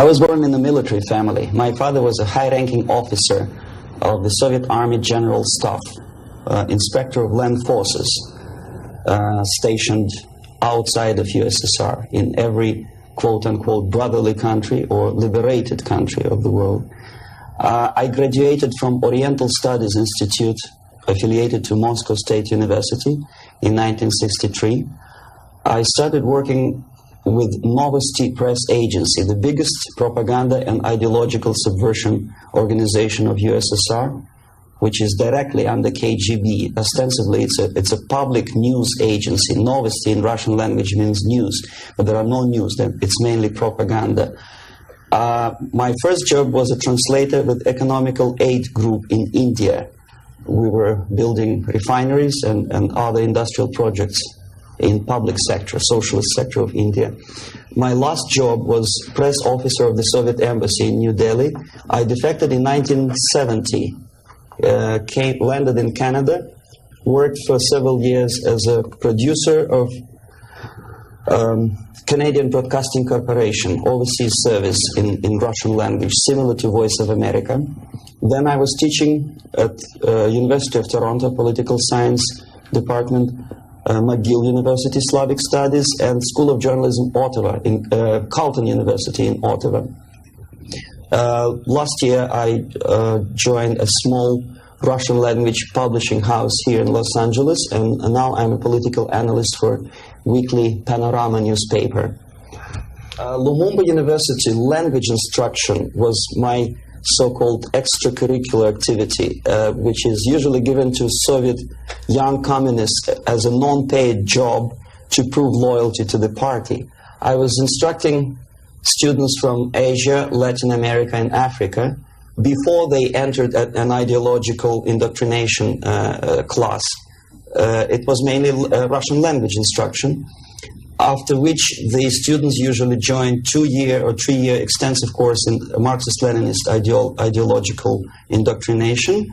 I was born in a military family. My father was a high-ranking officer of the Soviet Army General Staff, inspector of land forces, stationed outside of USSR in every quote-unquote brotherly country or liberated country of the world. I graduated from Oriental Studies Institute, affiliated to Moscow State University in 1963. I started working with Novosti Press Agency, the biggest propaganda and ideological subversion organization of USSR, which is directly under KGB. Ostensibly, it's a public news agency. Novosti in Russian language means news, but there are no news. It's mainly propaganda. My first job was a translator with Economical Aid Group in India. We were building refineries and other industrial projects in public sector, socialist sector of India. My last job was press officer of the Soviet Embassy in New Delhi. I defected in 1970, landed in Canada, worked for several years as a producer of Canadian Broadcasting Corporation, overseas service in Russian language, similar to Voice of America. Then I was teaching at University of Toronto, Political Science Department, McGill University, Slavic Studies, and School of Journalism, Ottawa, in Carleton University in Ottawa. Last year, I joined a small Russian language publishing house here in Los Angeles, and now I'm a political analyst for weekly Panorama newspaper. Lumumba University language instruction was my so-called extracurricular activity, which is usually given to Soviet young communists as a non-paid job to prove loyalty to the party. I was instructing students from Asia, Latin America, and Africa before they entered an ideological indoctrination class. It was mainly Russian language instruction, after which the students usually join 2-year or 3-year extensive course in Marxist-Leninist ideological indoctrination,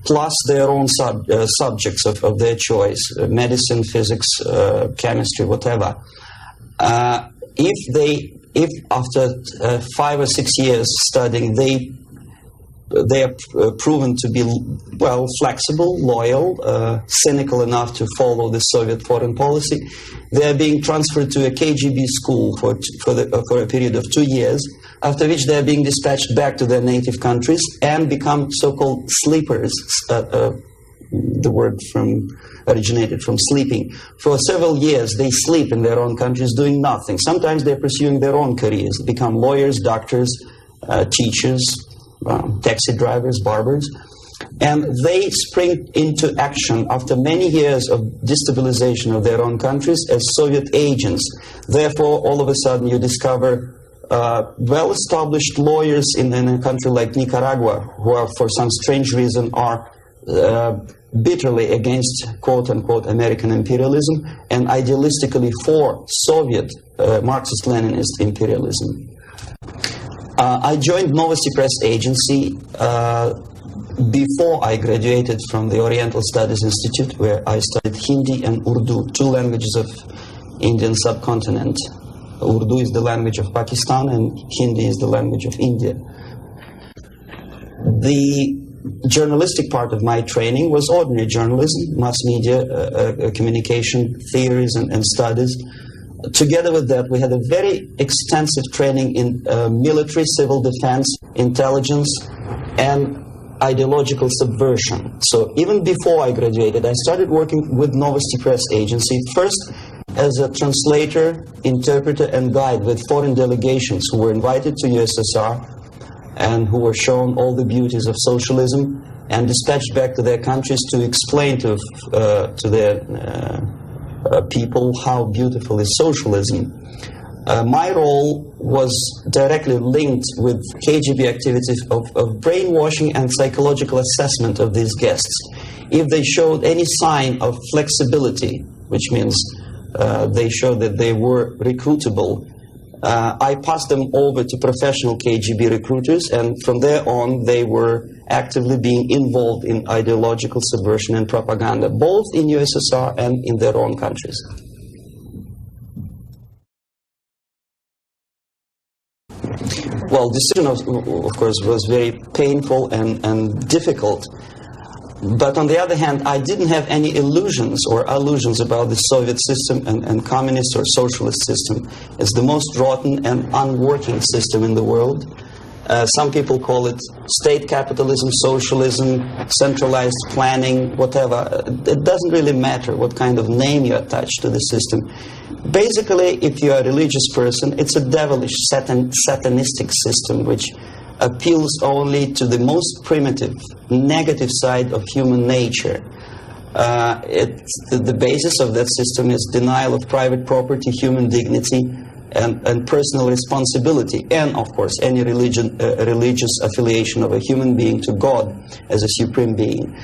plus their own subjects of their choice, medicine, physics, chemistry, whatever. If after 5 or 6 years studying, they are proven to be, well, flexible, loyal, cynical enough to follow the Soviet foreign policy, they are being transferred to a KGB school for a period of 2 years, after which they are being dispatched back to their native countries and become so-called sleepers. The word originated from sleeping. For several years, they sleep in their own countries doing nothing. Sometimes they're pursuing their own careers, become lawyers, doctors, teachers, taxi drivers, barbers, and they spring into action after many years of destabilization of their own countries as Soviet agents. Therefore, all of a sudden you discover well-established lawyers in a country like Nicaragua who are, for some strange reason, are bitterly against quote-unquote American imperialism and idealistically for Soviet Marxist-Leninist imperialism. I joined Novosti Press Agency before I graduated from the Oriental Studies Institute, where I studied Hindi and Urdu, 2 languages of Indian subcontinent. Urdu is the language of Pakistan and Hindi is the language of India. The journalistic part of my training was ordinary journalism, mass media, communication theories and studies. Together with that, we had a very extensive training in military, civil defense, intelligence, and ideological subversion. So even before I graduated, I started working with Novosti Press Agency, first as a translator, interpreter, and guide with foreign delegations who were invited to USSR and who were shown all the beauties of socialism and dispatched back to their countries to explain to their people how beautiful is socialism. My role was directly linked with KGB activities of brainwashing and psychological assessment of these guests. If they showed any sign of flexibility, which means they showed that they were recruitable, I passed them over to professional KGB recruiters, and from there on they were actively being involved in ideological subversion and propaganda, both in USSR and in their own countries. well, decision of course was very painful and difficult. But on the other hand, I didn't have any illusions or allusions about the Soviet system and communist or socialist system. It's the most rotten and unworking system in the world. Some people call it state capitalism, socialism, centralized planning, whatever. It doesn't really matter what kind of name you attach to the system. Basically, if you're a religious person, it's a devilish, satanistic system which appeals only to the most primitive, negative side of human nature. The basis of that system is denial of private property, human dignity, and personal responsibility, and of course any religious affiliation of a human being to God as a supreme being.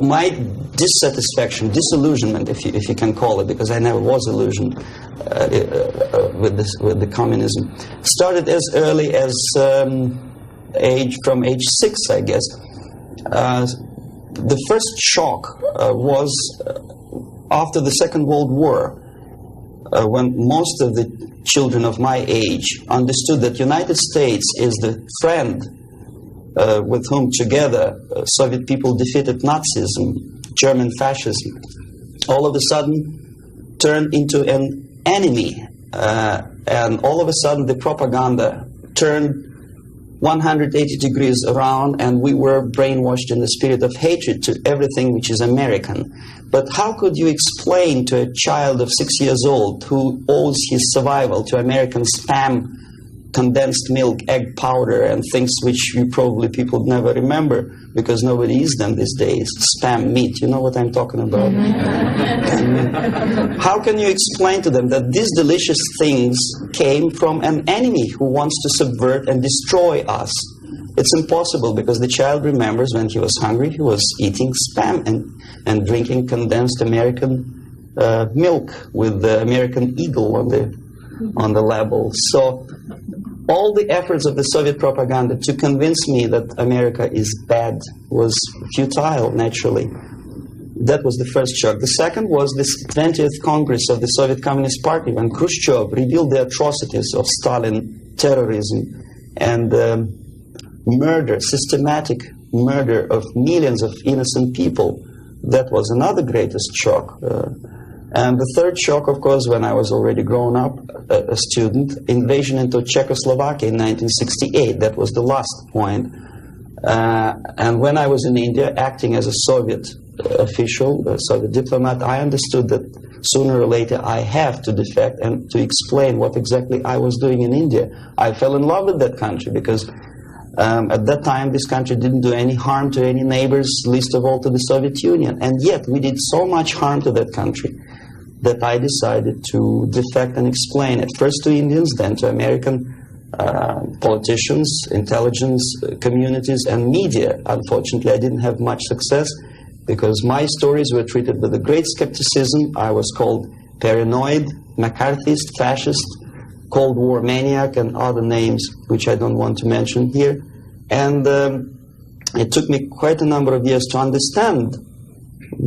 My dissatisfaction, disillusionment, if you can call it, because I never was illusioned with the communism, started as early as from age 6, I guess. The first shock was after the Second World War, when most of the children of my age understood that United States is the friend with whom together Soviet people defeated Nazism, German fascism, all of a sudden turned into an enemy. And all of a sudden the propaganda turned 180 degrees around, and we were brainwashed in the spirit of hatred to everything which is American. But how could you explain to a child of 6 years old who owes his survival to American spam, condensed milk, egg powder, and things which you probably people never remember because nobody eats them these days, spam meat, you know what I'm talking about? How can you explain to them that these delicious things came from an enemy who wants to subvert and destroy us? It's impossible, because the child remembers when he was hungry, he was eating spam and drinking condensed American milk with the American eagle on the label. So all the efforts of the Soviet propaganda to convince me that America is bad was futile, naturally. That was the first shock. The second was this 20th Congress of the Soviet Communist Party, when Khrushchev revealed the atrocities of Stalin, terrorism, and murder, systematic murder of millions of innocent people. That was another greatest shock. And the third shock, of course, when I was already grown up, a student, invasion into Czechoslovakia in 1968. That was the last point. And when I was in India, acting as a Soviet official, a Soviet diplomat, I understood that sooner or later I have to defect and to explain what exactly I was doing in India. I fell in love with that country because at that time this country didn't do any harm to any neighbors, least of all to the Soviet Union. And yet we did so much harm to that country that I decided to defect and explain it, first to Indians, then to American politicians, intelligence communities, and media. Unfortunately, I didn't have much success because my stories were treated with a great skepticism. I was called paranoid, McCarthyist, fascist, Cold War maniac, and other names which I don't want to mention here. And it took me quite a number of years to understand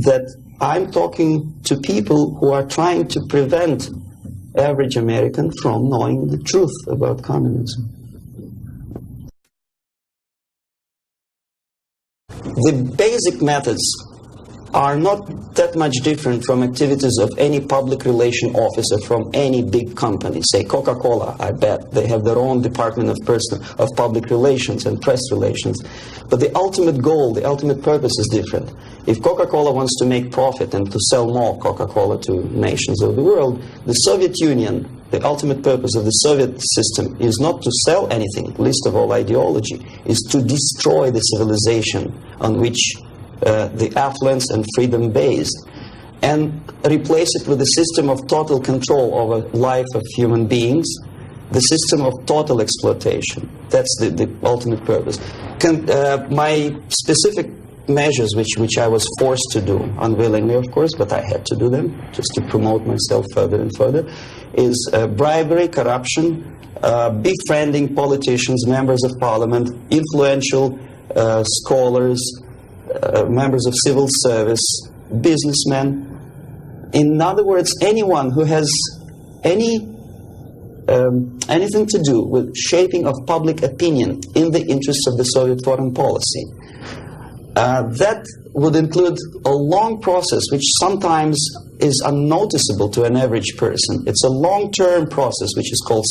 that I'm talking to people who are trying to prevent average American from knowing the truth about communism. The basic methods are not that much different from activities of any public relation officer from any big company. Say Coca-Cola, I bet. They have their own department of public relations and press relations. But the ultimate goal, the ultimate purpose is different. If Coca-Cola wants to make profit and to sell more Coca-Cola to nations of the world, the Soviet Union, the ultimate purpose of the Soviet system is not to sell anything, least of all ideology, is to destroy the civilization on which the affluence and freedom based, and replace it with a system of total control over life of human beings, the system of total exploitation. That's the ultimate purpose. My specific measures, which I was forced to do, unwillingly of course, but I had to do them just to promote myself further and further, is bribery, corruption, befriending politicians, members of parliament, influential scholars, members of civil service, businessmen. In other words, anyone who has any anything to do with shaping of public opinion in the interests of the Soviet foreign policy. That would include a long process which sometimes is unnoticeable to an average person. It's a long-term process which is called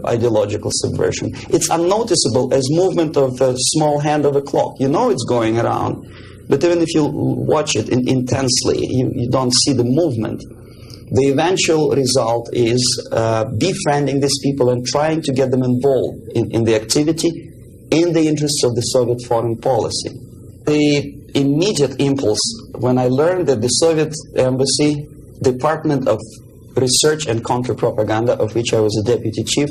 ideological subversion. It's unnoticeable as movement of a small hand of a clock. You know it's going around, but even if you watch it intensely, you don't see the movement. The eventual result is befriending these people and trying to get them involved in the activity in the interests of the Soviet foreign policy. The immediate impulse when I learned that the Soviet Embassy, Department of Research and Counter-Propaganda, of which I was a deputy chief,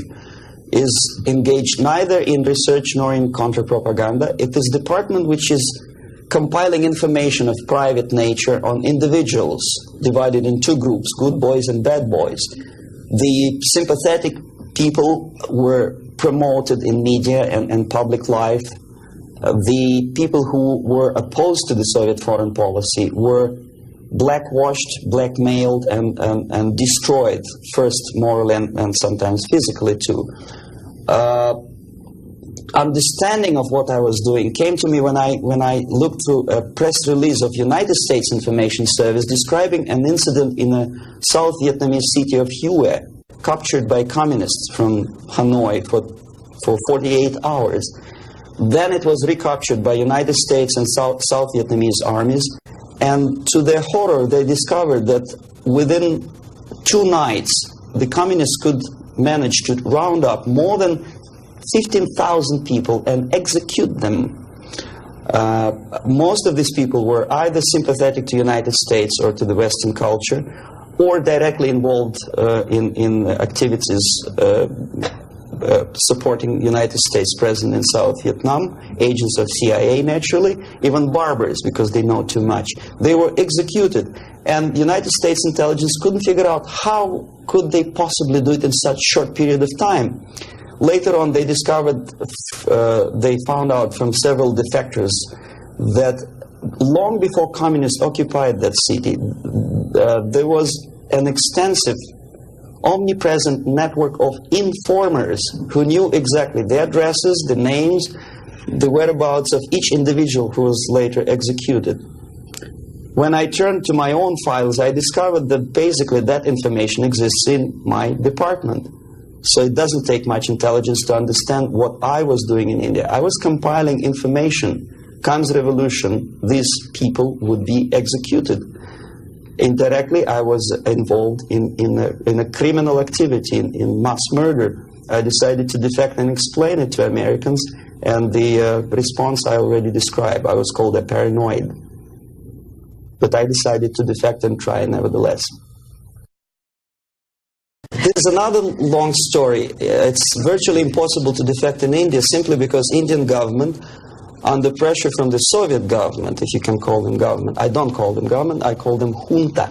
is engaged neither in research nor in counter-propaganda. It is a department which is compiling information of private nature on individuals divided in two groups, good boys and bad boys. The sympathetic people were promoted in media and public life. The people who were opposed to the Soviet foreign policy were blackwashed, blackmailed, and destroyed, first morally and sometimes physically too. Understanding of what I was doing came to me when I looked through a press release of United States Information Service describing an incident in a South Vietnamese city of Hue, captured by communists from Hanoi for 48 hours. Then it was recaptured by United States and South Vietnamese armies, and to their horror they discovered that within 2 nights the communists could manage to round up more than 15,000 people and execute them. Most of these people were either sympathetic to the United States or to the Western culture, or directly involved in activities supporting United States President in South Vietnam, agents of CIA naturally, even barbers because they know too much. They were executed, and United States intelligence couldn't figure out how could they possibly do it in such short period of time. Later on they discovered, they found out from several defectors that long before communists occupied that city, there was an extensive omnipresent network of informers who knew exactly the addresses, the names, the whereabouts of each individual who was later executed. When I turned to my own files, I discovered that basically that information exists in my department. So it doesn't take much intelligence to understand what I was doing in India. I was compiling information. Comes revolution, these people would be executed. Indirectly, I was involved in a criminal activity, in mass murder. I decided to defect and explain it to Americans, and the response I already described. I was called a paranoid. But I decided to defect and try nevertheless. There's another long story. It's virtually impossible to defect in India simply because Indian government, under pressure from the Soviet government, if you can call them government. I don't call them government, I call them junta.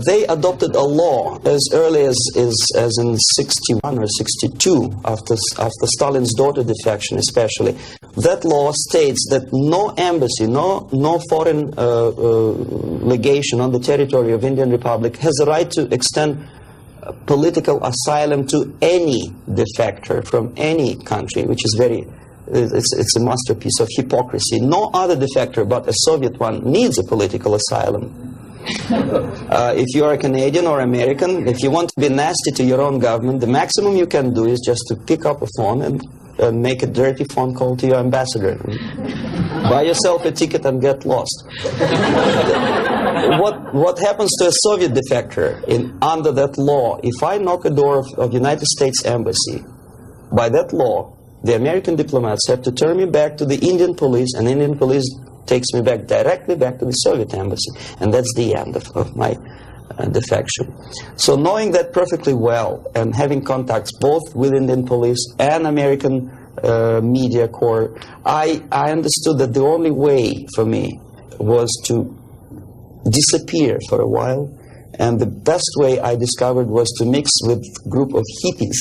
They adopted a law as early as in 61 or 62, after Stalin's daughter defection especially. That law states that no embassy, no foreign legation on the territory of Indian Republic has a right to extend political asylum to any defector from any country, which is it's a masterpiece of hypocrisy. No other defector but a Soviet one needs a political asylum. If you are a Canadian or American, if you want to be nasty to your own government, the maximum you can do is just to pick up a phone and make a dirty phone call to your ambassador. Buy yourself a ticket and get lost. What happens to a Soviet defector under that law? If I knock a door of United States Embassy, by that law, the American diplomats have to turn me back to the Indian police, and Indian police takes me directly back to the Soviet embassy. And that's the end of my defection. So knowing that perfectly well, and having contacts both with Indian police and American media corps, I understood that the only way for me was to disappear for a while. And the best way I discovered was to mix with a group of hippies.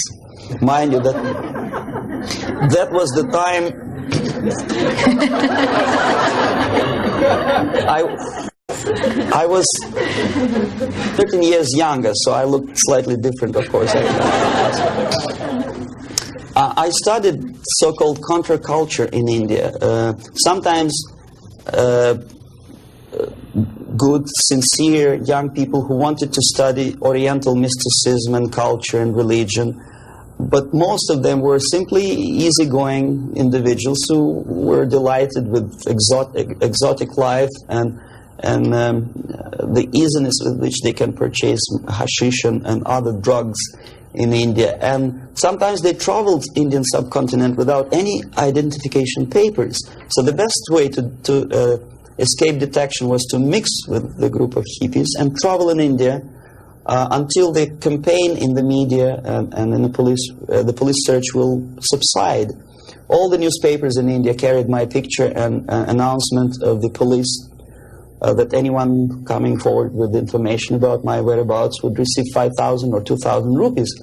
Mind you, that was the time I was 13 years younger, so I looked slightly different, of course. I studied so-called counterculture in India. Sometimes good, sincere young people who wanted to study Oriental mysticism and culture and religion, but most of them were simply easygoing individuals who were delighted with exotic life and the easiness with which they can purchase hashish and other drugs in India. And sometimes they traveled Indian subcontinent without any identification papers. So the best way to escape detection was to mix with the group of hippies and travel in India until the campaign in the media and in the police search will subside. All the newspapers in India carried my picture and announcement of the police that anyone coming forward with information about my whereabouts would receive 5,000 or 2,000 rupees.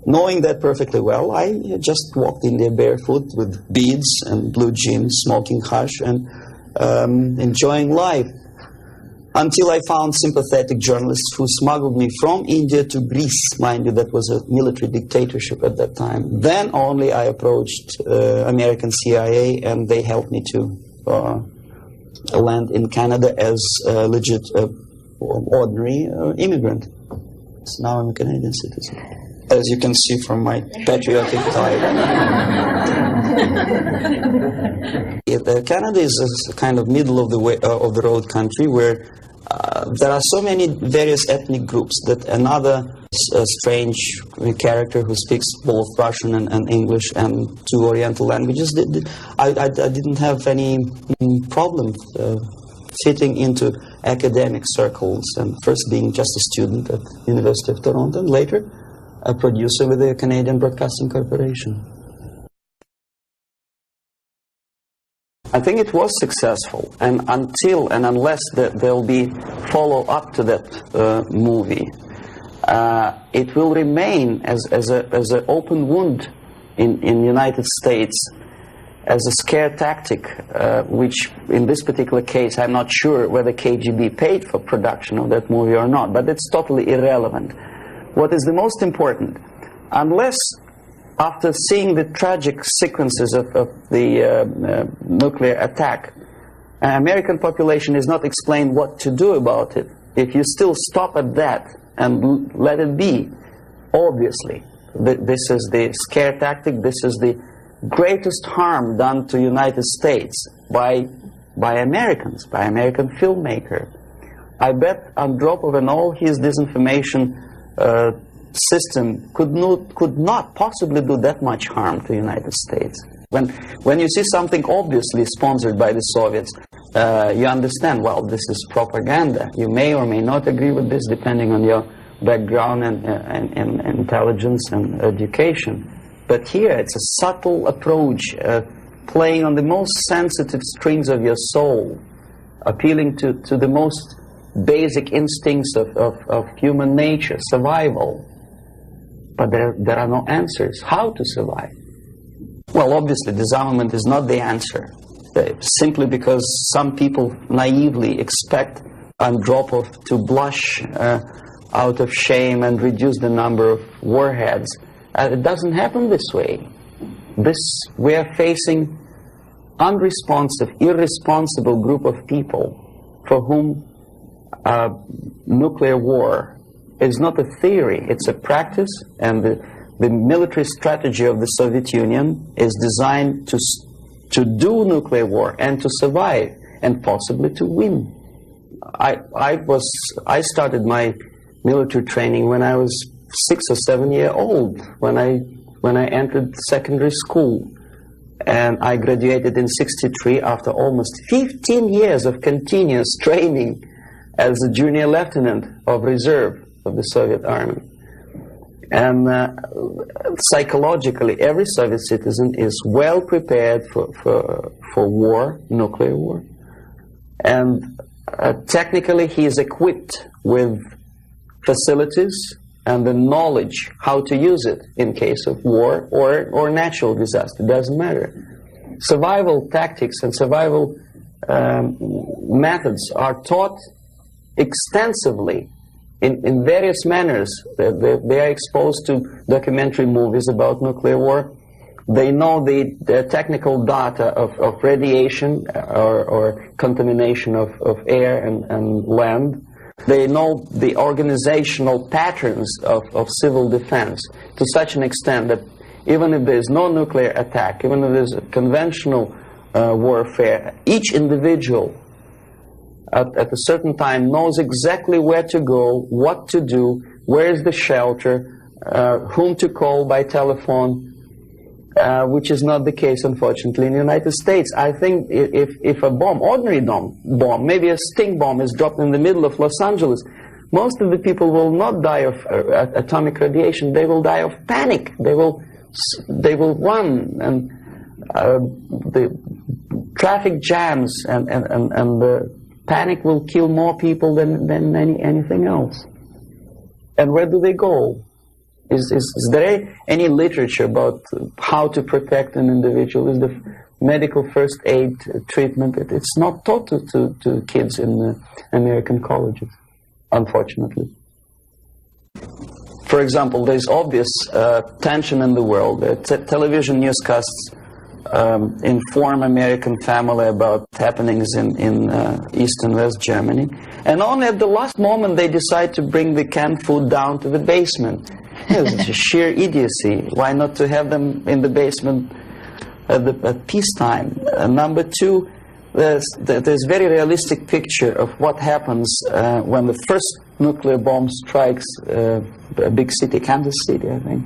Knowing that perfectly well, I just walked in there barefoot with beads and blue jeans, smoking hash and enjoying life, until I found sympathetic journalists who smuggled me from India to Greece. Mind you, that was a military dictatorship at that time. Then only I approached American CIA, and they helped me to land in Canada as a legit, ordinary immigrant. So now I'm a Canadian citizen, as you can see from my patriotic tie. Canada is a kind of middle of the road country where there are so many various ethnic groups that another strange character who speaks both Russian and English and two Oriental languages, I didn't have any problem fitting into academic circles, and first being just a student at University of Toronto, and later a producer with the Canadian Broadcasting Corporation. I think it was successful, and until and unless there will be follow-up to that movie, it will remain as an open wound in the United States, as a scare tactic, which in this particular case I'm not sure whether KGB paid for production of that movie or not, but it's totally irrelevant. What is the most important, unless after seeing the tragic sequences of the nuclear attack, American population is not explained what to do about it. If you still stop at that and let it be, obviously, this is the scare tactic, this is the greatest harm done to United States by Americans, by American filmmaker. I bet Andropov and all his disinformation system could not possibly do that much harm to the United States. When you see something obviously sponsored by the Soviets, you understand, well, this is propaganda. You may or may not agree with this depending on your background and intelligence and education. But here it's a subtle approach, playing on the most sensitive strings of your soul, appealing to the most basic instincts of human nature, survival. But there are no answers. How to survive? Well, obviously, disarmament is not the answer. Simply because some people naively expect Andropov to blush out of shame and reduce the number of warheads. It doesn't happen this way. We are facing unresponsive, irresponsible group of people for whom nuclear war is not a theory, it's a practice, and the military strategy of the Soviet Union is designed to do nuclear war and to survive and possibly to win. I started my military training when I was 6 or 7 years old, when I entered secondary school, and I graduated in '63 after almost 15 years of continuous training as a junior lieutenant of reserve of the Soviet Army. And psychologically, every Soviet citizen is well prepared for war, nuclear war. And technically, he is equipped with facilities and the knowledge how to use it in case of war or natural disaster. It doesn't matter. Survival tactics and survival methods are taught extensively in various manners. They are exposed to documentary movies about nuclear war. They know the technical data of radiation or contamination of air and land. They know the organizational patterns of civil defense to such an extent that even if there's no nuclear attack, even if there's conventional warfare, each individual at a certain time knows exactly where to go, what to do, where is the shelter, whom to call by telephone, which is not the case, unfortunately, in the United States. I think if a bomb, ordinary bomb, maybe a stink bomb is dropped in the middle of Los Angeles, most of the people will not die of atomic radiation. They will die of panic. They will run, and the traffic jams and the panic will kill more people than anything else. And where do they go? Is there any literature about how to protect an individual? Is the medical first aid treatment? It's not taught to kids in American colleges, unfortunately. For example, there's obvious tension in the world. Television newscasts inform American family about happenings in East and West Germany. And only at the last moment they decide to bring the canned food down to the basement. It's a sheer idiocy. Why not to have them in the basement at peacetime? Number two, there's very realistic picture of what happens when the first nuclear bomb strikes a big city, Kansas City, I think.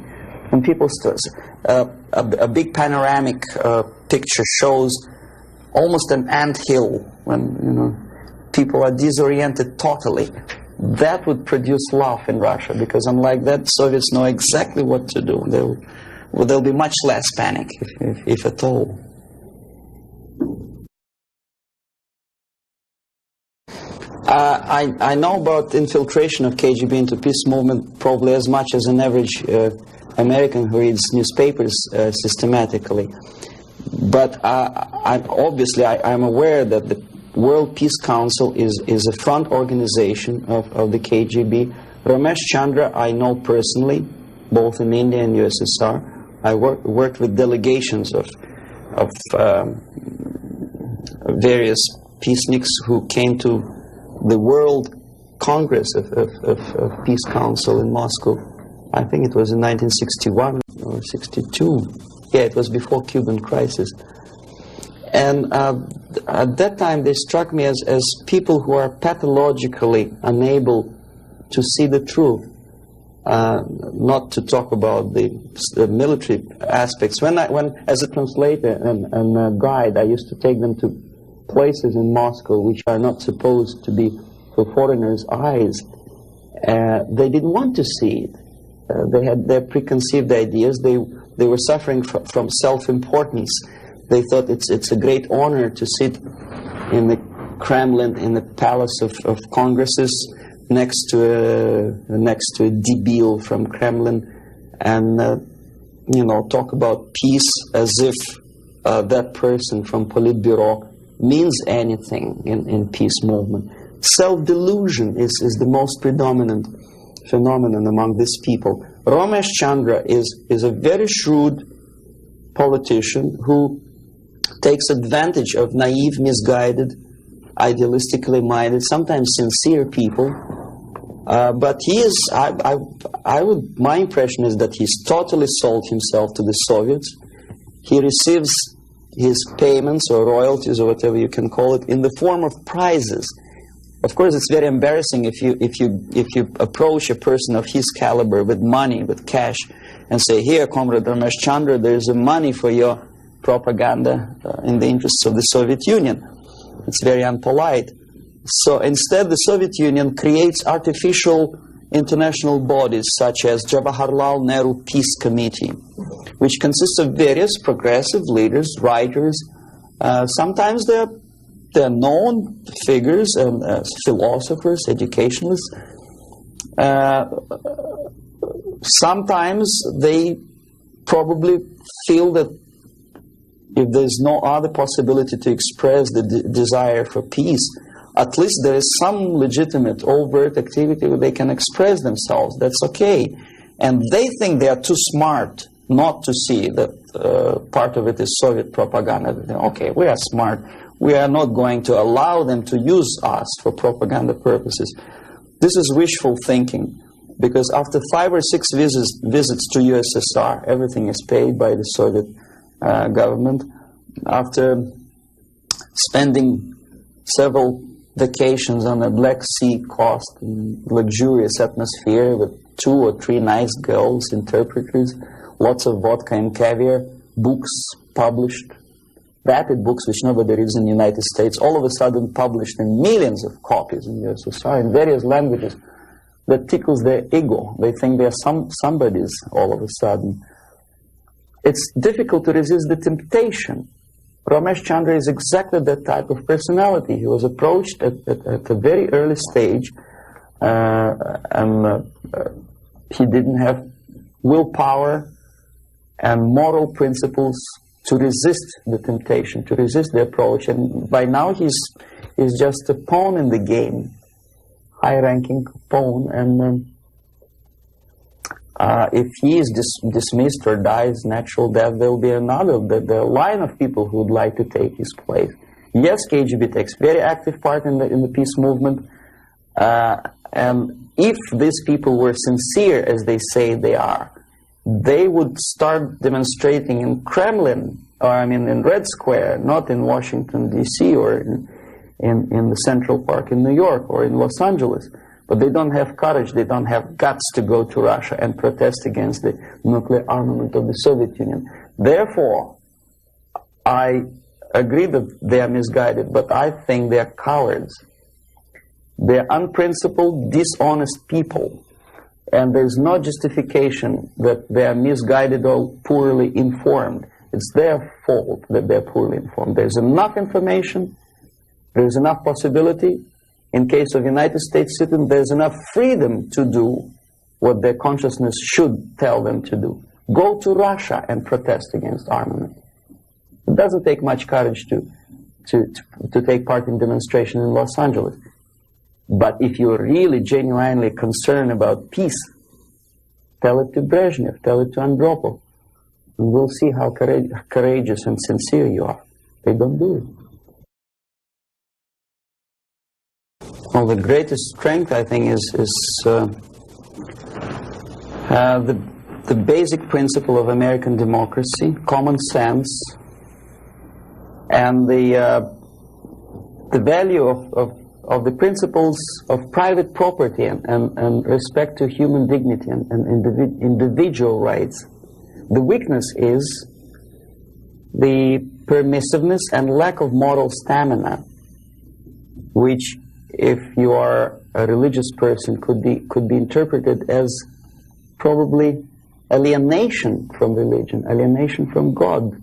When people a big panoramic picture shows almost an anthill when people are disoriented totally. That would produce love in Russia, because unlike that, Soviets know exactly what to do. There'll be much less panic, if at all. I know about infiltration of KGB into peace movement probably as much as an average American who reads newspapers systematically. But I'm aware that the World Peace Council is a front organization of the KGB. Ramesh Chandra I know personally, both in India and USSR. I worked with delegations of various peaceniks who came to the World Congress of Peace Council in Moscow. I think it was in 1961 or 62. Yeah, it was before Cuban crisis. And at that time, they struck me as people who are pathologically unable to see the truth, not to talk about the military aspects. When as a translator and a guide, I used to take them to places in Moscow which are not supposed to be for foreigners' eyes. They didn't want to see it. They had their preconceived ideas. They were suffering from self-importance. They thought it's a great honor to sit in the Kremlin, in the Palace of Congresses, next to a debile from Kremlin, and talk about peace as if that person from Politburo means anything in peace movement. Self-delusion is the most predominant phenomenon among these people. Ramesh Chandra is a very shrewd politician who takes advantage of naive, misguided, idealistically minded, sometimes sincere people. But he is, my impression is that he's totally sold himself to the Soviets. He receives his payments or royalties or whatever you can call it in the form of prizes. Of course, it's very embarrassing if you approach a person of his caliber with money, with cash, and say, "Here, Comrade Ramesh Chandra, there's money for your propaganda in the interests of the Soviet Union." It's very unpolite. So instead, the Soviet Union creates artificial international bodies such as Jawaharlal Nehru Peace Committee, which consists of various progressive leaders, writers. Sometimes they're known figures and philosophers, educationalists. Sometimes they probably feel that if there's no other possibility to express the desire for peace, at least there is some legitimate overt activity where they can express themselves. That's okay. And they think they are too smart not to see that part of it is Soviet propaganda. Okay, we are smart. We are not going to allow them to use us for propaganda purposes. This is wishful thinking, because after 5 or 6 visits to USSR, everything is paid by the Soviet government. After spending several vacations on a Black Sea coast in luxurious atmosphere with 2 or 3 nice girls, interpreters, lots of vodka and caviar, books published, vapid books which nobody reads in the United States, all of a sudden published in millions of copies in USSR in various languages, that tickles their ego. They think they're somebodies all of a sudden. It's difficult to resist the temptation. Ramesh Chandra is exactly that type of personality. He was approached at a very early stage, and he didn't have willpower and moral principles to resist the temptation, to resist the approach. And by now he's just a pawn in the game, high-ranking pawn. And if he is dismissed or dies natural death, there will be another, the line of people who would like to take his place. Yes, KGB takes very active part in the peace movement, and if these people were sincere as they say they are, they would start demonstrating in Kremlin, or I mean in Red Square, not in Washington, D.C., or in the Central Park in New York, or in Los Angeles. But they don't have courage, they don't have guts to go to Russia and protest against the nuclear armament of the Soviet Union. Therefore, I agree that they are misguided, but I think they are cowards. They are unprincipled, dishonest people. And there's no justification that they are misguided or poorly informed. It's their fault that they're poorly informed. There's enough information, there's enough possibility. In case of United States citizens, there's enough freedom to do what their consciousness should tell them to do. Go to Russia and protest against armament. It doesn't take much courage to take part in demonstration in Los Angeles. But if you're really genuinely concerned about peace, tell it to Brezhnev, tell it to Andropov, and we'll see how courageous and sincere you are. They don't do it. Well, the greatest strength, I think, is the basic principle of American democracy, common sense, and the value of the principles of private property and respect to human dignity and individual rights. The weakness is the permissiveness and lack of moral stamina, which, if you are a religious person, could be interpreted as probably alienation from religion, alienation from God.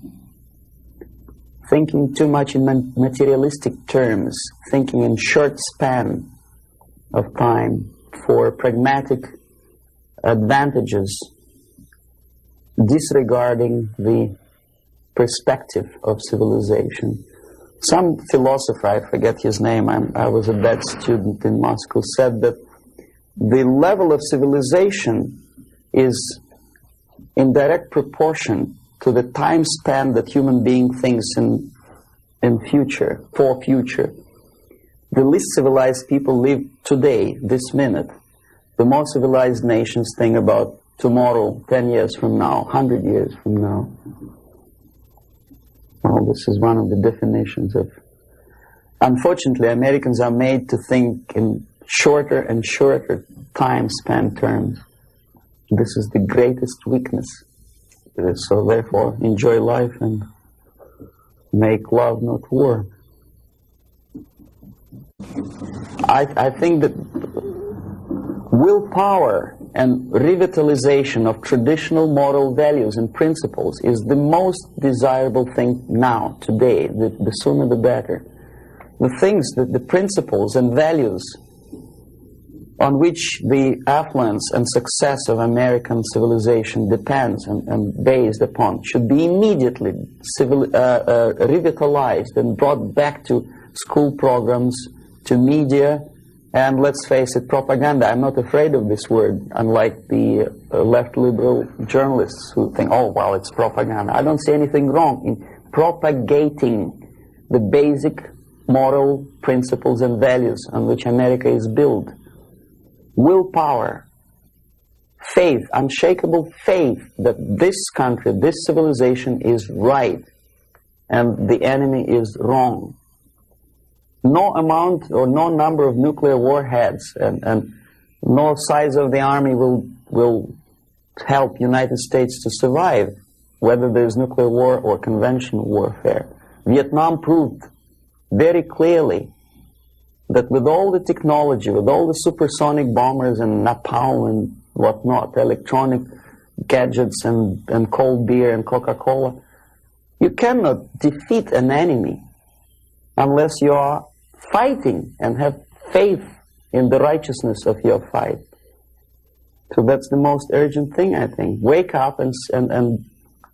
Thinking too much in materialistic terms, thinking in short span of time for pragmatic advantages, disregarding the perspective of civilization. Some philosopher, I forget his name, I was a bad student in Moscow, said that the level of civilization is in direct proportion to the time span that human being thinks in future, for future. The least civilized people live today, this minute. The more civilized nations think about tomorrow, 10 years from now, 100 years from now. Well, this is one of the definitions of... Unfortunately, Americans are made to think in shorter and shorter time span terms. This is the greatest weakness. So therefore, enjoy life and make love, not war. I think that willpower and revitalization of traditional moral values and principles is the most desirable thing now, today. The sooner the better. The things, the principles and values on which the affluence and success of American civilization depends and based upon should be immediately revitalized and brought back to school programs, to media, and let's face it, propaganda. I'm not afraid of this word, unlike the left liberal journalists who think, oh, well, it's propaganda. I don't see anything wrong in propagating the basic moral principles and values on which America is built. Willpower, faith, unshakable faith that this country, this civilization is right and the enemy is wrong. No amount or no number of nuclear warheads and no size of the army will help United States to survive, whether there's nuclear war or conventional warfare. Vietnam proved very clearly that with all the technology, with all the supersonic bombers and napalm and whatnot, electronic gadgets and cold beer and Coca-Cola, you cannot defeat an enemy unless you are fighting and have faith in the righteousness of your fight. So that's the most urgent thing, I think. Wake up and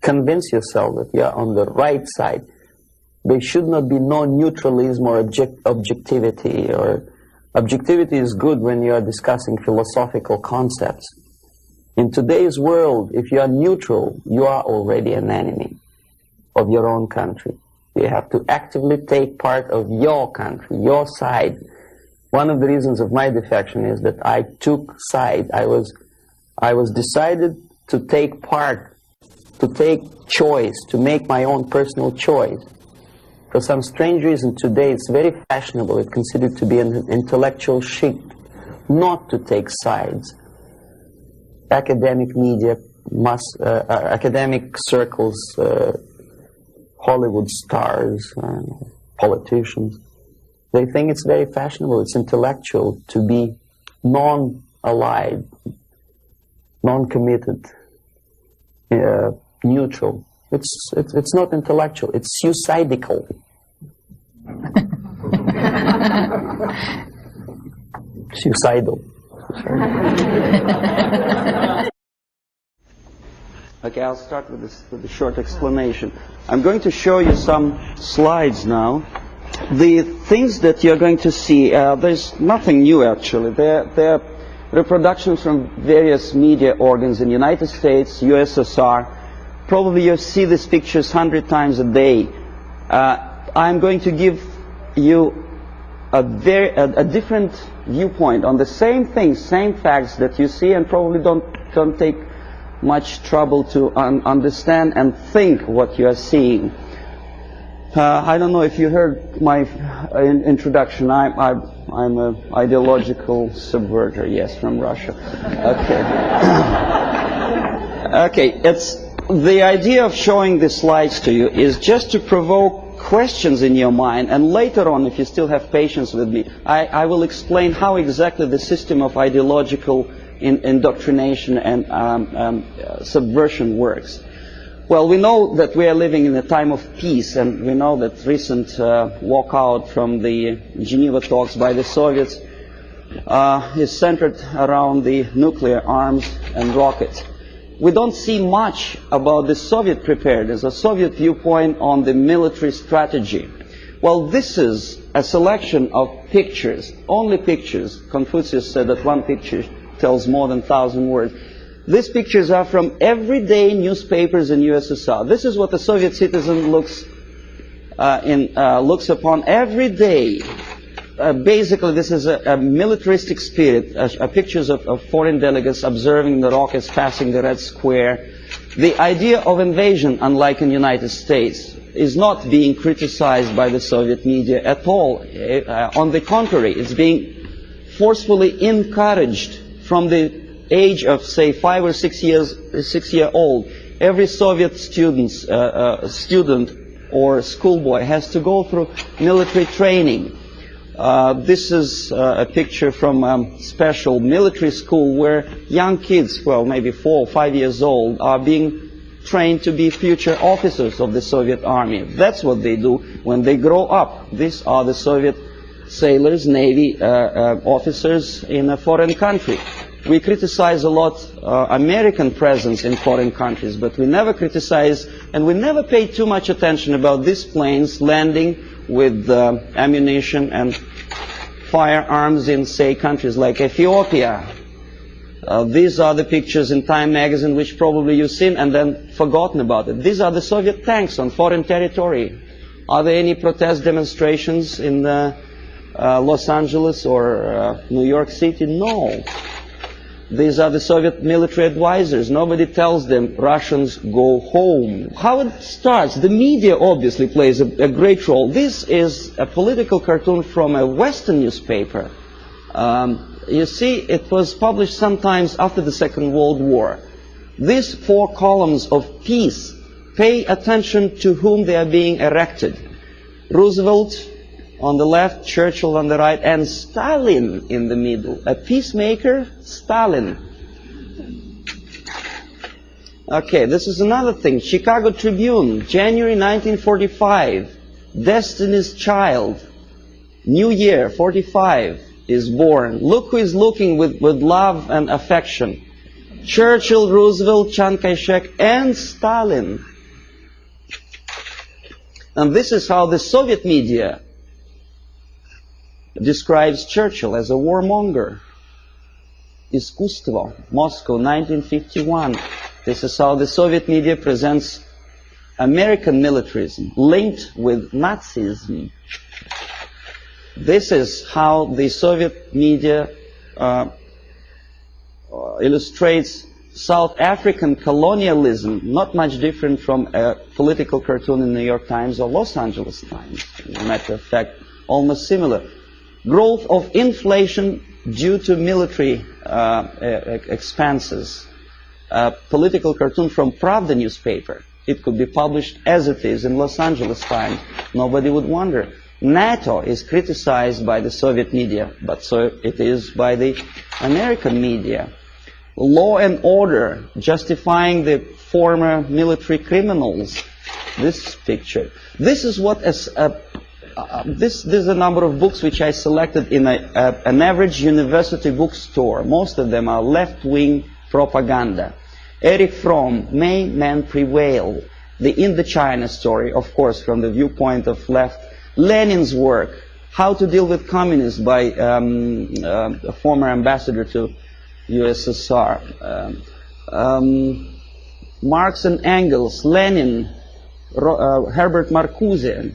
convince yourself that you're on the right side. There should not be no neutralism or objectivity. Or objectivity is good when you are discussing philosophical concepts. In today's world, if you are neutral, you are already an enemy of your own country. You have to actively take part of your country, your side. One of the reasons of my defection is that I took side. I was decided to take part, to take choice, to make my own personal choice. For some strange reason today it's very fashionable, it's considered to be an intellectual chic, not to take sides. Academic media, academic circles, Hollywood stars, politicians, they think it's very fashionable, it's intellectual to be non-allied, non-committed, neutral. It's not intellectual, it's suicidal. Suicidal. Okay, I'll start with a short explanation. I'm going to show you some slides now. The things that you're going to see, there's nothing new actually. They're reproductions from various media organs in the United States, USSR. Probably you see these pictures 100 times a day. I'm going to give you a different viewpoint on the same things, same facts that you see, and probably don't take much trouble to understand and think what you are seeing. I don't know if you heard my introduction. I'm an ideological subverter, yes, from Russia. Okay. Okay, it's the idea of showing the slides to you is just to provoke questions in your mind, and later on, if you still have patience with me, I will explain how exactly the system of ideological indoctrination and subversion works. Well, we know that we are living in a time of peace, and we know that recent walkout from the Geneva talks by the Soviets is centered around the nuclear arms and rockets. We don't see much about the Soviet preparedness, a Soviet viewpoint on the military strategy. Well, this is a selection of pictures, only pictures. Confucius said that one picture tells more than 1,000 words. These pictures are from everyday newspapers in USSR. This is what the Soviet citizen looks upon every day. Basically, this is a militaristic spirit, pictures of foreign delegates observing the rockets passing the Red Square. The idea of invasion, unlike in the United States, is not being criticized by the Soviet media at all. On the contrary, it's being forcefully encouraged from the age of, say, 5 or 6 year old. Every Soviet student or schoolboy has to go through military training. This is a picture from a special military school where young kids, well, maybe 4 or 5 years old, are being trained to be future officers of the Soviet army. That's what they do when they grow up. These are the Soviet sailors, Navy officers in a foreign country. We criticize a lot American presence in foreign countries, but we never criticize and we never pay too much attention about these planes landing with ammunition and firearms in, say, countries like Ethiopia. These are the pictures in Time magazine which probably you've seen and then forgotten about it. These are the Soviet tanks on foreign territory. Are there any protest demonstrations in Los Angeles or New York City? No. These are the Soviet military advisors. Nobody tells them, Russians, go home. How it starts? The media obviously plays a great role. This is a political cartoon from a Western newspaper. You see, it was published sometimes after the Second World War. These 4 columns of peace, pay attention to whom they are being erected. Roosevelt on the left, Churchill on the right, and Stalin in the middle. A peacemaker, Stalin. Okay, this is another thing. Chicago Tribune, January 1945. Destiny's Child. New Year, 45, is born. Look who is looking with love and affection. Churchill, Roosevelt, Chiang Kai-shek, and Stalin. And this is how the Soviet media describes Churchill as a warmonger. Искусство, Moscow, 1951. This is how the Soviet media presents American militarism linked with Nazism. This is how the Soviet media illustrates South African colonialism, not much different from a political cartoon in New York Times or Los Angeles Times. As a matter of fact, almost similar. Growth of inflation due to military expenses. A political cartoon from Pravda newspaper. It could be published as it is in Los Angeles Times. Nobody would wonder. NATO is criticized by the Soviet media, but so it is by the American media. Law and order, justifying the former military criminals. This picture. This is what there's a number of books which I selected in an average university bookstore. Most of them are left-wing propaganda. Erich Fromm, May Men Prevail? The Indochina story, of course, from the viewpoint of left. Lenin's work, How to Deal with Communists, by a former ambassador to USSR. Marx and Engels, Lenin, Herbert Marcuse.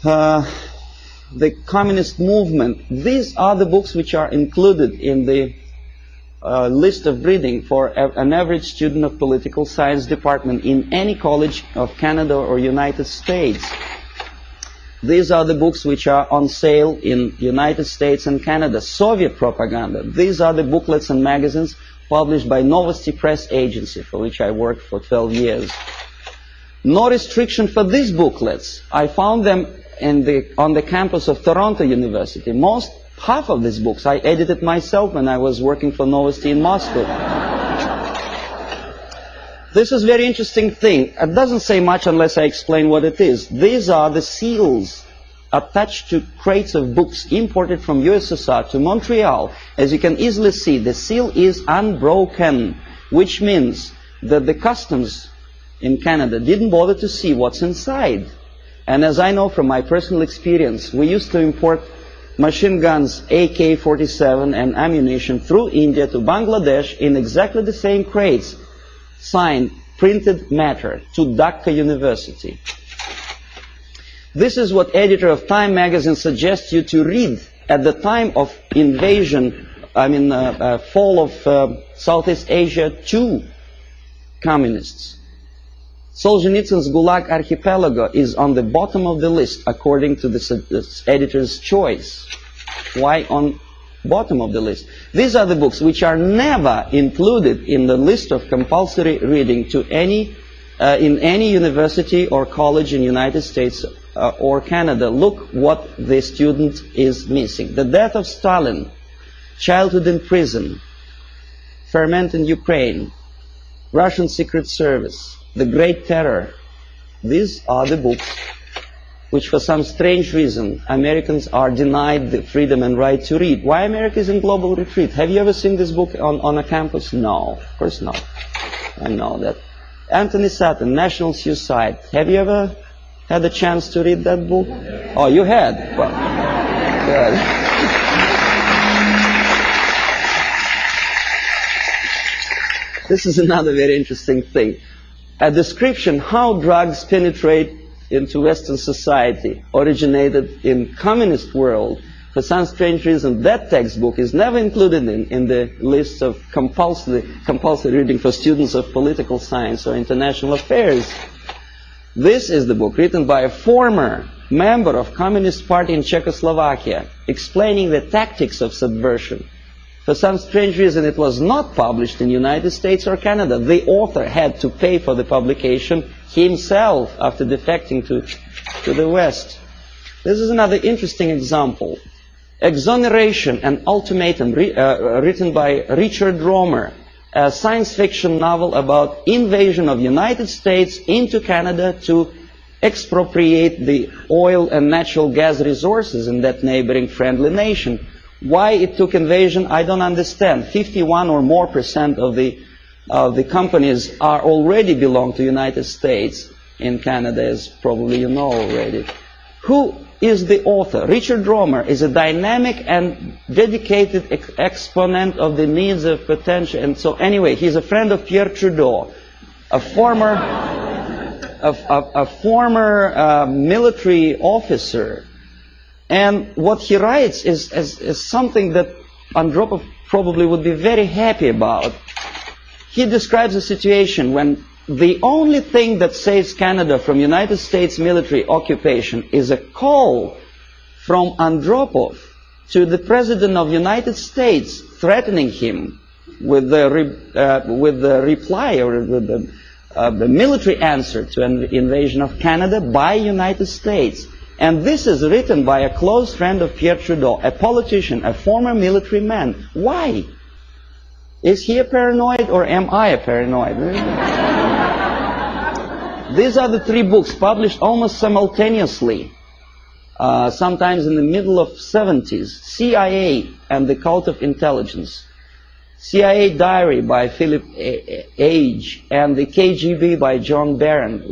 The communist movement. These are the books which are included in the list of reading for an average student of political science department in any college of Canada or United States. These are the books which are on sale in United States and Canada. Soviet propaganda. These are the booklets and magazines published by Novosti Press Agency, for which I worked for 12 years. No restriction for these booklets. I found them on the campus of Toronto University. Half of these books I edited myself when I was working for Novosti in Moscow. This is a very interesting thing. It doesn't say much unless I explain what it is. These are the seals attached to crates of books imported from USSR to Montreal. As you can easily see, the seal is unbroken, which means that the customs in Canada didn't bother to see what's inside. And as I know from my personal experience, we used to import machine guns, AK-47 and ammunition through India to Bangladesh in exactly the same crates, signed printed matter to Dhaka University. This is what editor of Time magazine suggests you to read at the time of invasion, fall of Southeast Asia to communists. Solzhenitsyn's Gulag Archipelago is on the bottom of the list according to the editor's choice. Why on bottom of the list? These are the books which are never included in the list of compulsory reading to in any university or college in the United States or Canada. Look what the student is missing. The Death of Stalin, Childhood in Prison, Ferment in Ukraine, Russian Secret Service, The Great Terror. These are the books which for some strange reason Americans are denied the freedom and right to read. Why America is in global retreat? Have you ever seen this book on a campus? No, of course not. I know that. Anthony Satin, National Suicide. Have you ever had a chance to read that book? Oh, you had? Well, This is another very interesting thing. A description how drugs penetrate into Western society originated in communist world. For some strange reason, that textbook is never included in the list of compulsory reading for students of political science or international affairs. This is the book written by a former member of Communist Party in Czechoslovakia, explaining the tactics of subversion. For some strange reason, it was not published in the United States or Canada. The author had to pay for the publication himself after defecting to the West. This is another interesting example. Exoneration and Ultimatum, written by Richard Romer, a science fiction novel about invasion of the United States into Canada to expropriate the oil and natural gas resources in that neighboring friendly nation. Why it took invasion, I don't understand. 51% or more of the companies are already belong to the United States in Canada, as probably you know already. Who is the author? Richard Romer is a dynamic and dedicated exponent of the needs of potential. And so anyway, he's a friend of Pierre Trudeau, a former military officer. And what he writes is something that Andropov probably would be very happy about. He describes a situation when the only thing that saves Canada from United States military occupation is a call from Andropov to the President of the United States, threatening him with the reply or with the military answer to an invasion of Canada by United States. And this is written by a close friend of Pierre Trudeau, a politician, a former military man. Why? Is he a paranoid or am I a paranoid? These are the three books published almost simultaneously, sometimes in the middle of 70s. CIA and the Cult of Intelligence. CIA Diary by Philip Age and the KGB by John Barron.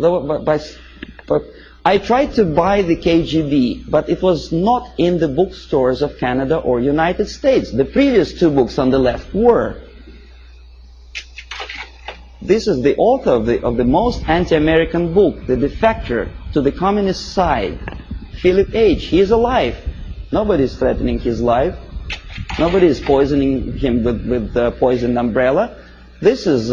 I tried to buy the KGB, but it was not in the bookstores of Canada or United States. The previous two books on the left were. This is the author of the most anti-American book, The Defector to the Communist Side, Philip Age. He is alive. Nobody is threatening his life. Nobody is poisoning him with poisoned umbrella. This is,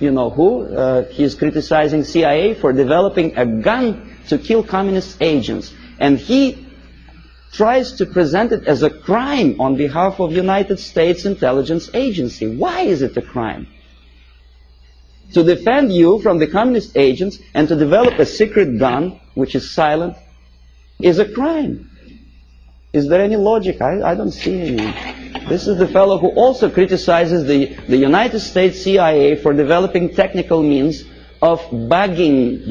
you know who? He's criticizing CIA for developing a gun to kill communist agents. And he tries to present it as a crime on behalf of United States Intelligence Agency. Why is it a crime? To defend you from the communist agents and to develop a secret gun, which is silent, is a crime. Is there any logic? I don't see any. This is the fellow who also criticizes the United States CIA for developing technical means of bugging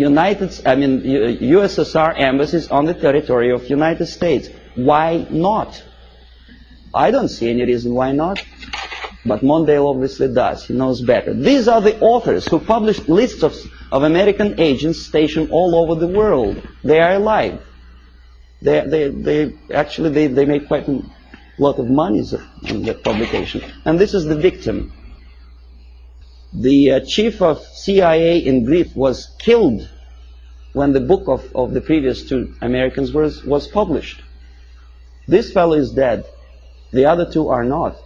USSR embassies on the territory of United States. Why not? I don't see any reason why not. But Mondale obviously does. He knows better. These are the authors who published lists of American agents stationed all over the world. They are alive. They actually made quite a lot of money on that publication. And this is the victim. The chief of CIA in Greece was killed when the book of the previous two Americans was published. This fellow is dead. The other two are not.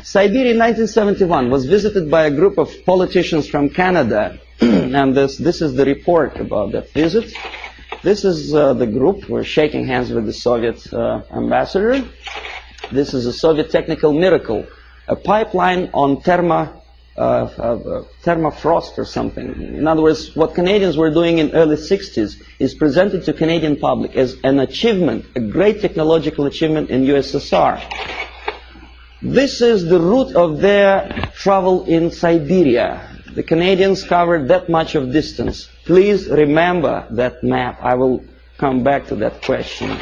Siberia in 1971 was visited by a group of politicians from Canada, and this is the report about that visit. This is the group. We're shaking hands with the Soviet ambassador. This is a Soviet technical miracle, a pipeline on thermofrost or something. In other words, what Canadians were doing in early 60s is presented to Canadian public as an achievement, a great technological achievement in USSR. This is the route of their travel in Siberia. The Canadians covered that much of distance. Please remember that map. I will come back to that question.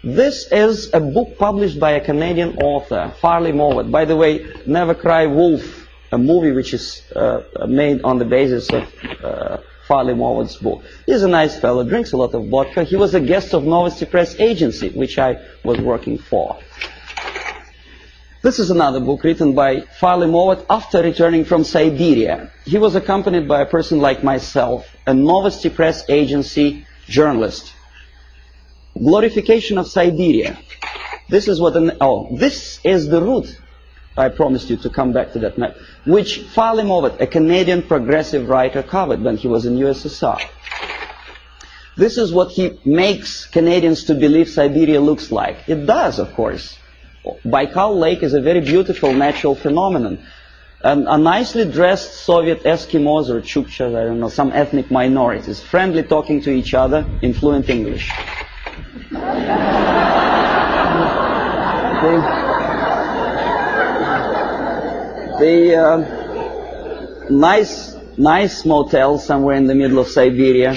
This is a book published by a Canadian author, Farley Mowat. By the way, Never Cry Wolf, a movie which is made on the basis of Farley-Mowatt's book. He's a nice fellow, drinks a lot of vodka. He was a guest of Novosti Press Agency, which I was working for. This is another book written by Farley-Mowat after returning from Siberia. He was accompanied by a person like myself, a Novosti Press Agency journalist. Glorification of Siberia. This is what this is the route, I promised you to come back to that map, which Farley-Mowat, a Canadian progressive writer, covered when he was in USSR. This is what he makes Canadians to believe Siberia looks like. It does, of course. Baikal Lake is a very beautiful natural phenomenon. A nicely dressed Soviet Eskimos or Chukchas, I don't know, some ethnic minorities, friendly talking to each other in fluent English. Nice motel somewhere in the middle of Siberia.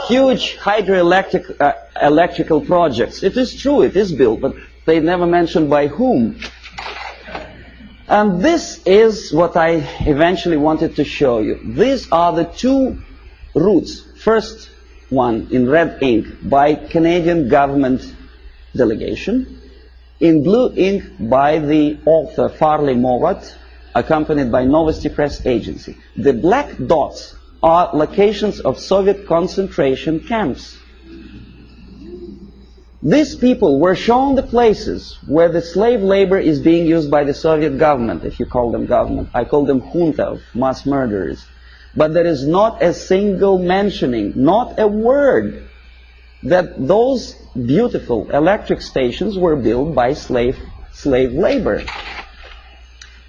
Huge hydroelectrical projects. It is true, it is built, but they never mentioned by whom. And this is what I eventually wanted to show you. These are the two routes. First one in red ink by Canadian government delegation. In blue ink by the author Farley-Mowat, accompanied by Novosti Press Agency. The black dots are locations of Soviet concentration camps. These people were shown the places where the slave labor is being used by the Soviet government, if you call them government. I call them junta of mass murderers. But there is not a single mentioning, not a word, that those beautiful electric stations were built by slave labor.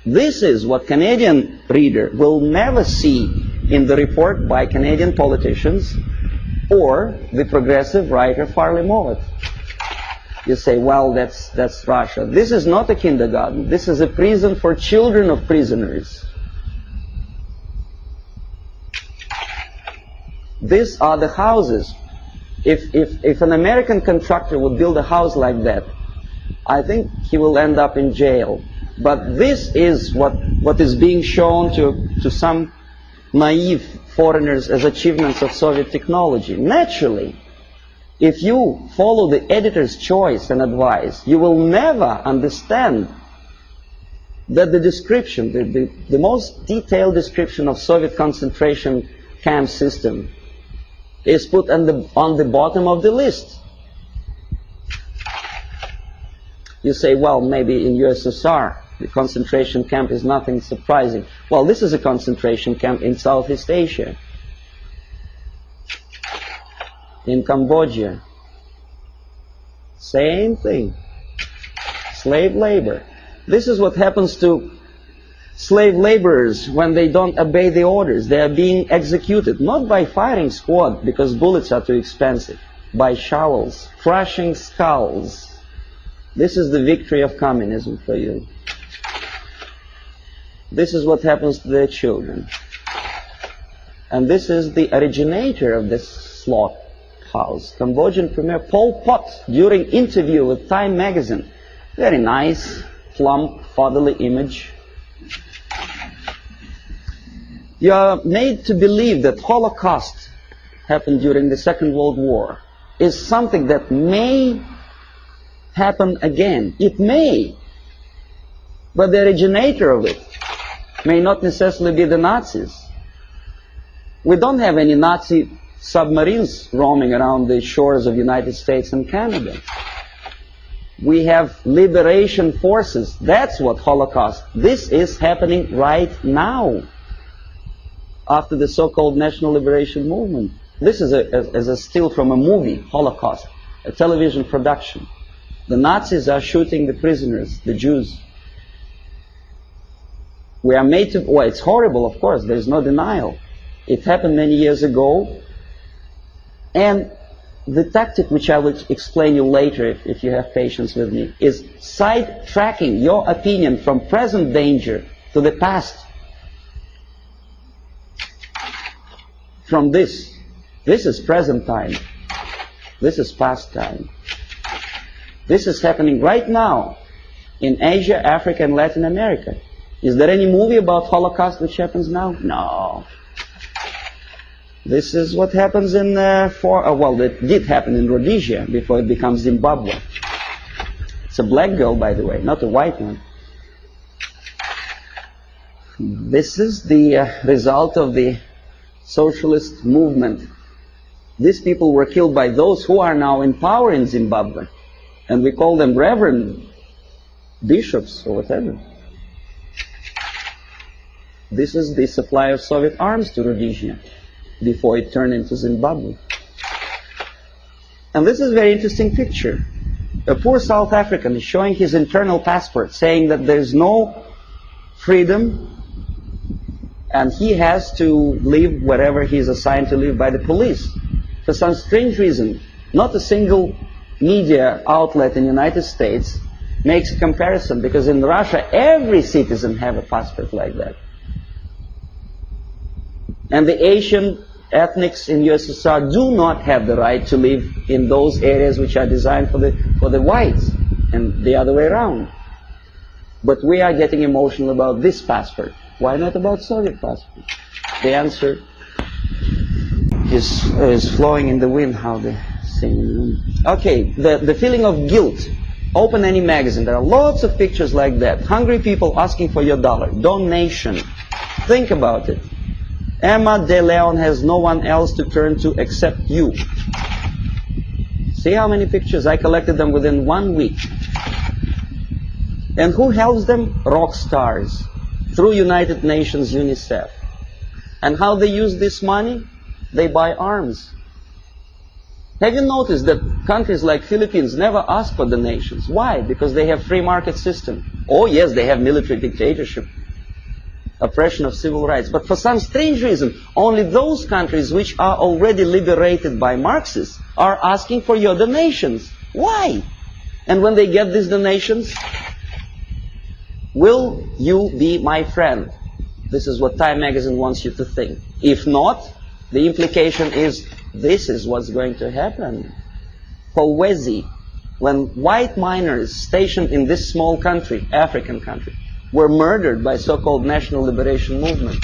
This is what Canadian reader will never see in the report by Canadian politicians or the progressive writer Farley-Mowat. You say, well, that's Russia. This is not a kindergarten. This is a prison for children of prisoners. These are the houses. If an American contractor would build a house like that, I think he will end up in jail. But this is what is being shown to some naive foreigners as achievements of Soviet technology. Naturally, if you follow the editor's choice and advice, you will never understand that the description, the most detailed description of Soviet concentration camp system is put on the bottom of the list. You say, well, maybe in USSR, the concentration camp is nothing surprising. Well, this is a concentration camp in Southeast Asia, in Cambodia. Same thing. Slave labor. This is what happens to slave laborers when they don't obey the orders. They are being executed, not by firing squad, because bullets are too expensive, by shovels, crushing skulls. This is the victory of communism for you. This is what happens to their children. And this is the originator of this slaughterhouse, Cambodian Premier Pol Pot, during interview with Time magazine. Very nice, plump, fatherly image. You are made to believe that Holocaust happened during the Second World War is something that may happen again. It may. But the originator of it may not necessarily be the Nazis. We don't have any Nazi submarines roaming around the shores of the United States and Canada. We have liberation forces. That's what Holocaust. This is happening right now, after the so-called National Liberation Movement. This is a still from a movie, Holocaust, a television production. The Nazis are shooting the prisoners, the Jews. We are made to, well, it's horrible, of course, there's no denial. It happened many years ago, and the tactic which I will explain you later, if you have patience with me, is sidetracking your opinion from present danger to the past. From this is present time, this is past time. This is happening right now in Asia, Africa, and Latin America. Is there any movie about Holocaust which happens now? No. This is what happens in, well, it did happen in Rhodesia before it becomes Zimbabwe. It's a black girl, by the way, not a white one. This is the result of the socialist movement. These people were killed by those who are now in power in Zimbabwe. And we call them reverend bishops or whatever. This is the supply of Soviet arms to Rhodesia before it turned into Zimbabwe. And this is a very interesting picture. A poor South African is showing his internal passport, saying that there's no freedom and he has to live wherever he is assigned to live by the police. For some strange reason, not a single media outlet in the United States makes a comparison, because in Russia every citizen has a passport like that. And the Asian ethnics in USSR do not have the right to live in those areas which are designed for the whites, and the other way around. But we are getting emotional about this passport. Why not about Soviet passport? The answer is flowing in the wind, how they sing. Okay, the feeling of guilt. Open any magazine. There are lots of pictures like that. Hungry people asking for your dollar. Donation. Think about it. Emma De Leon has no one else to turn to except you. See how many pictures? I collected them within 1 week. And who helps them? Rock stars. Through United Nations, UNICEF. And how they use this money? They buy arms. Have you noticed that countries like Philippines never ask for donations? Why? Because they have free market system. Oh yes, they have military dictatorship, oppression of civil rights. But for some strange reason, only those countries which are already liberated by Marxists are asking for your donations. Why? And when they get these donations, will you be my friend? This is what Time magazine wants you to think. If not, the implication is this is what's going to happen. Kolwezi, when white miners stationed in this small country, African country, were murdered by so-called National Liberation Movement.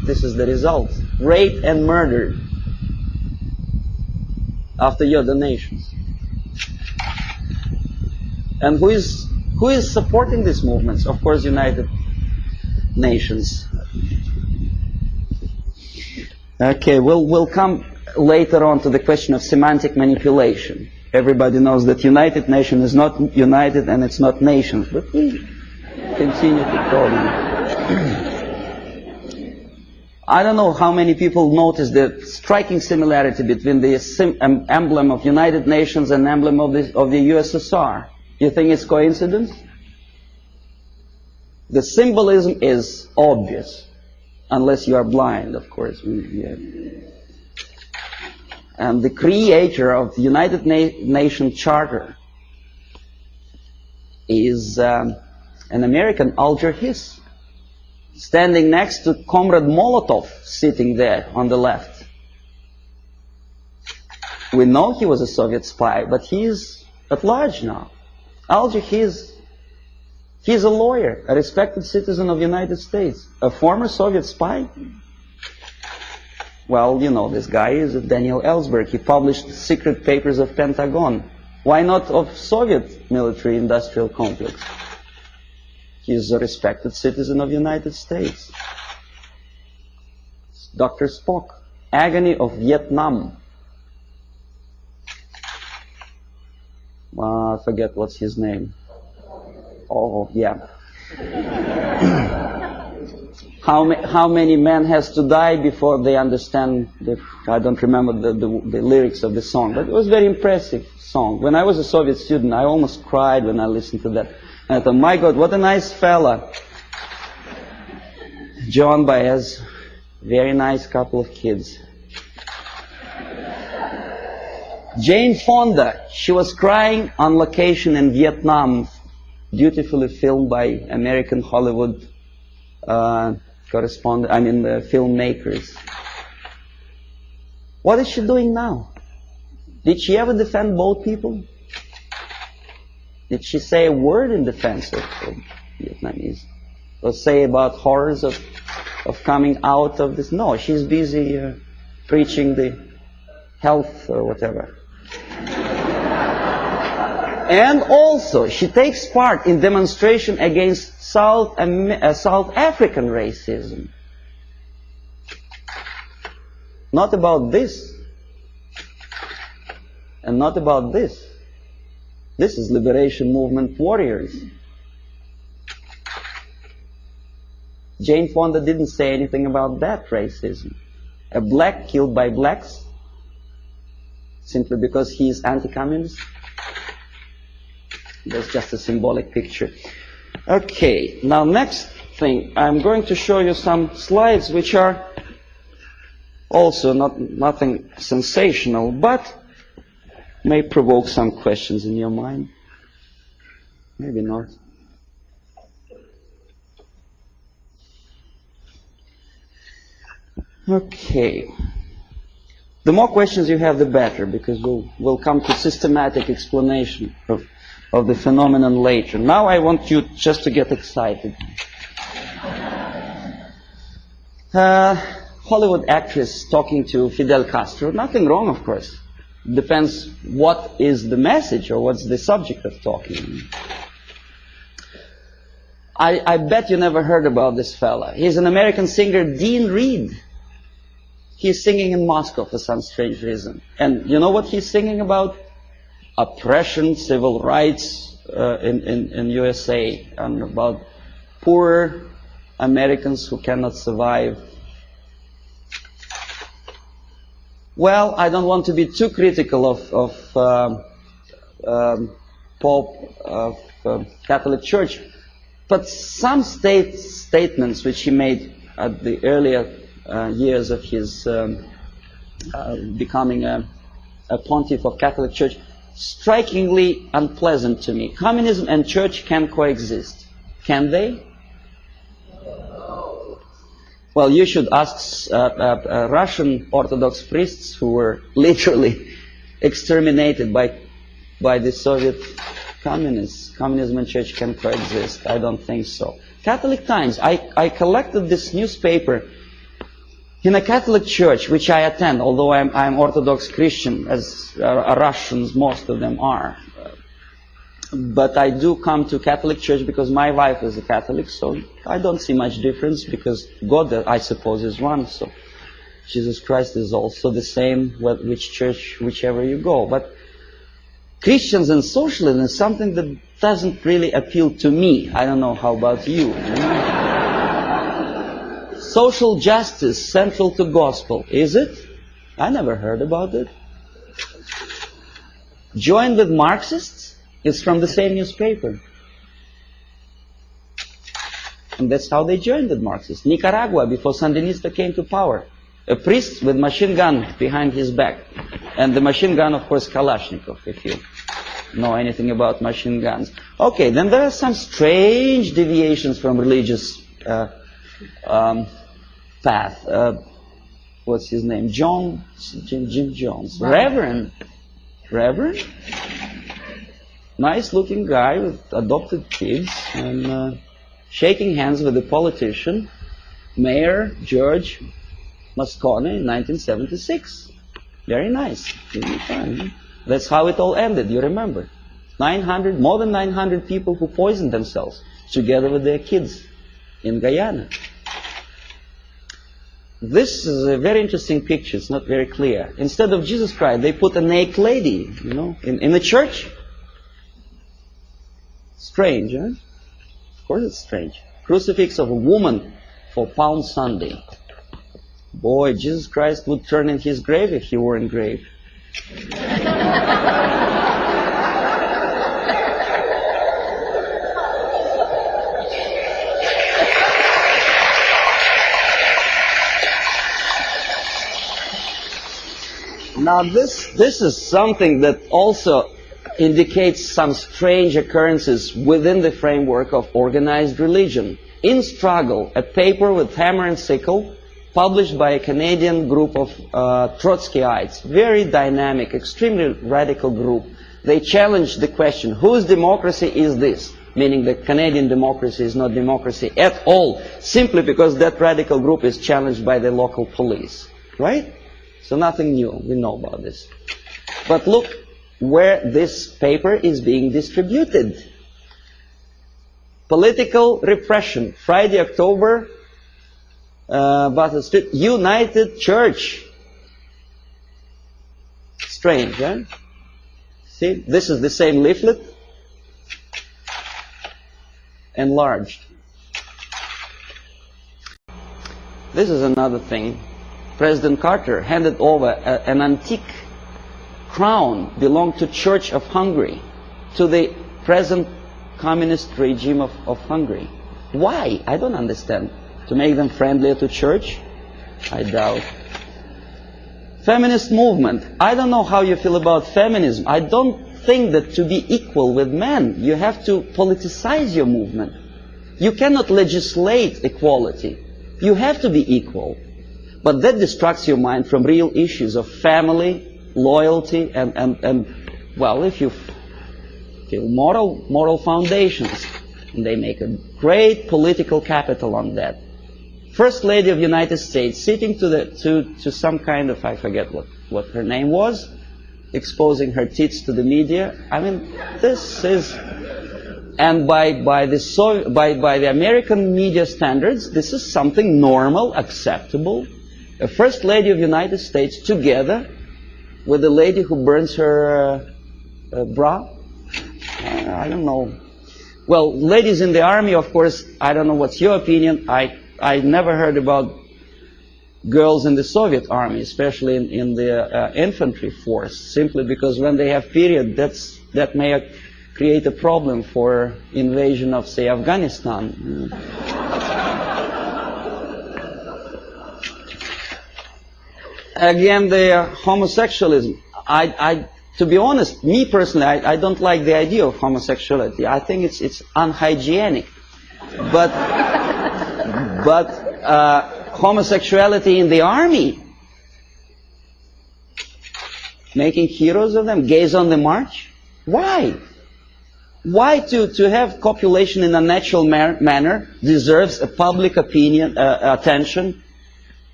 This is the result. Raped and murdered after your donations. And who is supporting these movements? Of course, United Nations. Okay, we'll come later on to the question of semantic manipulation. Everybody knows that United Nations is not united and it's not nations, but we continue to call them. I don't know how many people notice the striking similarity between the emblem of United Nations and emblem of the USSR. You think it's coincidence? The symbolism is obvious, unless you are blind, of course. And the creator of the United Nations Charter is an American, Alger Hiss, standing next to Comrade Molotov, sitting there on the left. We know he was a Soviet spy, but he's at large now. Alger Hiss, he's a lawyer, a respected citizen of the United States, a former Soviet spy. Well, you know, this guy is Daniel Ellsberg. He published secret papers of Pentagon. Why not of Soviet military-industrial complex? He's a respected citizen of the United States. Dr. Spock, Agony of Vietnam. I forget what's his name. Oh, yeah. How many men has to die before they understand I don't remember the lyrics of the song, but it was a very impressive song. When I was a Soviet student, I almost cried when I listened to that. And I thought, my God, what a nice fella. John Baez, very nice couple of kids. Jane Fonda, she was crying on location in Vietnam, beautifully filmed by American Hollywood filmmakers. What is she doing now? Did she ever defend both people? Did she say a word in defense of Vietnamese? or say about horrors of coming out of this. No, she's busy preaching the health or whatever. And also, she takes part in demonstration against South African racism. Not about this. And not about this. This is liberation movement warriors. Jane Fonda didn't say anything about that racism. A black killed by blacks simply because he is anti-communist. That's just a symbolic picture. Okay, now next thing, I'm going to show you some slides which are also nothing sensational, but may provoke some questions in your mind. Maybe not. Okay. The more questions you have, the better, because we'll come to systematic explanation of the phenomenon later. Now I want you just to get excited. Hollywood actress talking to Fidel Castro. Nothing wrong, of course. Depends what is the message or what's the subject of talking. I bet you never heard about this fella. He's an American singer, Dean Reed. He's singing in Moscow for some strange reason. And you know what he's singing about? Oppression, civil rights in USA, and about poor Americans who cannot survive. Well, I don't want to be too critical of Pope of Catholic Church, but some statements which he made at the earlier years of his becoming a pontiff of Catholic Church, strikingly unpleasant to me. Communism and church can coexist. Can they? Well, you should ask Russian Orthodox priests who were literally exterminated by the Soviet communists. Communism and church can coexist. I don't think so. Catholic Times. I collected this newspaper in a Catholic church, which I attend, although I'm Orthodox Christian, as Russians, most of them are. But I do come to Catholic church because my wife is a Catholic, so I don't see much difference, because God, I suppose, is one, so Jesus Christ is also the same, which church, whichever you go. But Christians and socialism is something that doesn't really appeal to me. I don't know, how about you? Social justice central to gospel, is it? I never heard about it. Join with Marxists? It's from the same newspaper. And that's how they joined with Marxists. Nicaragua, before Sandinista came to power. A priest with machine gun behind his back. And the machine gun, of course, Kalashnikov, if you know anything about machine guns. Okay, then there are some strange deviations from religious path. What's his name? Jim Jones. Reverend? Nice looking guy with adopted kids, and shaking hands with the politician, Mayor George Moscone in 1976. Very nice. That's how it all ended, you remember. More than 900 people who poisoned themselves together with their kids in Guyana. This is a very interesting picture. It's not very clear. Instead of Jesus Christ, they put a naked lady, in the church. Strange, huh? Of course it's strange. Crucifix of a woman for Palm Sunday. Boy, Jesus Christ would turn in his grave if he were engraved. Now this is something that also indicates some strange occurrences within the framework of organized religion. In Struggle, a paper with hammer and sickle, published by a Canadian group of Trotskyites, very dynamic, extremely radical group. They challenged the question, whose democracy is this? meaning that Canadian democracy is not democracy at all, simply because that radical group is challenged by the local police, right? So nothing new, we know about this. But look where this paper is being distributed. Political repression, Friday, October, Battle Street, United Church. Strange, right? See, this is the same leaflet, enlarged. This is another thing. President Carter handed over an antique crown belonged to Church of Hungary to the present communist regime of Hungary. Why? I don't understand. To make them friendlier to church? I doubt. Feminist movement. I don't know how you feel about feminism. I don't think that to be equal with men, you have to politicize your movement. You cannot legislate equality. You have to be equal. But that distracts your mind from real issues of family, loyalty, and well, if you feel moral foundations, and they make a great political capital on that. First Lady of the United States sitting to some kind of, I forget what her name was, exposing her tits to the media. I mean, this is, and by the American media standards, this is something normal, acceptable. A First Lady of the United States together with a lady who burns her bra. I don't know. Well, ladies in the army, of course, I don't know what's your opinion. I never heard about girls in the Soviet army, especially in the infantry force, simply because when they have period, that may create a problem for invasion of, say, Afghanistan. Again, the homosexualism. To be honest, me personally, I don't like the idea of homosexuality. I think it's unhygienic. But homosexuality in the army, making heroes of them, gays on the march. Why? Why to have copulation in a natural manner deserves a public opinion, attention,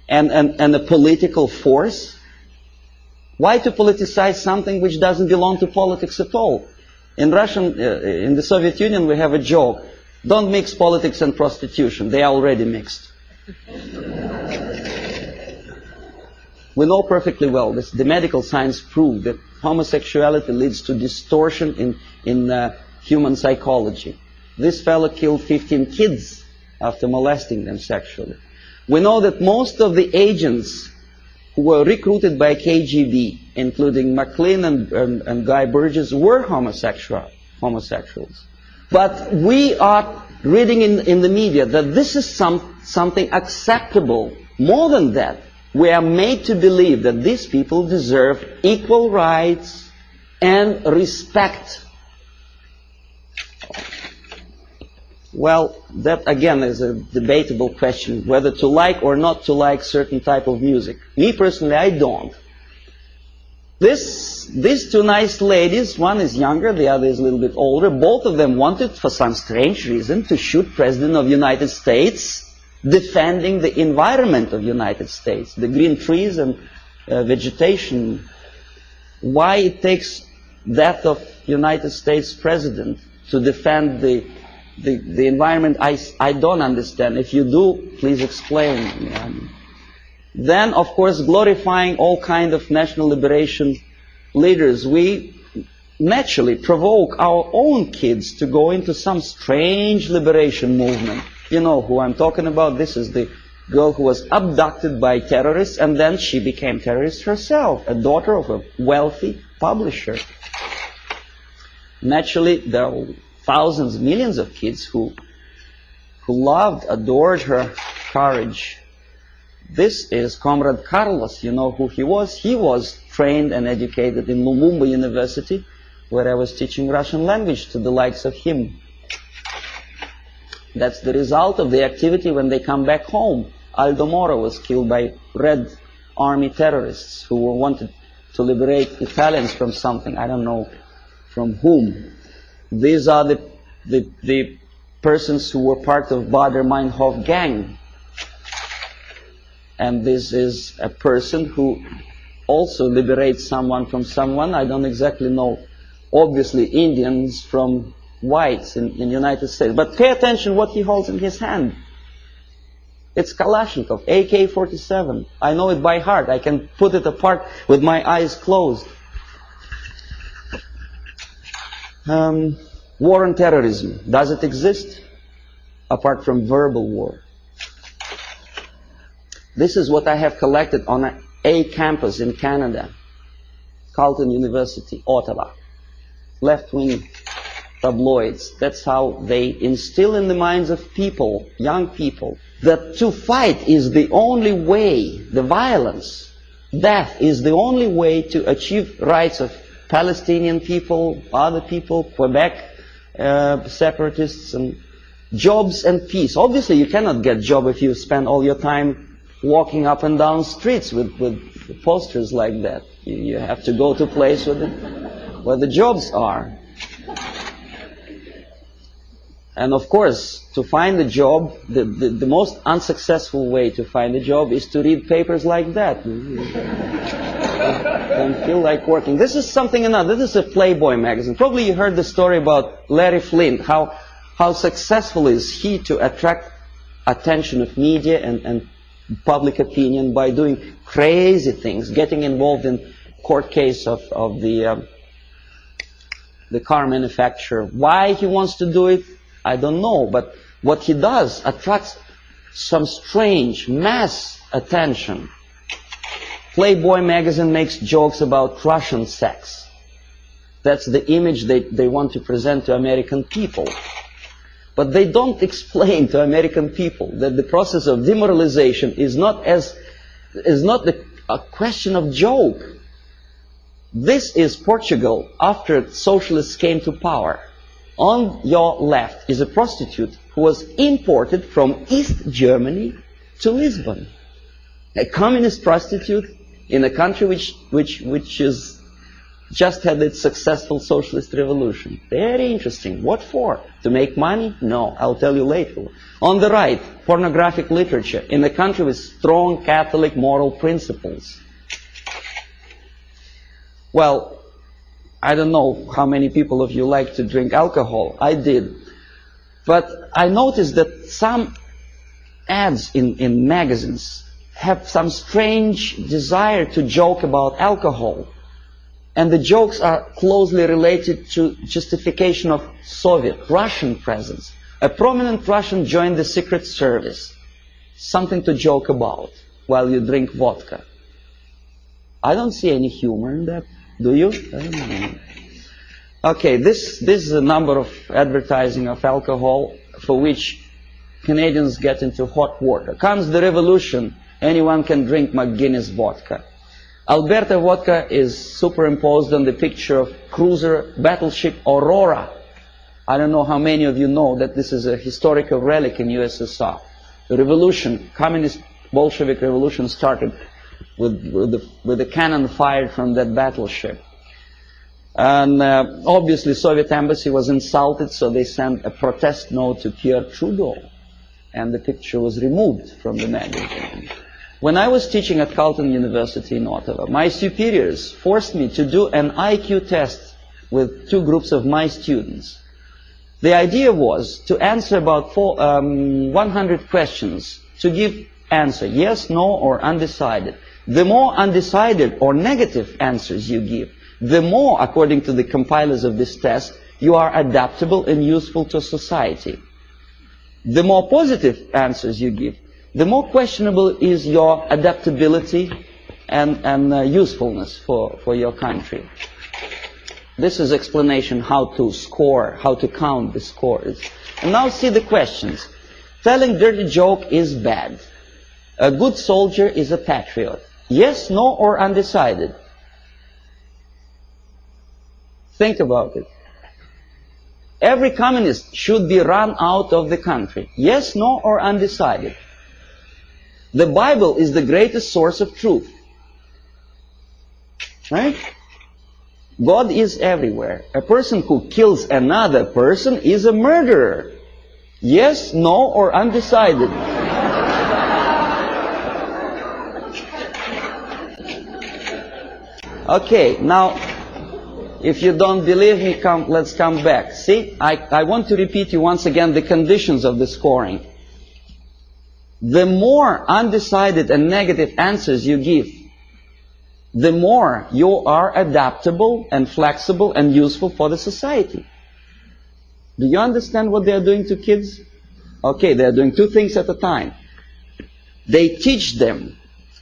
and a political force? Why to politicize something which doesn't belong to politics at all? In the Soviet Union, we have a joke: don't mix politics and prostitution. They are already mixed. We know perfectly well this. The medical science proved that homosexuality leads to distortion in human psychology. This fellow killed 15 kids after molesting them sexually. We know that most of the agents who were recruited by KGB, including McLean and Guy Burgess, were homosexuals. But we are reading in the media that this is something acceptable. More than that, we are made to believe that these people deserve equal rights and respect. Well, that again is a debatable question, whether to like or not to like certain type of music. Me personally, I don't. These two nice ladies, one is younger, the other is a little bit older, both of them wanted, for some strange reason, to shoot President of the United States, defending the environment of the United States, the green trees and vegetation. Why it takes that of United States President to defend the environment, I don't understand. If you do, please explain. Then, of course, glorifying all kind of national liberation leaders, we naturally provoke our own kids to go into some strange liberation movement. You know who I'm talking about. This is the girl who was abducted by terrorists, and then she became terrorist herself, a daughter of a wealthy publisher. Naturally, there are thousands, millions of kids who loved, adored her courage. This is Comrade Carlos. You know who he was? He was trained and educated in Lumumba University, where I was teaching Russian language to the likes of him. That's the result of the activity when they come back home. Aldo Moro was killed by Red Army terrorists who wanted to liberate Italians from something. I don't know from whom. These are the the persons who were part of Baader-Meinhof gang. And this is a person who also liberates someone from someone. I don't exactly know, obviously, Indians from whites in the United States. But pay attention what he holds in his hand. It's Kalashnikov, AK-47. I know it by heart. I can put it apart with my eyes closed. War on terrorism. Does it exist? Apart from verbal war. This is what I have collected on a campus in Canada. Carleton University, Ottawa. Left-wing tabloids. That's how they instill in the minds of people, young people, that to fight is the only way, the violence, death is the only way to achieve rights of Palestinian people, other people, Quebec separatists, and jobs and peace. Obviously, you cannot get a job if you spend all your time walking up and down streets with posters like that. You have to go to a place where the jobs are. And of course, to find a job, the most unsuccessful way to find a job is to read papers like that. Don't feel like working. This is something another. This is a Playboy magazine. Probably you heard the story about Larry Flint, how successful is he to attract attention of media and public opinion by doing crazy things, getting involved in court case of the car manufacturer. Why he wants to do it, I don't know, but what he does attracts some strange mass attention. Playboy magazine makes jokes about Russian sex. That's the image they want to present to American people. But they don't explain to American people that the process of demoralization is not a question of joke. This is Portugal after socialists came to power. On your left is a prostitute who was imported from East Germany to Lisbon. A communist prostitute in a country which is just had its successful socialist revolution. Very interesting. What for? To make money? No, I'll tell you later. On the right, pornographic literature in a country with strong Catholic moral principles. Well, I don't know how many people of you like to drink alcohol. I did. But I noticed that some ads in magazines have some strange desire to joke about alcohol. And the jokes are closely related to justification of Soviet, Russian presence. A prominent Russian joined the secret service. Something to joke about while you drink vodka. I don't see any humor in that. Do you? I don't know. Okay, this is a number of advertising of alcohol for which Canadians get into hot water. Comes the revolution, anyone can drink McGuinness vodka. Alberta vodka is superimposed on the picture of cruiser battleship Aurora. I don't know how many of you know that this is a historical relic in USSR. The revolution, communist Bolshevik revolution started with the cannon fired from that battleship. And obviously Soviet embassy was insulted, so they sent a protest note to Pierre Trudeau. And the picture was removed from the magazine. When I was teaching at Carleton University in Ottawa, my superiors forced me to do an IQ test with two groups of my students. The idea was to answer about 100 questions, to give answer, yes, no, or undecided. The more undecided or negative answers you give, the more, according to the compilers of this test, you are adaptable and useful to society. The more positive answers you give, the more questionable is your adaptability and usefulness for your country. This is explanation how to score, how to count the scores. And now see the questions. Telling dirty joke is bad. A good soldier is a patriot. Yes, no, or undecided. Think about it. Every communist should be run out of the country. Yes, no, or undecided. The Bible is the greatest source of truth. Right? God is everywhere. A person who kills another person is a murderer. Yes, no, or undecided. Okay, now, if you don't believe me, let's come back. See, I want to repeat you once again the conditions of the scoring. The more undecided and negative answers you give, the more you are adaptable and flexible and useful for the society. Do you understand what they are doing to kids? Okay, they are doing two things at a time. They teach them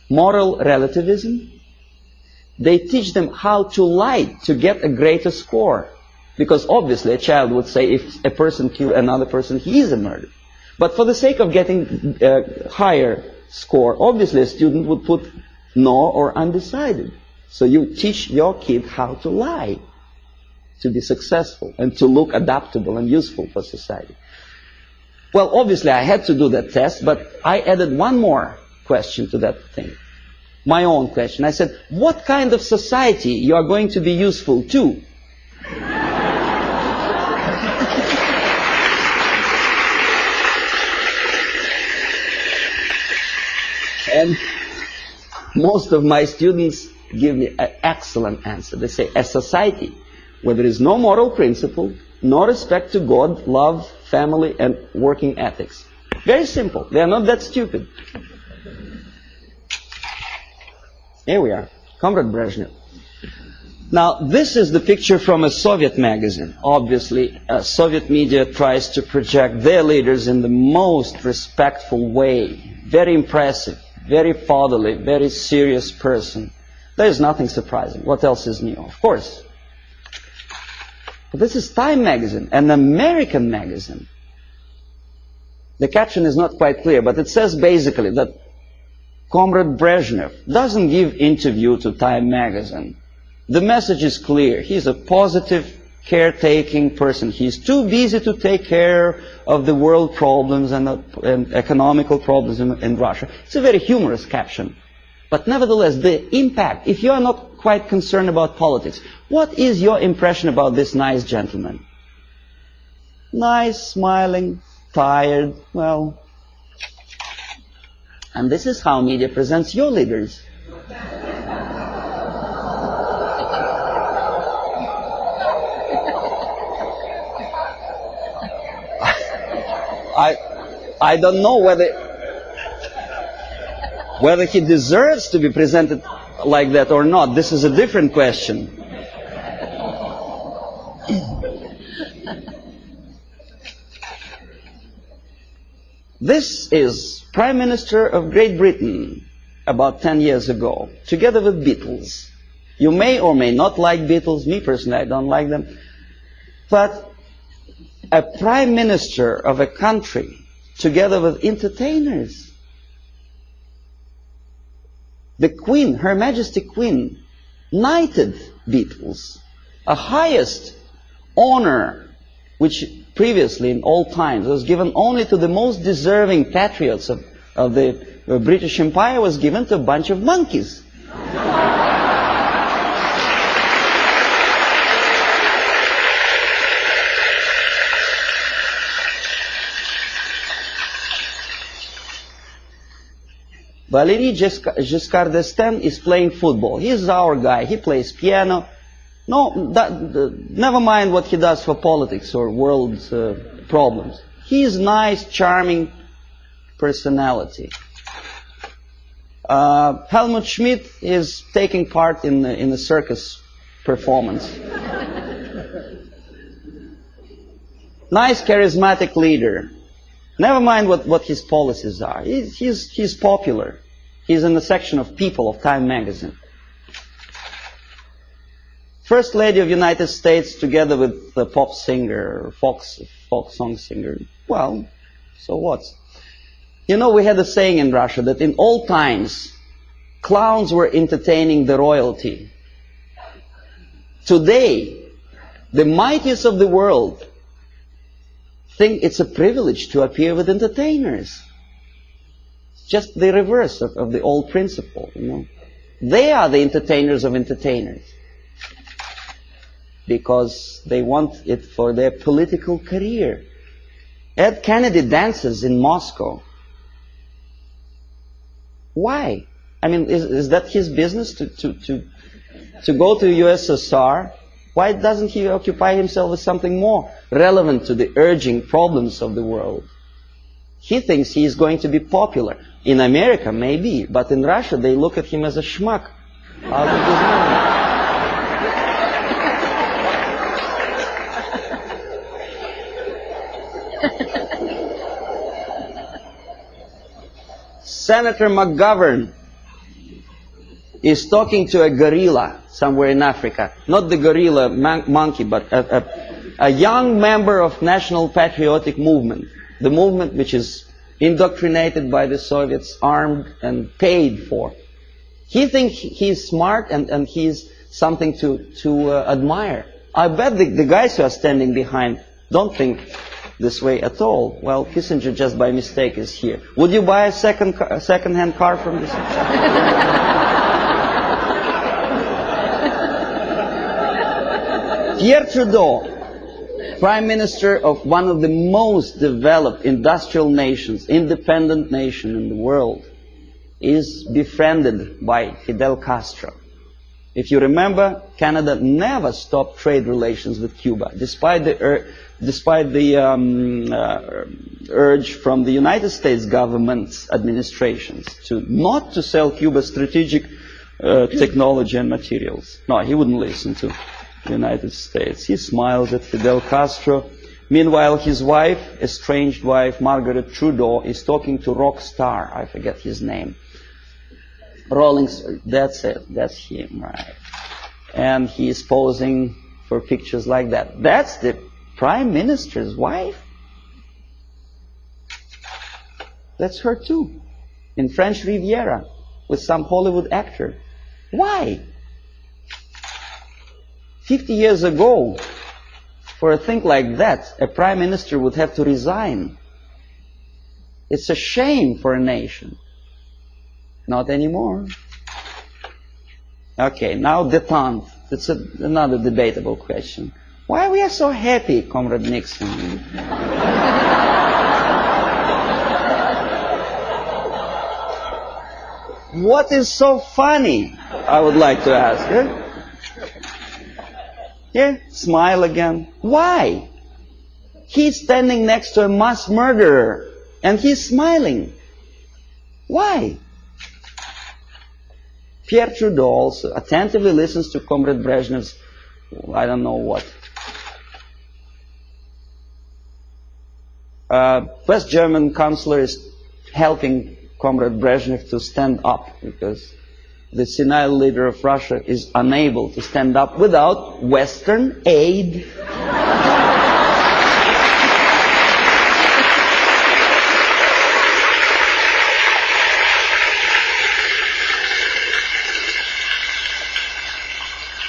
moral relativism. They teach them how to lie to get a greater score. Because obviously a child would say if a person killed another person, he is a murderer. But for the sake of getting a higher score, obviously a student would put no or undecided. So you teach your kid how to lie to be successful and to look adaptable and useful for society. Well, obviously I had to do that test, but I added one more question to that thing. My own question. I said, what kind of society you are going to be useful to? And most of my students give me an excellent answer. They say, a society where there is no moral principle, no respect to God, love, family, and working ethics. Very simple. They are not that stupid. Here we are, Comrade Bezmenov. Now, this is the picture from a Soviet magazine. Obviously, Soviet media tries to project their leaders in the most respectful way. Very impressive, very fatherly, very serious person. There is nothing surprising. What else is new? Of course. But this is Time magazine, an American magazine. The caption is not quite clear, but it says basically that Comrade Bezmenov doesn't give interview to Time magazine. The message is clear. He's a positive, caretaking person. He's too busy to take care of the world problems and economical problems in Russia. It's a very humorous caption. But nevertheless, the impact, if you are not quite concerned about politics, what is your impression about this nice gentleman? Nice, smiling, tired, well... And this is how media presents your leaders. I don't know whether he deserves to be presented like that or not. This is a different question. This is Prime Minister of Great Britain about 10 years ago, together with Beatles. You may or may not like Beatles. Me personally, I don't like them. But a Prime Minister of a country together with entertainers. The Queen, Her Majesty Queen, knighted Beatles, a highest honor which previously in all times was given only to the most deserving patriots of the British Empire, was given to a bunch of monkeys. Valéry Giscard d'Estaing is playing football. He's our guy. He plays piano. No, never mind what he does for politics or world problems. He is nice, charming personality. Helmut Schmidt is taking part in a circus performance. Nice, charismatic leader. Never mind what his policies are. He's popular. He's in the section of People of Time magazine. First Lady of the United States together with the pop singer, folk song singer. Well, so what? You know, we had a saying in Russia that in all times, clowns were entertaining the royalty. Today, the mightiest of the world think it's a privilege to appear with entertainers. Just the reverse of the old principle, you know. They are the entertainers of entertainers. because they want it for their political career. Ed Kennedy dances in Moscow. Why? I mean, is that his business to go to USSR? Why doesn't he occupy himself with something more relevant to the urging problems of the world? He thinks he is going to be popular. In America, maybe, but in Russia, they look at him as a schmuck out of his mind. Senator McGovern is talking to a gorilla somewhere in Africa. Not the gorilla monkey, but a young member of National Patriotic Movement. The movement which is indoctrinated by the Soviets, armed and paid for. He thinks he's smart and he's something to admire. I bet the guys who are standing behind don't think this way at all. Well, Kissinger just by mistake is here. Would you buy a second-hand car from this? Pierre Trudeau, Prime Minister of one of the most developed industrial nations, independent nation in the world, is befriended by Fidel Castro. If you remember, Canada never stopped trade relations with Cuba, despite the urge from the United States government's administrations not to sell Cuba strategic technology and materials. No, he wouldn't listen to the United States. He smiles at Fidel Castro. Meanwhile, his wife, estranged wife, Margaret Trudeau, is talking to rock star. I forget his name. That's it. That's him, right? And he is posing for pictures like that. That's the Prime Minister's wife? That's her too. In French Riviera with some Hollywood actor. Why? 50 years ago, for a thing like that, a Prime Minister would have to resign. It's a shame for a nation. Not anymore. Okay, now détente. It's another debatable question. Why we are so happy, Comrade Nixon? What is so funny? I would like to ask. Yeah, smile again. Why? He's standing next to a mass murderer and he's smiling. Why? Pierre Trudeau also attentively listens to Comrade Brezhnev's, I don't know what. West German chancellor is helping Comrade Brezhnev to stand up because the senile leader of Russia is unable to stand up without Western aid.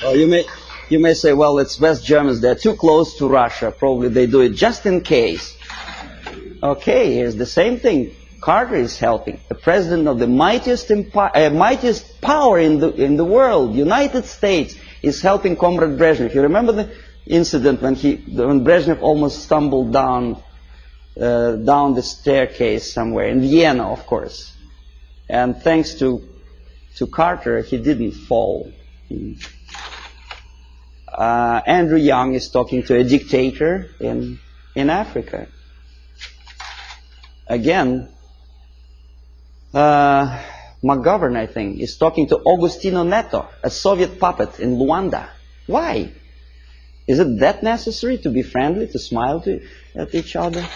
Well, you may say, well, it's West Germans, they're too close to Russia, probably they do it just in case. Okay, here's the same thing. Carter is helping. The president of the mightiest power in the world, United States, is helping Comrade Brezhnev. You remember the incident when Brezhnev almost stumbled down the staircase somewhere in Vienna, of course. And thanks to Carter, he didn't fall. Andrew Young is talking to a dictator in Africa. Again, McGovern, I think, is talking to Agostino Neto, a Soviet puppet in Luanda. Why? Is it that necessary to be friendly, to smile at each other?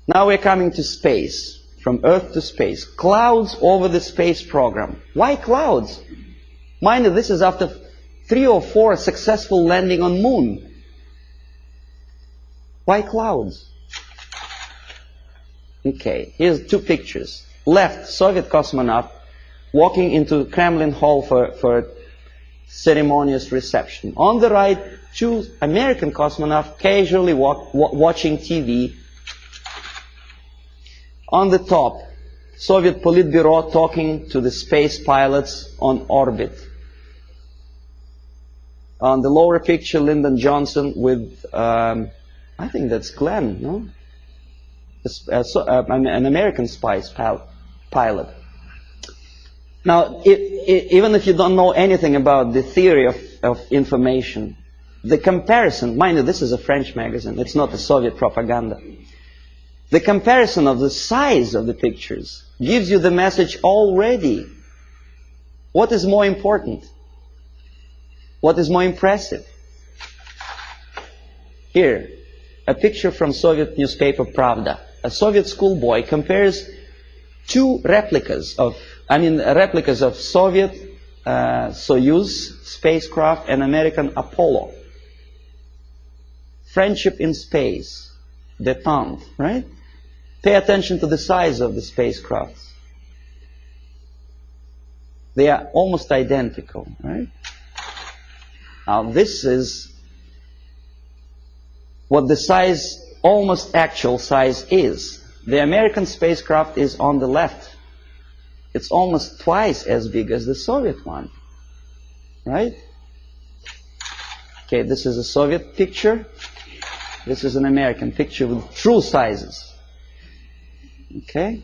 Now we're coming to space, from Earth to space. Clouds over the space program. Why clouds? Mind you, this is after 3 or 4 successful landing on Moon. Why clouds? Okay, here's 2 pictures. Left, Soviet cosmonaut walking into Kremlin Hall for a ceremonious reception. On the right, 2 American cosmonauts casually watching TV. On the top, Soviet Politburo talking to the space pilots on orbit. On the lower picture, Lyndon Johnson with, I think that's Glenn, no? An American spice pilot. Now, even if you don't know anything about the theory of information, the comparison, mind you, this is a French magazine, it's not a Soviet propaganda. The comparison of the size of the pictures gives you the message already. What is more important? What is more impressive? Here, a picture from Soviet newspaper Pravda. A Soviet schoolboy compares two replicas of Soviet Soyuz spacecraft and American Apollo. Friendship in space, détente, right? Pay attention to the size of the spacecrafts. They are almost identical, right? Now this is what the size, almost actual size is. The American spacecraft is on the left. It's almost twice as big as the Soviet one, right? Okay, this is a Soviet picture. This is an American picture with true sizes. Okay?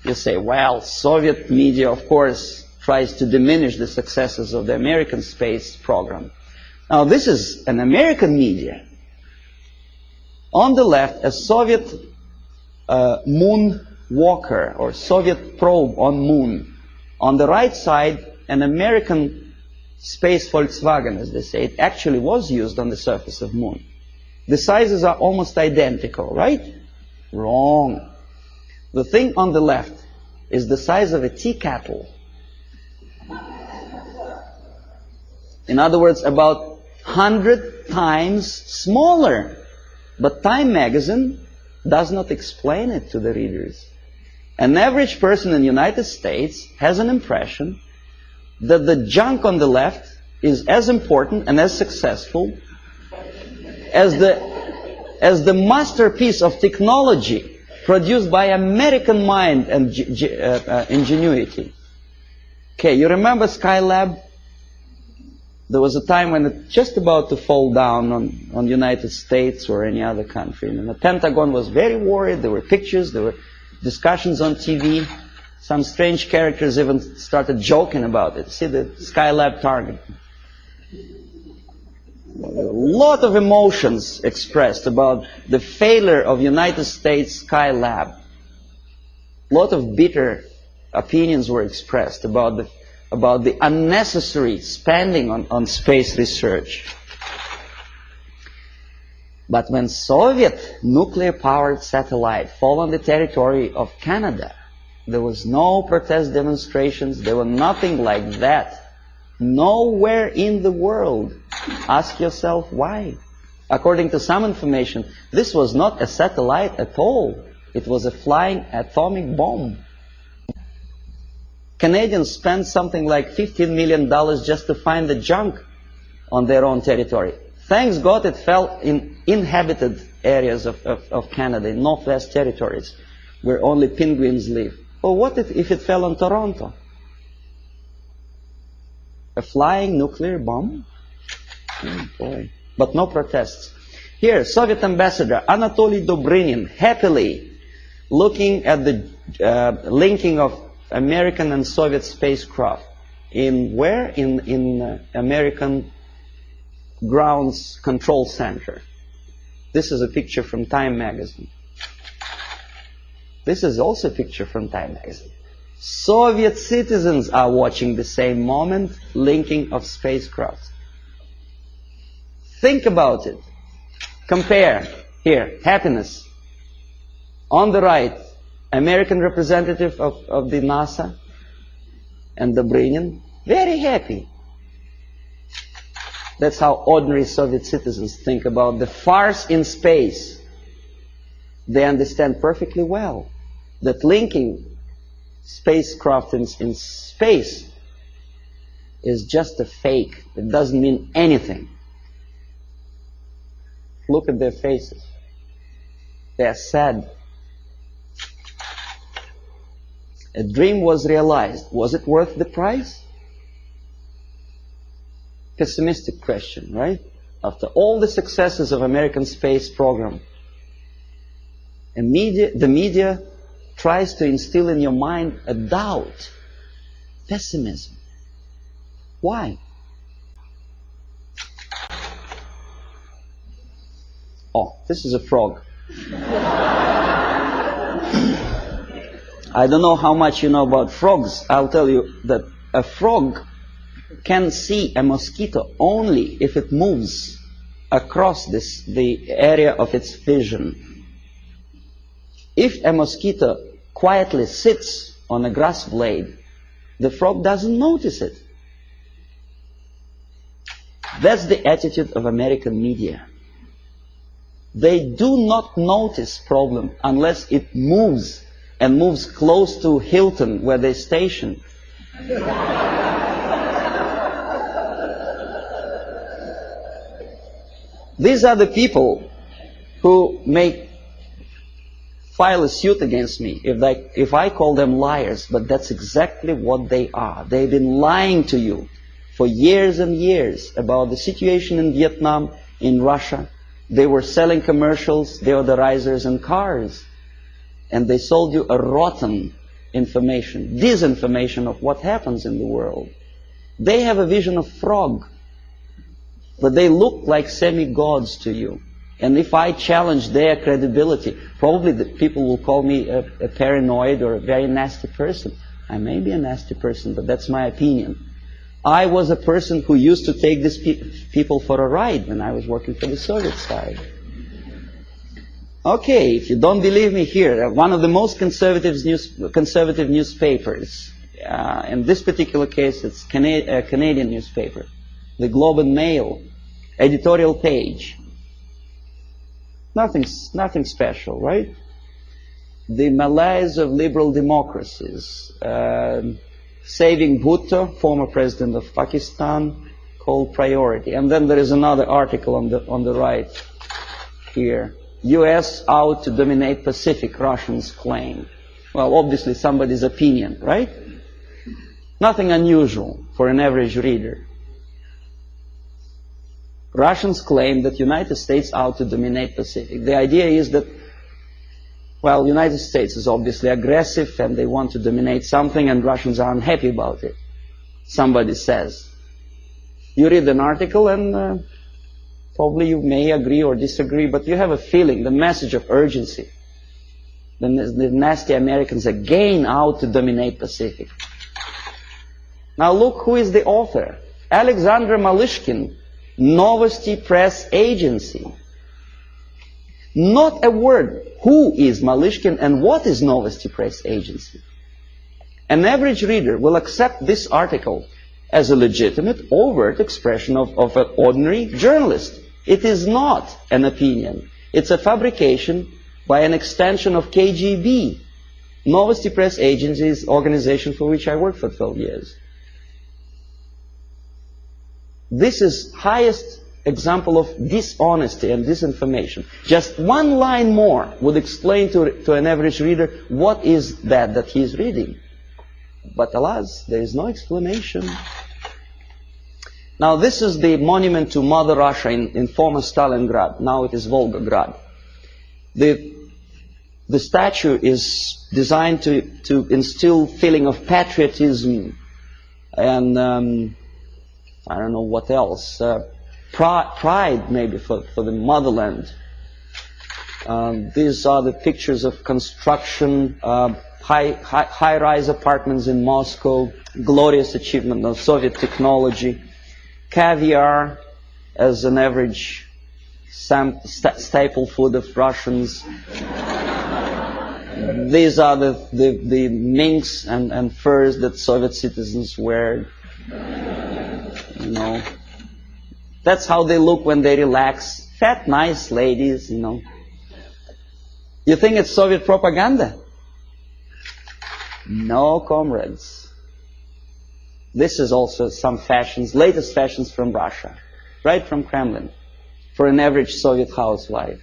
You say, well, Soviet media, of course, tries to diminish the successes of the American space program. Now, this is an American media. On the left, a Soviet moon walker or Soviet probe on moon. On the right side, an American space Volkswagen, as they say. It actually was used on the surface of moon. The sizes are almost identical, right? Wrong. The thing on the left is the size of a tea kettle. In other words, about 100 times smaller. But Time magazine does not explain it to the readers. An average person in the United States has an impression that the junk on the left is as important and as successful as the masterpiece of technology produced by American mind and ingenuity. Okay, you remember Skylab? There was a time when it just about to fall down on the United States or any other country. And the Pentagon was very worried. There were pictures, there were discussions on TV. Some strange characters even started joking about it. See the Skylab target. A lot of emotions expressed about the failure of United States Skylab. A lot of bitter opinions were expressed about the unnecessary spending on space research. But when Soviet nuclear-powered satellite fell on the territory of Canada, there was no protest demonstrations, there were nothing like that. Nowhere in the world. Ask yourself why. According to some information, this was not a satellite at all. It was a flying atomic bomb. Canadians spent something like $15 million just to find the junk on their own territory. Thanks God it fell in inhabited areas of Canada, in Northwest Territories, where only penguins live. Well, what if it fell on Toronto? A flying nuclear bomb? Oh boy. But no protests. Here, Soviet ambassador Anatoly Dobrynin happily looking at the linking of American and Soviet spacecraft. In where? In American Grounds Control Center. This is a picture from Time magazine. This is also a picture from Time magazine. Soviet citizens are watching the same moment, linking of spacecraft. Think about it. Compare. Here, happiness. On the right, American representative of the NASA and Dobrynin, very happy. That's how ordinary Soviet citizens think about the farce in space. They understand perfectly well that linking spacecraft in space is just a fake. It doesn't mean anything. Look at their faces. They are sad. A dream was realized. Was it worth the price? pessimistic question, right? After all the successes of American space program, the media tries to instill in your mind a doubt, pessimism. Why? Oh, this is a frog. I don't know how much you know about frogs. I'll tell you that a frog can see a mosquito only if it moves across the area of its vision. If a mosquito quietly sits on a grass blade, the frog doesn't notice it. That's the attitude of American media. They do not notice problem unless it moves, and moves close to Hilton where they station. These are the people who may file a suit against me if I call them liars, but that's exactly what they are. They've been lying to you for years and years about the situation in Vietnam, in Russia. They were selling commercials, deodorizers and cars. And they sold you a rotten information, disinformation of what happens in the world. They have a vision of frog, but they look like semi-gods to you. And if I challenge their credibility, probably the people will call me a paranoid or a very nasty person. I may be a nasty person, but that's my opinion. I was a person who used to take these people for a ride when I was working for the Soviet side. Okay, if you don't believe me here, one of the most conservative newspapers, in this particular case it's a Canadian newspaper, the Globe and Mail, editorial page. Nothing special, right? The malaise of liberal democracies. Saving Bhutto, former president of Pakistan, called priority. And then there is another article on the right here. US out to dominate Pacific, Russians claim. Well, obviously somebody's opinion, right? Nothing unusual for an average reader. Russians claim that United States out to dominate Pacific. The idea is that, well, United States is obviously aggressive and they want to dominate something and Russians are unhappy about it. Somebody says. You read an article and probably you may agree or disagree, but you have a feeling, the message of urgency. The nasty Americans again out to dominate Pacific. Now look who is the author. Alexander Malishkin, Novosti Press Agency. Not a word. Who is Malishkin and what is Novosti Press Agency? An average reader will accept this article as a legitimate, overt expression of an ordinary journalist. It is not an opinion. It's a fabrication by an extension of KGB. Novosti Press Agency is an organization for which I worked for 12 years. This is highest example of dishonesty and disinformation. Just one line more would explain to an average reader what is that he is reading. But alas, there is no explanation. Now this is the monument to Mother Russia in former Stalingrad. Now it is Volgograd. The statue is designed to instill feeling of patriotism and I don't know what else. Pride maybe for the motherland. These are the pictures of construction, high-rise apartments in Moscow, glorious achievement of Soviet technology, caviar as an average staple food of Russians. These are the minks and furs that Soviet citizens wear. You know, that's how they look when they relax. Fat, nice ladies, you know. You think it's Soviet propaganda? No, comrades. This is also some fashions, latest fashions from Russia, right from Kremlin, for an average Soviet housewife.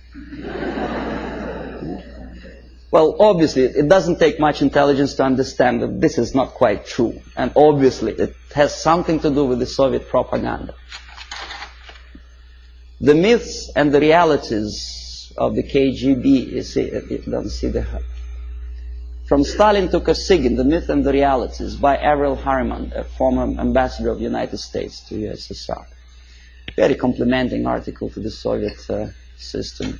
Well, obviously, it doesn't take much intelligence to understand that this is not quite true. And obviously, it has something to do with the Soviet propaganda. The myths and the realities of the KGB. You see, you don't see the... From Stalin to Kosygin, The Myth and the Realities, by Avril Harriman, a former ambassador of the United States to USSR. Very complimenting article to the Soviet system.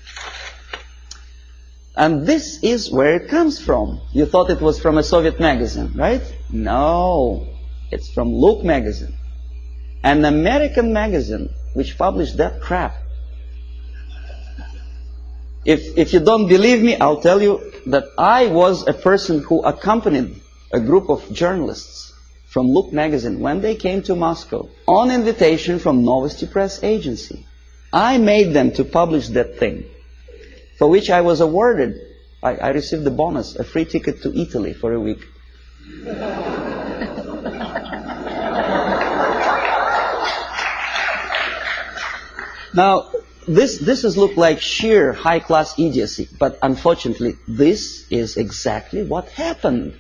And this is where it comes from. You thought it was from a Soviet magazine, right? No, it's from Look magazine, an American magazine which published that crap. If you don't believe me, I'll tell you that I was a person who accompanied a group of journalists from Look magazine when they came to Moscow on invitation from Novosti Press Agency. I made them to publish that thing, for which I was awarded, I received the bonus, a free ticket to Italy for a week. Now, this has looked like sheer high-class idiocy, but unfortunately, this is exactly what happened.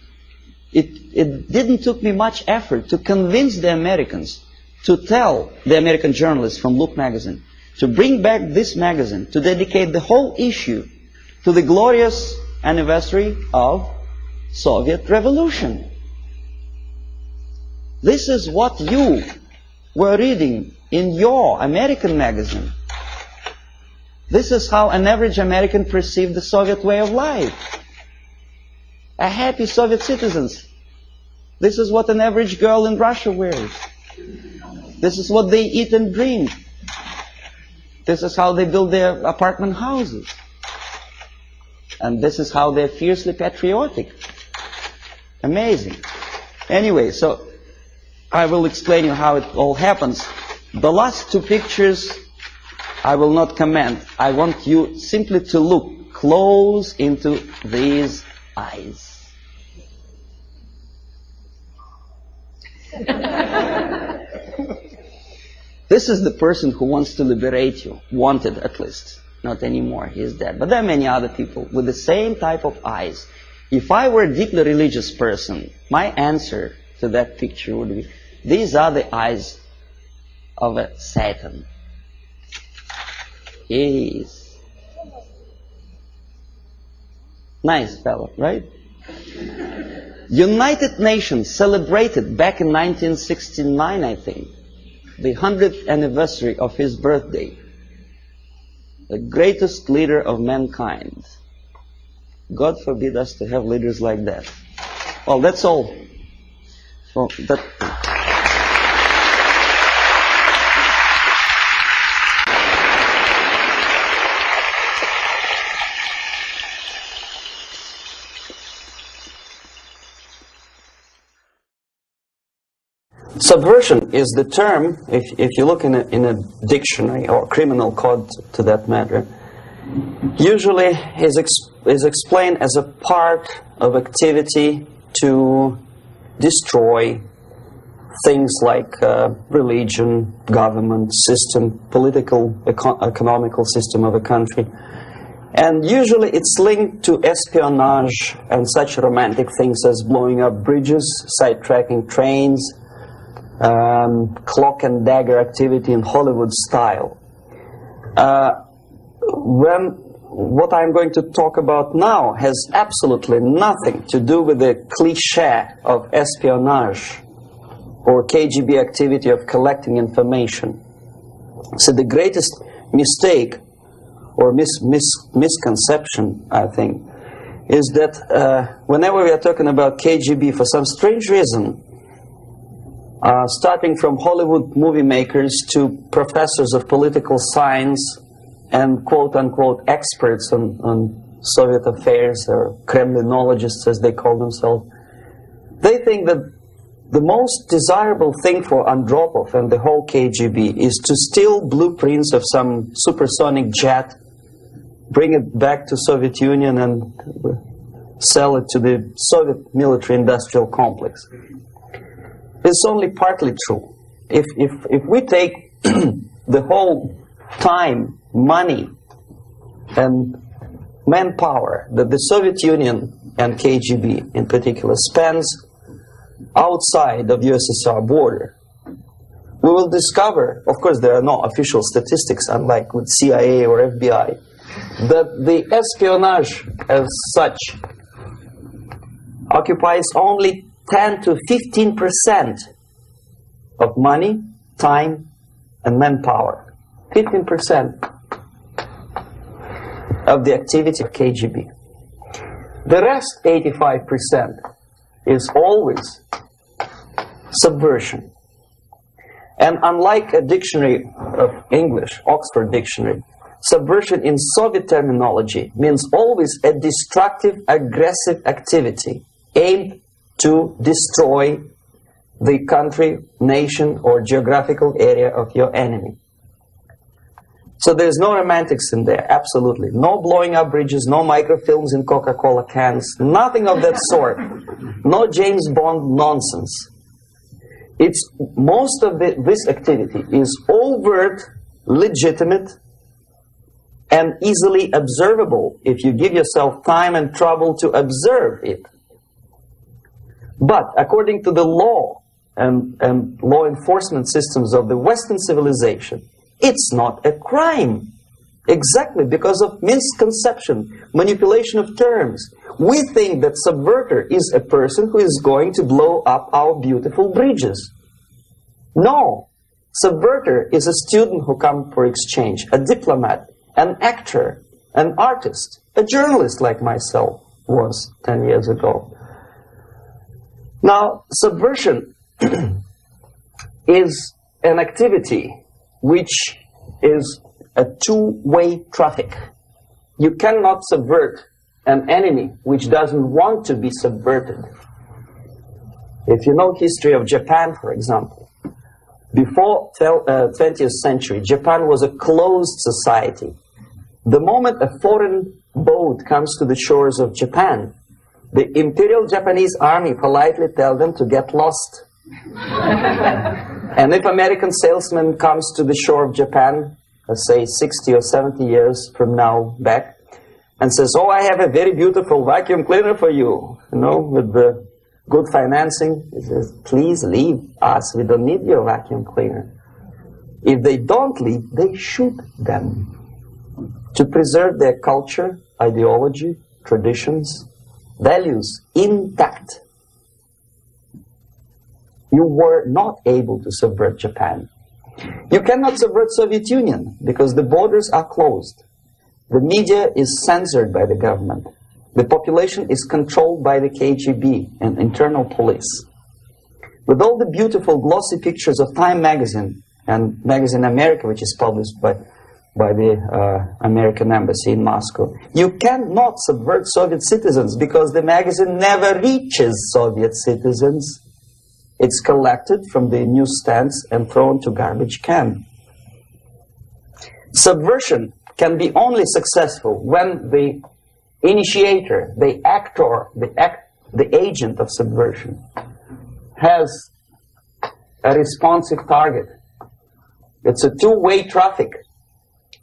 It didn't took me much effort to convince the Americans, to tell the American journalists from Look magazine, to bring back this magazine, to dedicate the whole issue to the glorious anniversary of Soviet Revolution. This is what you were reading in your American magazine. This is how an average American perceived the Soviet way of life. A happy Soviet citizens. This is what an average girl in Russia wears. This is what they eat and drink. This is how they build their apartment houses. And this is how they're fiercely patriotic. Amazing. Anyway, so I will explain you how it all happens. The last two pictures I will not comment. I want you simply to look close into these eyes. This is the person who wants to liberate you, wanted at least. Not anymore, he is dead. But there are many other people with the same type of eyes. If I were a deeply religious person, my answer to that picture would be, these are the eyes of a Satan. He is nice fellow, right? United Nations celebrated back in 1969, I think, the 100th anniversary of his birthday. The greatest leader of mankind. God forbid us to have leaders like that. Well, that's all. So that. Subversion is the term, if you look in a dictionary or criminal code to that matter, usually is explained as a part of activity to destroy things like religion, government, system, political, economical system of a country. And usually it's linked to espionage and such romantic things as blowing up bridges, sidetracking trains, cloak and dagger activity in Hollywood style. What I'm going to talk about now has absolutely nothing to do with the cliché of espionage or KGB activity of collecting information. So the greatest mistake or misconception, I think, is that whenever we are talking about KGB, for some strange reason, starting from Hollywood movie makers to professors of political science and quote-unquote experts on Soviet affairs, or Kremlinologists as they call themselves, they think that the most desirable thing for Andropov and the whole KGB is to steal blueprints of some supersonic jet, bring it back to Soviet Union and sell it to the Soviet military-industrial complex. It's only partly true. If we take the whole time, money, and manpower that the Soviet Union and KGB in particular spends outside of USSR border, we will discover, of course there are no official statistics, unlike with CIA or FBI, that the espionage as such occupies only 10 to 15% of money, time, and manpower. 15% of the activity of KGB. The rest, 85%, is always subversion. And unlike a dictionary of English, Oxford Dictionary, subversion in Soviet terminology means always a destructive, aggressive activity aimed to destroy the country, nation, or geographical area of your enemy. So there's no romantics in there, absolutely. No blowing up bridges, no microfilms in Coca-Cola cans, nothing of that sort. No James Bond nonsense. It's most of this activity is overt, legitimate, and easily observable if you give yourself time and trouble to observe it. But according to the law and law enforcement systems of the Western civilization, it's not a crime. Exactly because of misconception, manipulation of terms. We think that subverter is a person who is going to blow up our beautiful bridges. No. Subverter is a student who comes for exchange, a diplomat, an actor, an artist, a journalist like myself was 10 years ago. Now, subversion is an activity which is a two-way traffic. You cannot subvert an enemy which doesn't want to be subverted. If you know history of Japan, for example, before 20th century, Japan was a closed society. The moment a foreign boat comes to the shores of Japan, the Imperial Japanese Army politely tells them to get lost. And if American salesman comes to the shore of Japan, let's say 60 or 70 years from now back, and says, oh, I have a very beautiful vacuum cleaner for you, with the good financing, he says, please leave us, we don't need your vacuum cleaner. If they don't leave, they shoot them to preserve their culture, ideology, traditions, values intact. You were not able to subvert Japan. You cannot subvert Soviet Union because the borders are closed. The media is censored by the government. The population is controlled by the KGB and internal police. With all the beautiful glossy pictures of Time magazine and Magazine America, which is published by the American embassy in Moscow, you cannot subvert Soviet citizens because the magazine never reaches Soviet citizens. It's collected from the newsstands and thrown to garbage can. Subversion can be only successful when the initiator, the actor, the agent of subversion has a responsive target. It's a two-way traffic.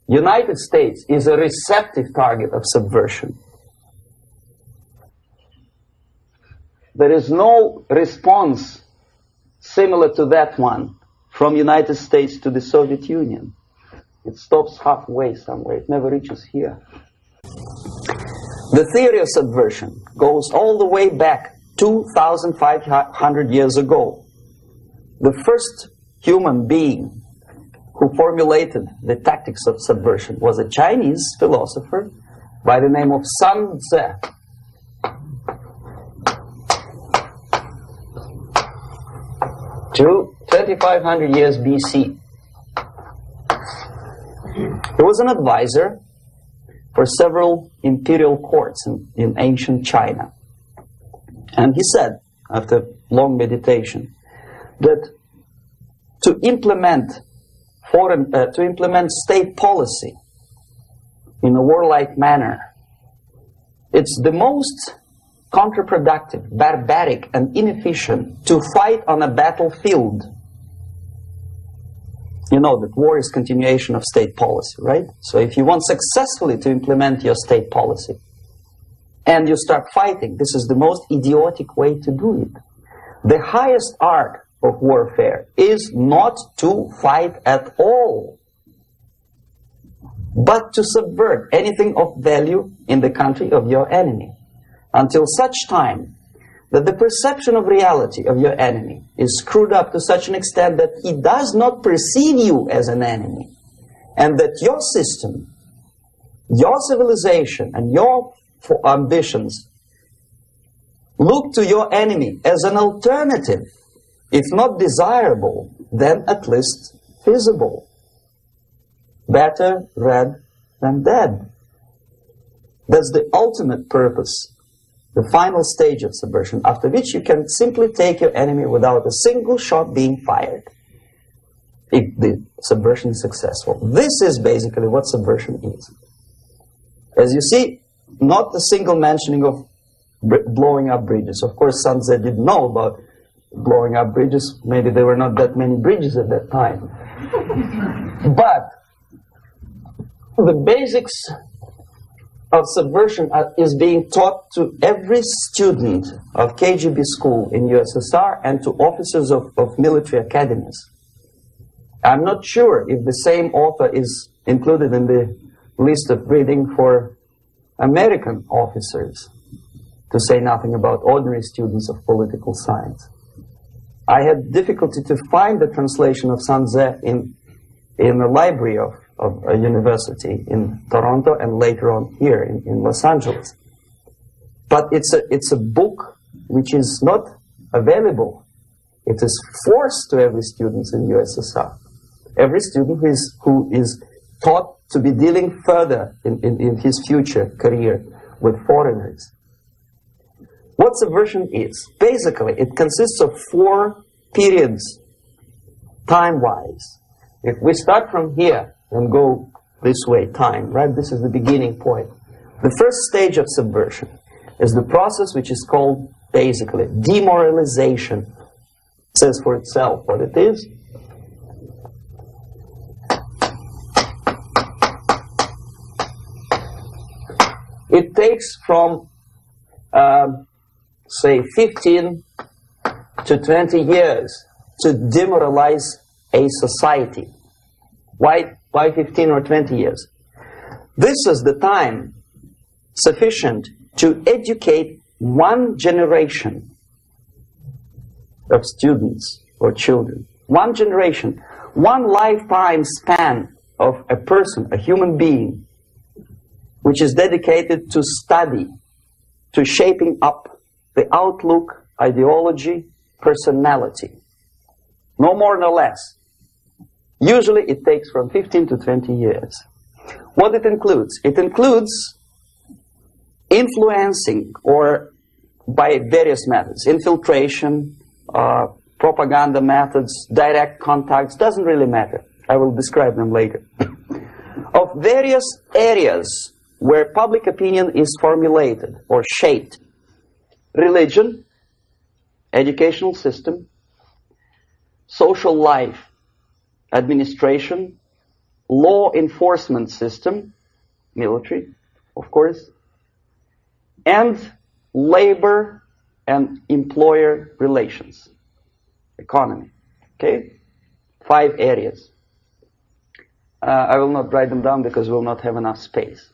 United States is a receptive target of subversion. There is no response similar to that one from United States to the Soviet Union. It stops halfway somewhere. It never reaches here. The theory of subversion goes all the way back 2,500 years ago. The first human being who formulated the tactics of subversion was a Chinese philosopher by the name of Sun Tzu. To 2,500 years BC. He was an advisor for several imperial courts in ancient China. And he said, after long meditation, that to implement state policy in a warlike manner, it's the most counterproductive, barbaric, and inefficient to fight on a battlefield. You know that war is continuation of state policy, right? So if you want successfully to implement your state policy and you start fighting, this is the most idiotic way to do it. The highest art of warfare is not to fight at all, but to subvert anything of value in the country of your enemy, until such time that the perception of reality of your enemy is screwed up to such an extent that he does not perceive you as an enemy, and that your system, your civilization, and your ambitions look to your enemy as an alternative, if not desirable, then at least feasible. Better red than dead. That's the ultimate purpose, the final stage of subversion, after which you can simply take your enemy without a single shot being fired, if the subversion is successful. This is basically what subversion is. As you see, not a single mentioning of blowing up bridges. Of course, Sun Tzu didn't know about blowing up bridges. Maybe there were not that many bridges at that time. But the basics of subversion is being taught to every student of KGB school in USSR and to officers of military academies. I'm not sure if the same author is included in the list of reading for American officers, to say nothing about ordinary students of political science. I had difficulty to find the translation of Sun Tzu in the library of a university in Toronto and later on here in Los Angeles. But it's a book which is not available. It is forced to every student in USSR. Every student who is taught to be dealing further in his future career with foreigners. What subversion is? Basically, it consists of 4 periods, time-wise. If we start from here and go this way, time, right? This is the beginning point. The first stage of subversion is the process which is called, basically, demoralization. It says for itself what it is. It takes from, say, 15 to 20 years to demoralize a society. Why 15 or 20 years? This is the time sufficient to educate one generation of students or children. One generation, one lifetime span of a person, a human being, which is dedicated to study, to shaping up the outlook, ideology, personality. No more no less. Usually it takes from 15 to 20 years. What it includes? It includes influencing, or by various methods, infiltration, propaganda methods, direct contacts, doesn't really matter. I will describe them later. Of various areas where public opinion is formulated or shaped. Religion, educational system, social life, administration, law enforcement system, military, of course, and labor and employer relations, economy. Okay? 5 areas. I will not write them down because we will not have enough space.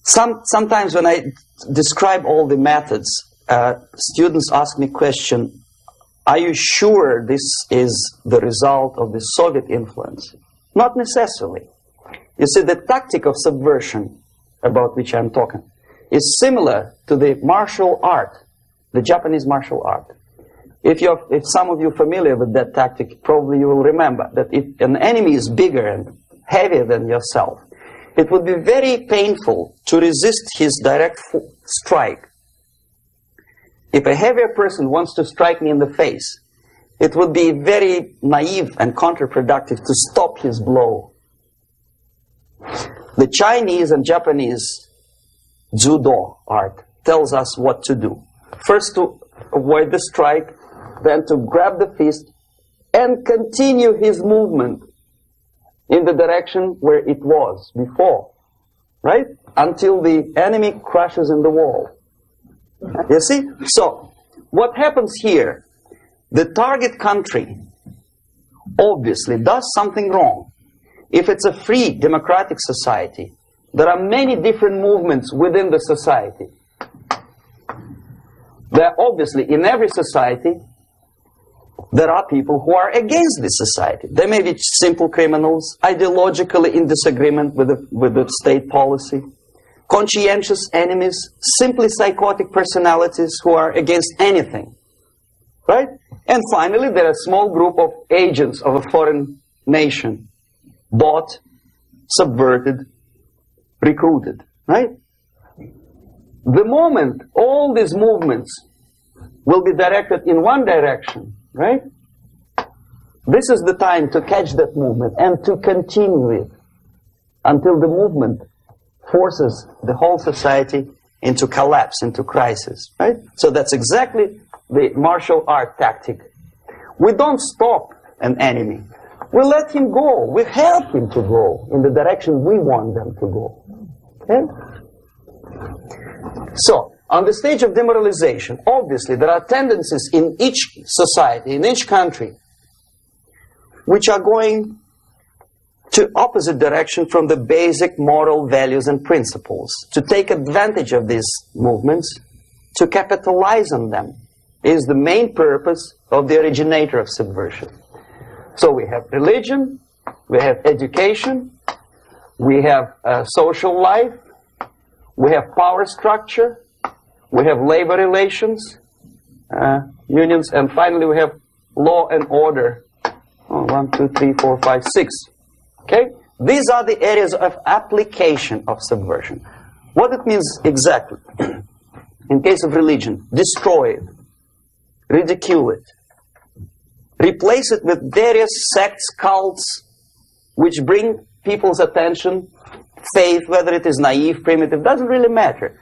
Sometimes when I describe all the methods, students ask me question, are you sure this is the result of the Soviet influence? Not necessarily. You see, the tactic of subversion, about which I'm talking, is similar to the martial art, the Japanese martial art. If some of you are familiar with that tactic, probably you will remember that if an enemy is bigger and heavier than yourself, it would be very painful to resist his direct strike. If a heavier person wants to strike me in the face, it would be very naive and counterproductive to stop his blow. The Chinese and Japanese judo art tells us what to do. First to avoid the strike, then to grab the fist and continue his movement in the direction where it was before, right? Until the enemy crashes in the wall. You see? So, what happens here? the target country obviously does something wrong, if it's a free democratic society, there are many different movements within the society. There are obviously, in every society, there are people who are against this society. They may be simple criminals, ideologically in disagreement with the state policy, conscientious enemies, simply psychotic personalities who are against anything. Right? And finally, there are a small group of agents of a foreign nation, bought, subverted, recruited. Right? The moment all these movements will be directed in one direction, right? This is the time to catch that movement and to continue it until the movement forces the whole society into collapse, into crisis, right? So that's exactly the martial art tactic. We don't stop an enemy. We let him go. We help him to go in the direction we want them to go. Okay? So, on the stage of demoralization, obviously there are tendencies in each society, in each country, which are going to opposite direction from the basic moral values and principles. To take advantage of these movements, to capitalize on them, is the main purpose of the originator of subversion. So we have religion, we have education, we have social life, we have power structure, we have labor relations, unions, and finally we have law and order. 1, 2, 3, 4, 5, 6. Okay? These are the areas of application of subversion. What it means exactly? In case of religion, destroy it, ridicule it, replace it with various sects, cults, which bring people's attention, faith, whether it is naive, primitive, doesn't really matter.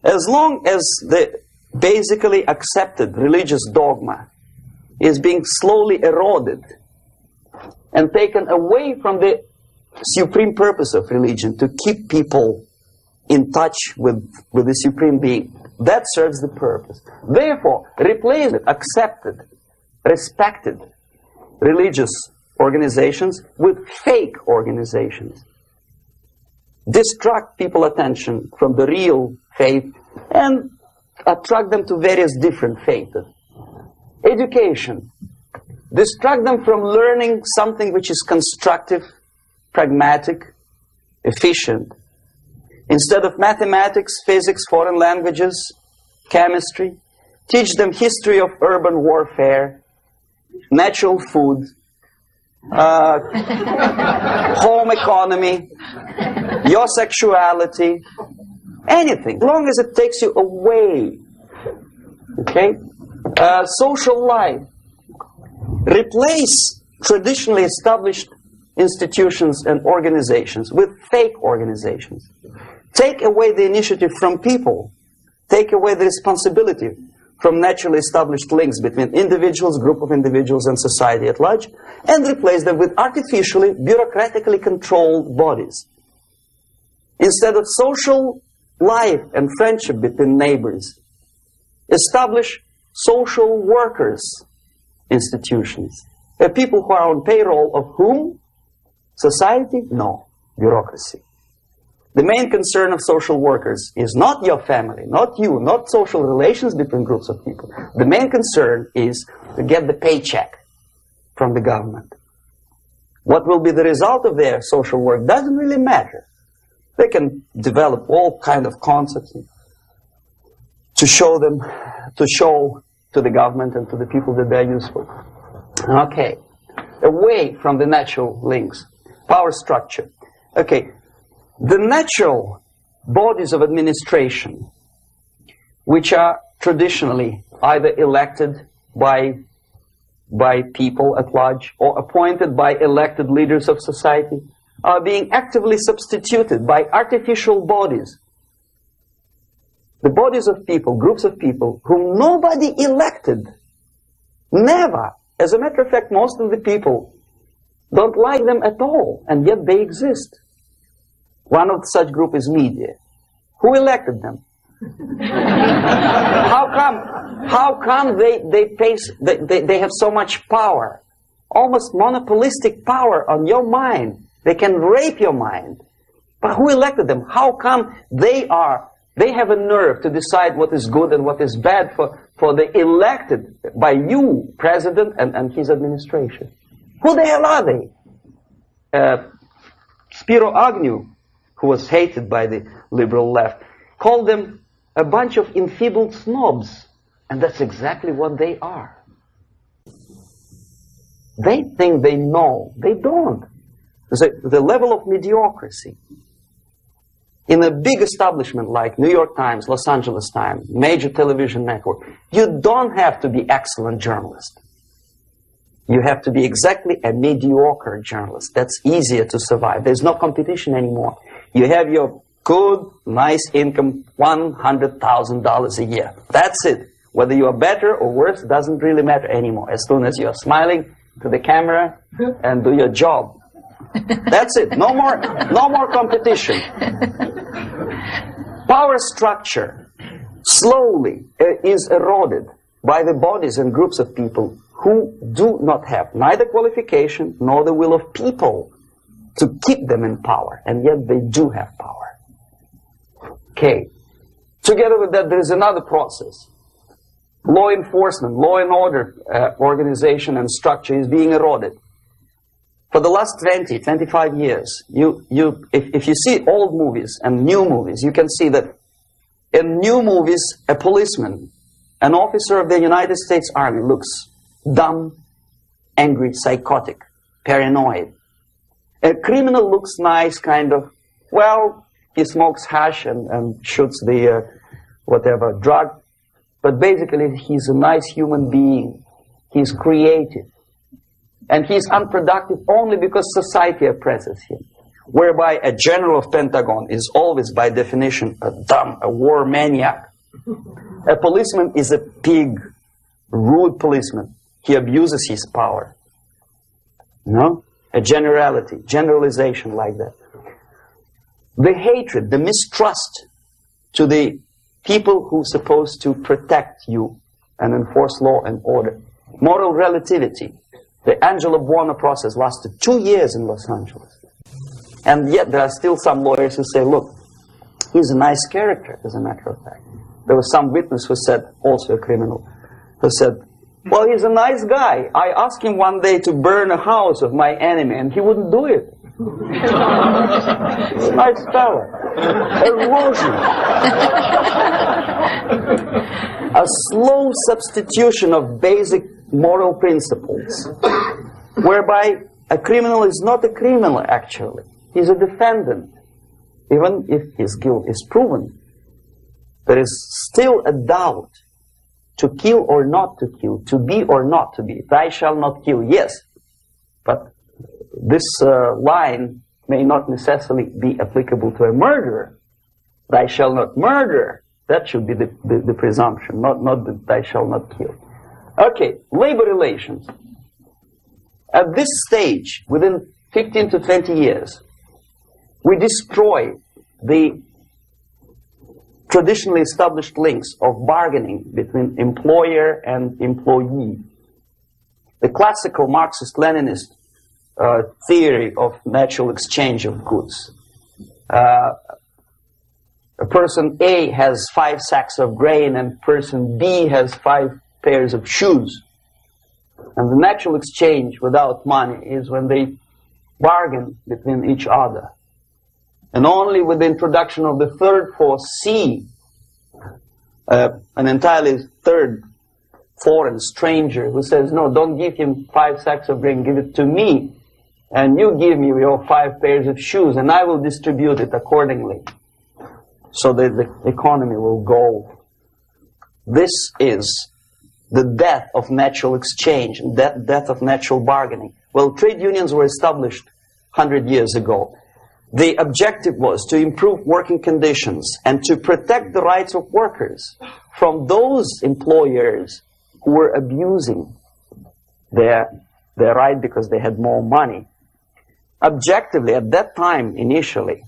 As long as the basically accepted religious dogma is being slowly eroded and taken away from the supreme purpose of religion, to keep people in touch with the supreme being, that serves the purpose. Therefore, replace it, accepted, respected religious organizations with fake organizations. Distract people's attention from the real faith and attract them to various different faiths. Education. Distract them from learning something which is constructive, pragmatic, efficient. Instead of mathematics, physics, foreign languages, chemistry, teach them history of urban warfare, natural food, home economy, your sexuality, anything, as long as it takes you away. Okay? Social life. Replace traditionally established institutions and organizations with fake organizations. Take away the initiative from people. Take away the responsibility from naturally established links between individuals, group of individuals, and society at large, and replace them with artificially, bureaucratically controlled bodies. Instead of social life and friendship between neighbors, establish social workers institutions. People who are on payroll of whom? Society? No. Bureaucracy. The main concern of social workers is not your family, not you, not social relations between groups of people. The main concern is to get the paycheck from the government. What will be the result of their social work doesn't really matter. They can develop all kind of concepts to show to the government and to the people that they're useful. Okay. Away from the natural links. Power structure. Okay. The natural bodies of administration, which are traditionally either elected by people at large or appointed by elected leaders of society, are being actively substituted by artificial bodies. The bodies of people, groups of people, whom nobody elected. Never. As a matter of fact, most of the people don't like them at all, and yet they exist. One of such group is media. Who elected them? How come? How come they have so much power? Almost monopolistic power on your mind. They can rape your mind. But who elected them? How come they have a nerve to decide what is good and what is bad for the elected by you, president, and his administration? Who the hell are they? Spiro Agnew, who was hated by the liberal left, called them a bunch of enfeebled snobs. And that's exactly what they are. They think they know. They don't. The level of mediocrity. In a big establishment like New York Times, Los Angeles Times, major television network, you don't have to be excellent journalist. You have to be exactly a mediocre journalist. That's easier to survive. There's no competition anymore. You have your good, nice income, $100,000 a year. That's it. Whether you are better or worse doesn't really matter anymore. As soon as you're smiling to the camera and do your job. That's it. No more competition. Power structure slowly is eroded by the bodies and groups of people who do not have neither qualification nor the will of people to keep them in power, and yet they do have power. Okay. Together with that, there is another process. Law enforcement, law and order organization and structure is being eroded. For the last 20, 25 years, if you see old movies and new movies, you can see that in new movies, a policeman, an officer of the United States Army looks dumb, angry, psychotic, paranoid. A criminal looks nice, kind of, well, he smokes hash and shoots the whatever drug. But basically, he's a nice human being. He's creative. And he's unproductive only because society oppresses him. Whereby a general of Pentagon is always, by definition, a dumb, a war maniac. A policeman is a pig, rude policeman. He abuses his power. You know? A generalization like that. The hatred, the mistrust to the people who are supposed to protect you and enforce law and order. Moral relativity. The Angelo Buono process lasted 2 years in Los Angeles. And yet there are still some lawyers who say, look, he's a nice character, as a matter of fact. There was some witness who said, also a criminal, who said, well, he's a nice guy. I asked him one day to burn a house of my enemy, and he wouldn't do it. He's a nice fella. Erosion. A slow substitution of basic moral principles, whereby a criminal is not a criminal, actually. He's a defendant. Even if his guilt is proven, there is still a doubt to kill or not to kill, to be or not to be. Thou shalt not kill, yes. But this line may not necessarily be applicable to a murderer. Thou shalt not murder. That should be the presumption, not that thou shalt not kill. Okay, labor relations. At this stage, within 15 to 20 years, we destroy the traditionally established links of bargaining between employer and employee. The classical Marxist-Leninist theory of natural exchange of goods. A person A has 5 sacks of grain and person B has 5 pairs of shoes. And the natural exchange without money is when they bargain between each other. And only with the introduction of the third force, C, an entirely third foreign stranger who says, no, don't give him 5 sacks of grain, give it to me. And you give me your 5 pairs of shoes, and I will distribute it accordingly. So that the economy will go. This is the death of natural exchange, death of natural bargaining. Well, trade unions were established 100 years ago. The objective was to improve working conditions and to protect the rights of workers from those employers who were abusing their right because they had more money. Objectively, at that time, initially,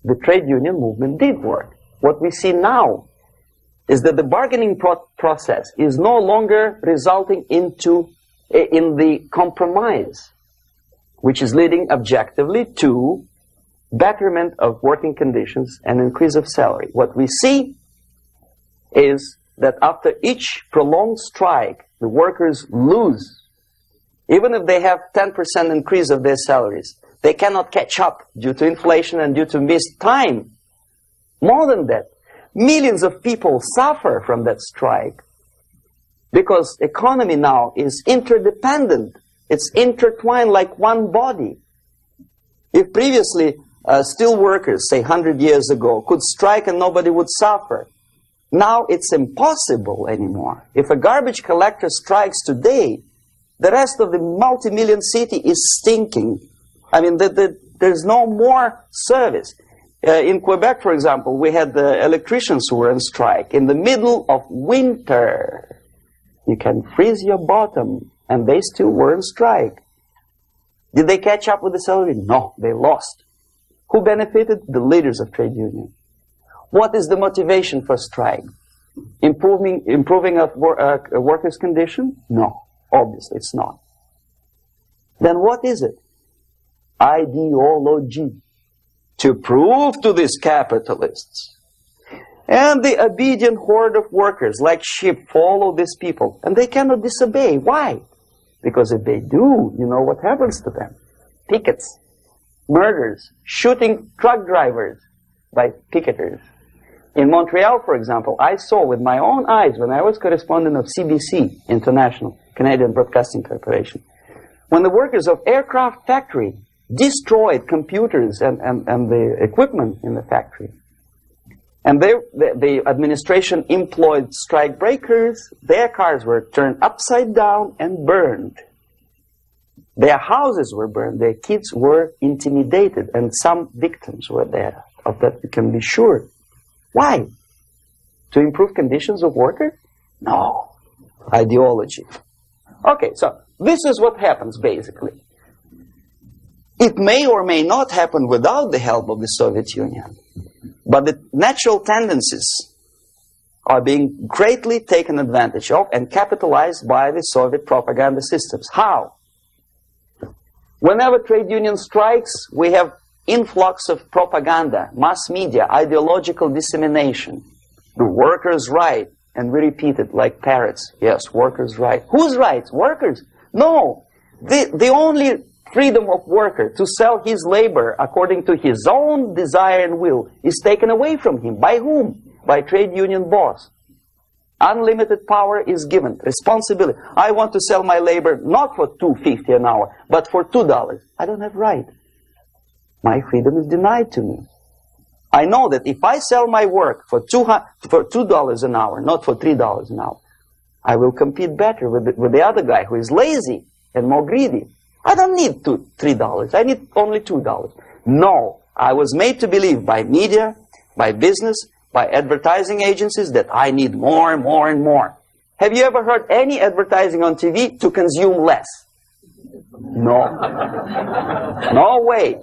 the trade union movement did work. What we see now is that the bargaining process is no longer resulting in the compromise, which is leading objectively to betterment of working conditions and increase of salary. What we see is that after each prolonged strike, the workers lose. Even if they have 10% increase of their salaries, they cannot catch up due to inflation and due to missed time. More than that, millions of people suffer from that strike because economy now is interdependent. It's intertwined like one body. If previously steel workers, say 100 years ago, could strike and nobody would suffer, now it's impossible anymore. If a garbage collector strikes today, the rest of the multi-million city is stinking. I mean, there's no more service. In Quebec, for example, we had the electricians who were on strike in the middle of winter. You can freeze your bottom, and they still were on strike. Did they catch up with the salary? No, they lost. Who benefited? The leaders of trade unions. What is the motivation for strike? Improving of workers' condition? No, obviously it's not. Then what is it? Ideology. To prove to these capitalists. And the obedient horde of workers, like sheep, follow these people. And they cannot disobey. Why? Because if they do, you know what happens to them? Pickets, murders, shooting truck drivers by picketers. In Montreal, for example, I saw with my own eyes when I was correspondent of CBC, International, Canadian Broadcasting Corporation, when the workers of aircraft factory destroyed computers and the equipment in the factory. And the administration employed strike breakers. Their cars were turned upside down and burned. Their houses were burned. Their kids were intimidated. And some victims were there. Of that we can be sure. Why? To improve conditions of workers? No. Ideology. Okay, so this is what happens basically. It may or may not happen without the help of the Soviet Union. But the natural tendencies are being greatly taken advantage of and capitalized by the Soviet propaganda systems. How? Whenever trade union strikes, we have influx of propaganda, mass media, ideological dissemination. The workers' right. And we repeat it like parrots. Yes, workers' right. Whose rights? Workers? No. The only freedom of worker to sell his labor according to his own desire and will is taken away from him. By whom? By trade union boss. Unlimited power is given. Responsibility. I want to sell my labor not for $2.50 an hour, but for $2. I don't have right. My freedom is denied to me. I know that if I sell my work for $2 an hour, not for $3 an hour, I will compete better with the other guy who is lazy and more greedy. I don't need $3. I need only $2. No, I was made to believe by media, by business, by advertising agencies that I need more and more and more. Have you ever heard any advertising on TV to consume less? No. No way.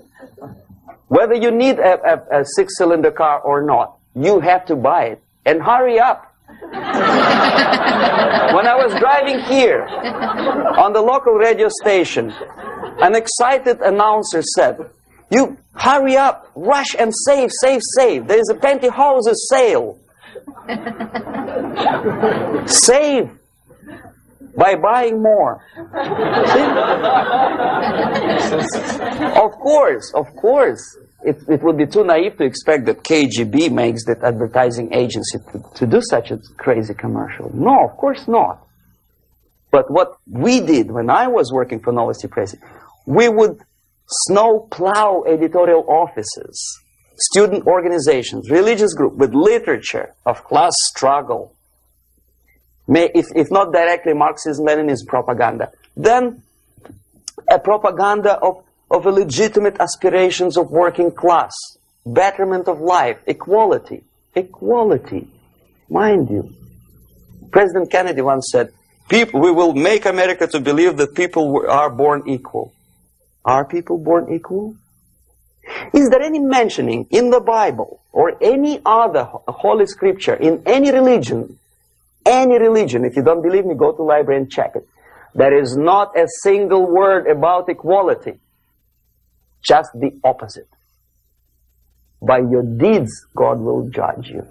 Whether you need a six-cylinder car or not, you have to buy it. And hurry up. When I was driving here, on the local radio station, an excited announcer said, "You hurry up, rush and save, save, save. There is a pantyhose sale." Save by buying more. See? Of course. It would be too naive to expect that KGB makes that advertising agency to do such a crazy commercial. No, of course not. But what we did when I was working for Novosti Press, we would snow plow editorial offices, student organizations, religious groups with literature of class struggle. If not directly Marxism-Leninism propaganda, then a propaganda of a legitimate aspirations of working class, betterment of life, equality. Equality, mind you. President Kennedy once said, we will make America to believe that people are born equal. Are people born equal? Is there any mentioning in the Bible or any other holy scripture in any religion, if you don't believe me, go to the library and check it. There is not a single word about equality, just the opposite. By your deeds, God will judge you.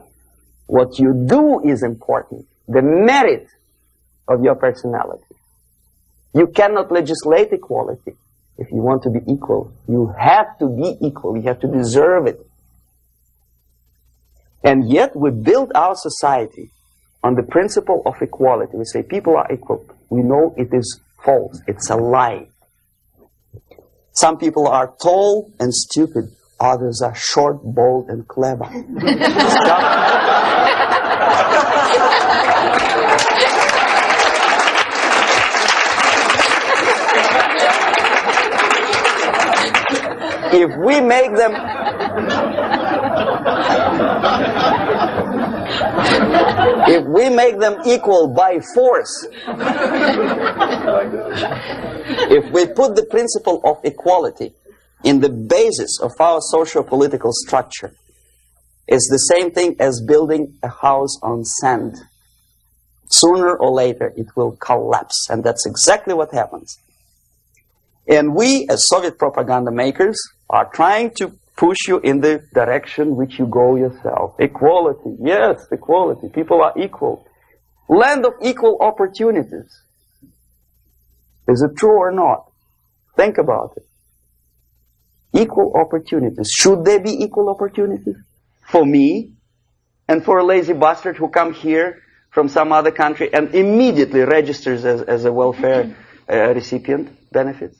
What you do is important, the merit of your personality. You cannot legislate equality. If you want to be equal, you have to be equal. You have to deserve it. And yet we build our society on the principle of equality. We say people are equal. We know it is false. It's a lie. Some people are tall and stupid. Others are short, bold, and clever. If we make them equal by force, if we put the principle of equality in the basis of our socio-political structure, it's the same thing as building a house on sand. Sooner or later it will collapse, and that's exactly what happens. And we, as Soviet propaganda makers, are trying to push you in the direction which you go yourself. Equality, yes, equality. People are equal. Land of equal opportunities. Is it true or not? Think about it. Equal opportunities. Should there be equal opportunities? For me, and for a lazy bastard who comes here from some other country and immediately registers as a welfare recipient benefits?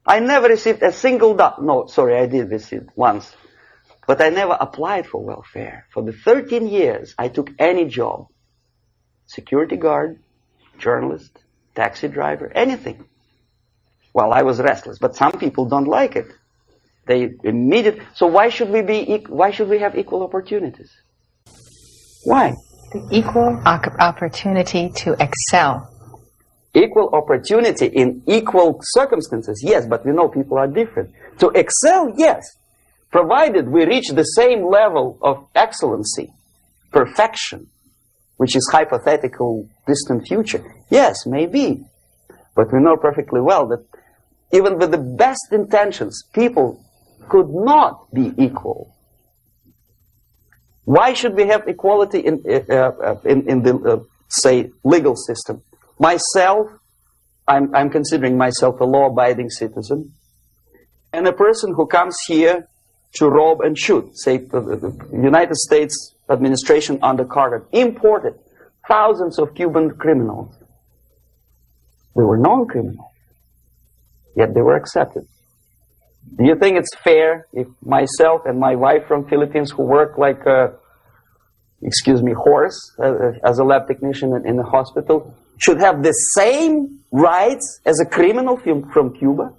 I never received a single dollar. No, sorry, I did receive once. But I never applied for welfare. For the 13 years, I took any job. Security guard, journalist, taxi driver, anything. Well, I was restless, but some people don't like it. They immediately. So why should we have equal opportunities? Why? The equal opportunity to excel. Equal opportunity in equal circumstances, yes, but we know people are different. To excel, yes, provided we reach the same level of excellency, perfection, which is hypothetical, distant future. Yes, maybe. But we know perfectly well that even with the best intentions, people could not be equal. Why should we have equality in the, say, legal system? Myself, I'm considering myself a law-abiding citizen, and a person who comes here to rob and shoot, say the United States administration under Carter, imported thousands of Cuban criminals. They were non-criminals, yet they were accepted. Do you think it's fair if myself and my wife from Philippines, who work like a, excuse me, horse as a lab technician in the hospital, should have the same rights as a criminal from Cuba?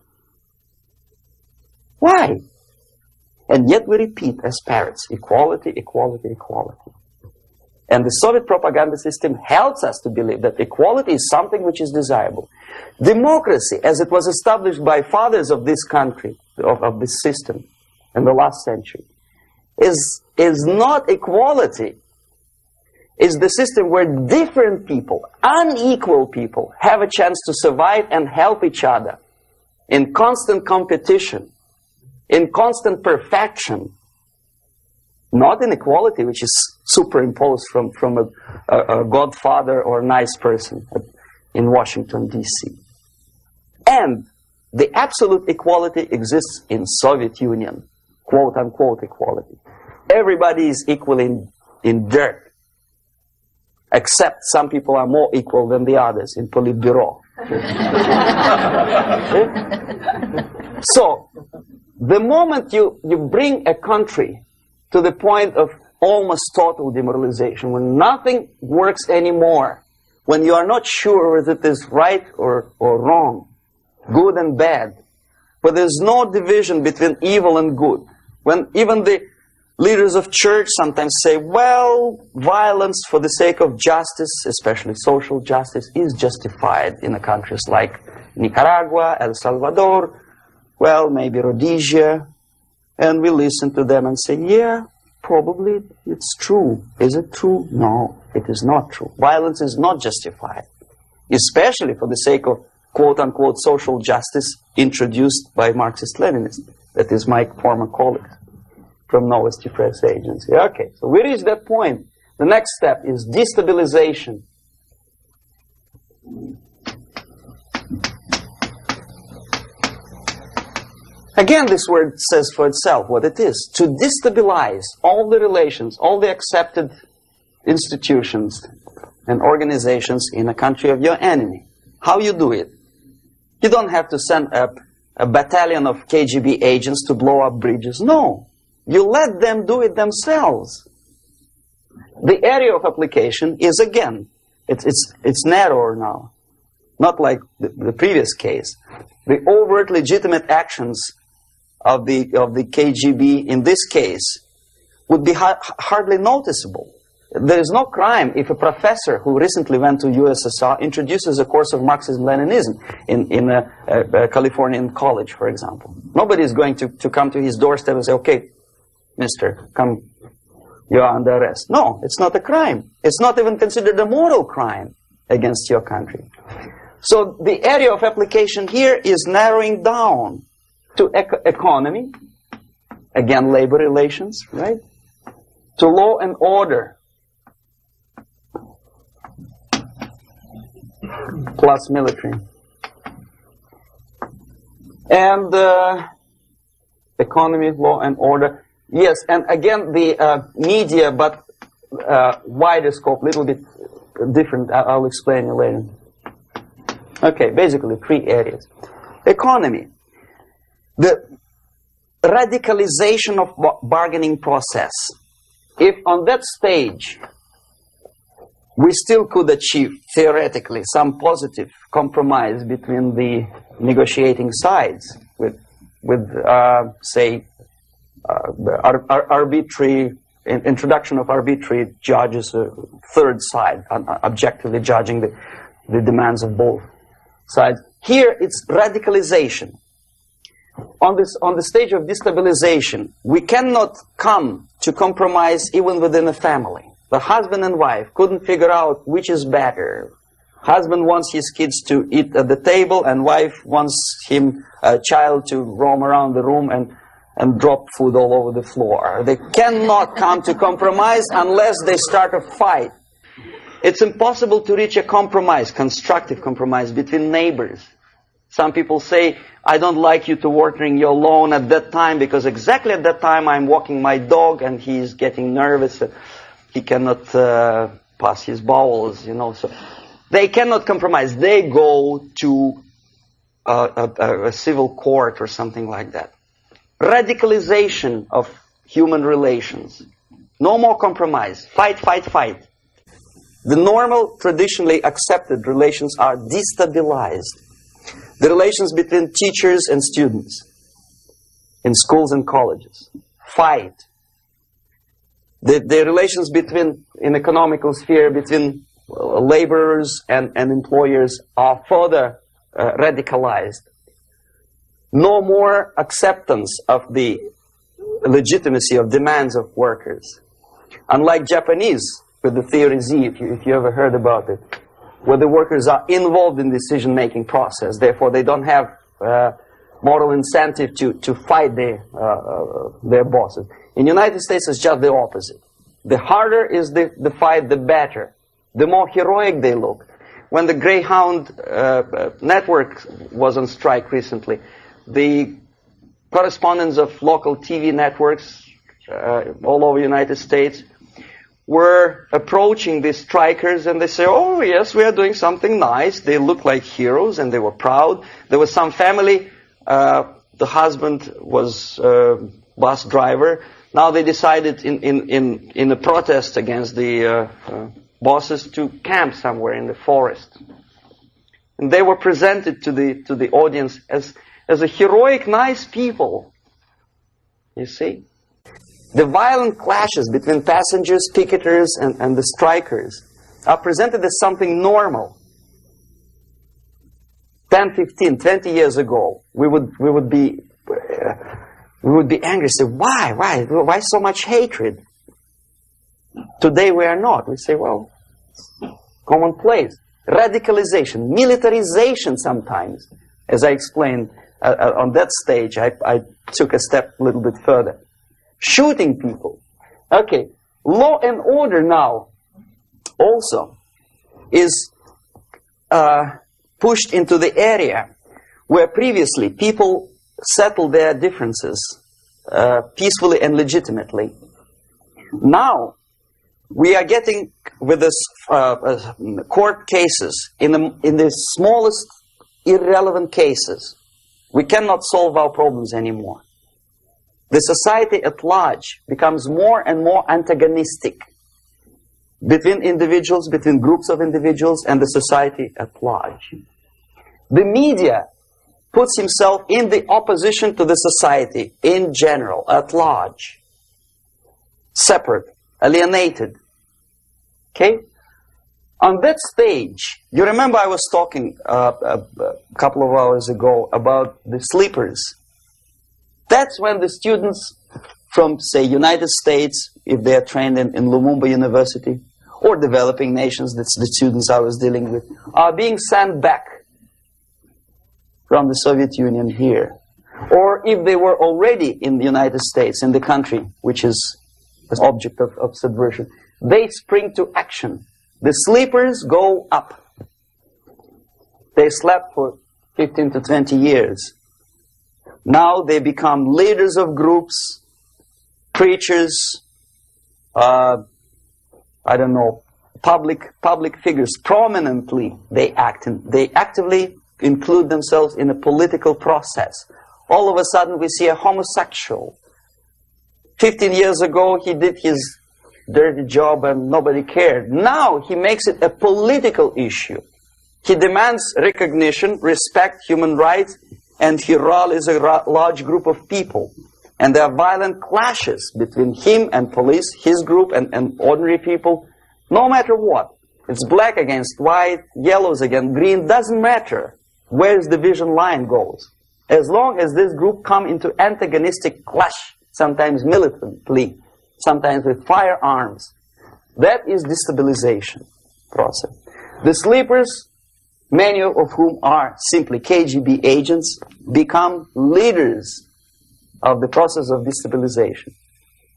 Why? And yet we repeat as parrots, equality, equality, equality. And the Soviet propaganda system helps us to believe that equality is something which is desirable. Democracy, as it was established by fathers of this country, of this system in the last century, is not equality. Is the system where different people, unequal people, have a chance to survive and help each other in constant competition, in constant perfection, not in equality, which is superimposed from a godfather or a nice person in Washington, D.C. And the absolute equality exists in Soviet Union, quote-unquote equality. Everybody is equal in dirt. Except some people are more equal than the others in Politburo. So, the moment you bring a country to the point of almost total demoralization, when nothing works anymore, when you are not sure whether it is right or wrong, good and bad, but there's no division between evil and good, when even the leaders of church sometimes say, well, violence for the sake of justice, especially social justice, is justified in countries like Nicaragua, El Salvador, well, maybe Rhodesia, and we listen to them and say, yeah, probably it's true. Is it true? No, it is not true. Violence is not justified, especially for the sake of quote-unquote social justice introduced by Marxist-Leninists. That is my former colleague from Novosti Press Agency. Okay, so we reached that point. The next step is destabilization. Again, this word says for itself what it is. To destabilize all the relations, all the accepted institutions and organizations in a country of your enemy. How you do it? You don't have to send a battalion of KGB agents to blow up bridges. No. You let them do it themselves. The area of application is, again, it's narrower now. Not like the previous case. The overt legitimate actions of the KGB in this case would be hardly noticeable. There is no crime if a professor who recently went to USSR introduces a course of Marxism-Leninism in a Californian college, for example. Nobody is going to come to his doorstep and say, okay, mister, come, you are under arrest. No, it's not a crime. It's not even considered a moral crime against your country. So the area of application here is narrowing down to economy, again, labor relations, right? To law and order, plus military. And economy, law and order. Yes, and again, the media, but wider scope, little bit different. I'll explain you later. Okay, basically 3 areas. Economy. The radicalization of bargaining process. If on that stage we still could achieve, theoretically, some positive compromise between the negotiating sides with say, arbitrary introduction of arbitrary judges, a third side, objectively judging the demands of both sides. Here, it's radicalization. On the stage of destabilization, we cannot come to compromise even within a family. The husband and wife couldn't figure out which is better. Husband wants his kids to eat at the table, and wife wants a child to roam around the room and drop food all over the floor. They cannot come to compromise unless they start a fight. It's impossible to reach a compromise, constructive compromise, between neighbors. Some people say, I don't like you to watering your lawn at that time because exactly at that time I'm walking my dog and he's getting nervous. He cannot pass his bowels, you know. So they cannot compromise. They go to a civil court or something like that. Radicalization of human relations. No more compromise. Fight, fight, fight. The normal, traditionally accepted relations are destabilized. The relations between teachers and students in schools and colleges. Fight. The relations in economical sphere between laborers and employers are further radicalized. No more acceptance of the legitimacy of demands of workers. Unlike Japanese, with the theory Z, if you ever heard about it, where the workers are involved in the decision-making process, therefore they don't have moral incentive to fight their bosses. In the United States, it's just the opposite. The harder is the fight, the better. The more heroic they look. When the Greyhound network was on strike recently, the correspondents of local TV networks all over the United States were approaching the strikers, and they say, oh yes, we are doing something nice. They look like heroes and they were proud. There was some family, the husband was a bus driver. Now they decided in a protest against the bosses to camp somewhere in the forest. And they were presented to the audience as a heroic, nice people. You see? The violent clashes between passengers, picketers, and the strikers are presented as something normal. 10, 15, 20 years ago, we would be we would be angry, say, why so much hatred? Today we are not. We say, well, commonplace. Radicalization, militarization sometimes. As I explained on that stage, I took a step a little bit further. Shooting people. Okay, law and order now also is pushed into the area where previously people settled their differences peacefully and legitimately. Now, we are getting with this court cases in the smallest irrelevant cases. We cannot solve our problems anymore. The society at large becomes more and more antagonistic between individuals, between groups of individuals, and the society at large. The media puts himself in the opposition to the society in general, at large. Separate, alienated. Okay? On that stage, you remember I was talking a couple of hours ago about the sleepers. That's when the students from, say, United States, if they are trained in Lumumba University, or developing nations, that's the students I was dealing with, are being sent back from the Soviet Union here. Or if they were already in the United States, in the country, which is the object of subversion, they spring to action. The sleepers go up. They slept for 15 to 20 years. Now they become leaders of groups, preachers, I don't know, public figures. Prominently they actively include themselves in a political process. All of a sudden we see a homosexual. 15 years ago he did his dirty job and nobody cared. Now he makes it a political issue. He demands recognition, respect, human rights, and he rallies a large group of people. And there are violent clashes between him and police, his group and ordinary people, no matter what. It's black against white, yellows against green, doesn't matter where the division line goes. As long as this group come into antagonistic clash, sometimes militantly, sometimes with firearms, that is destabilization process. The sleepers, many of whom are simply KGB agents, become leaders of the process of destabilization.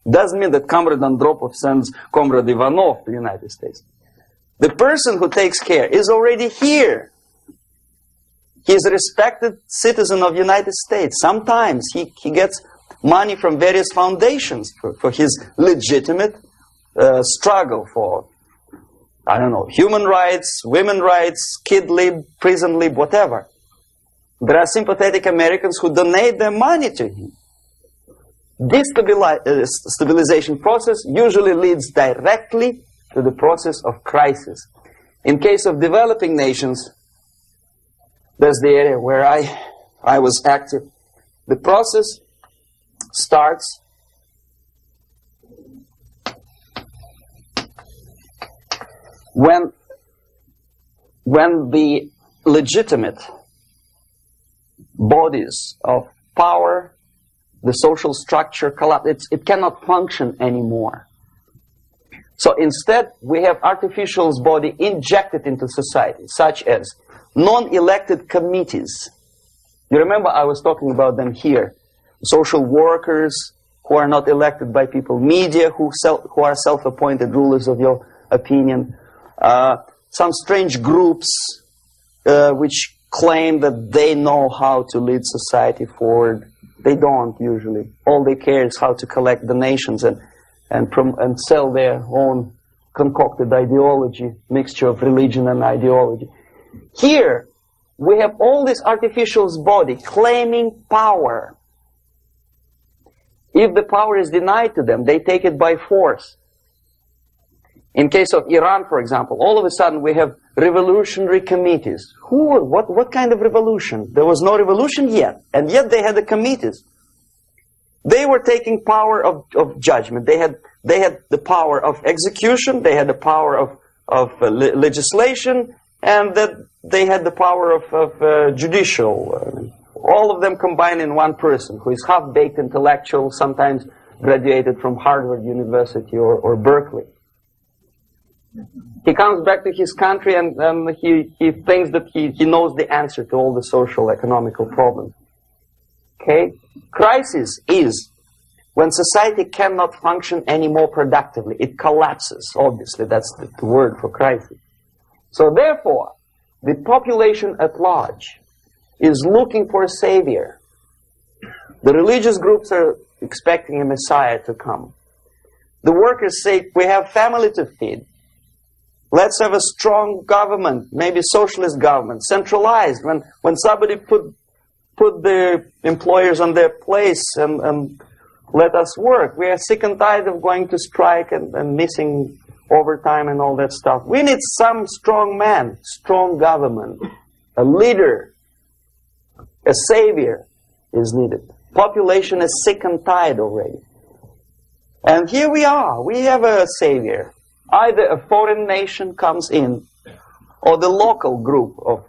Doesn't mean that Comrade Andropov sends Comrade Ivanov to the United States. The person who takes care is already here. He is a respected citizen of the United States. Sometimes he gets money from various foundations for his legitimate struggle for, I don't know, human rights, women's rights, kid lib, prison lib, whatever. There are sympathetic Americans who donate their money to him. This stabilization process usually leads directly to the process of crisis. In case of developing nations, that's the area where I was active. The process starts when the legitimate bodies of power, the social structure collapse. It cannot function anymore. So instead, we have artificial body injected into society, such as non-elected committees. You remember I was talking about them here. Social workers who are not elected by people, media who are self-appointed rulers of your opinion, some strange groups which claim that they know how to lead society forward. They don't usually. All they care is how to collect donations and sell their own concocted ideology, mixture of religion and ideology. Here, we have all this artificial body claiming power. If the power is denied to them, they take it by force. In case of Iran, for example, all of a sudden we have revolutionary committees. What kind of revolution? There was no revolution yet, and yet they had the committees. They were taking power of judgment. They had the power of execution, they had the power of legislation, and that they had the power of judicial All of them combined in one person, who is half-baked intellectual, sometimes graduated from Harvard University or Berkeley. He comes back to his country and he thinks that he knows the answer to all the social, economical problems. Okay? Crisis is when society cannot function any more productively. It collapses, obviously. That's the word for crisis. So therefore, the population at large is looking for a savior. The religious groups are expecting a Messiah to come. The workers say, we have family to feed. Let's have a strong government, maybe socialist government, centralized. When somebody put the employers on their place and let us work. We are sick and tired of going to strike and missing overtime and all that stuff. We need some strong man, strong government, a leader, a savior is needed. Population is sick and tired already. And here we are. We have a savior. Either a foreign nation comes in, or the local group of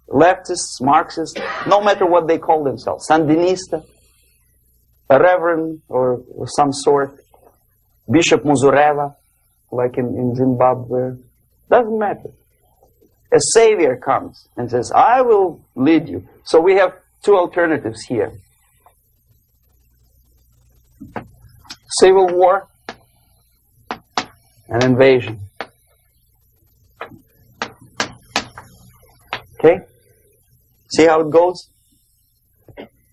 leftists, Marxists, no matter what they call themselves, Sandinista, a reverend or some sort, Bishop Muzureva, like in Zimbabwe, doesn't matter. A savior comes and says, I will lead you. So we have two alternatives here. Civil war and invasion. Okay? See how it goes?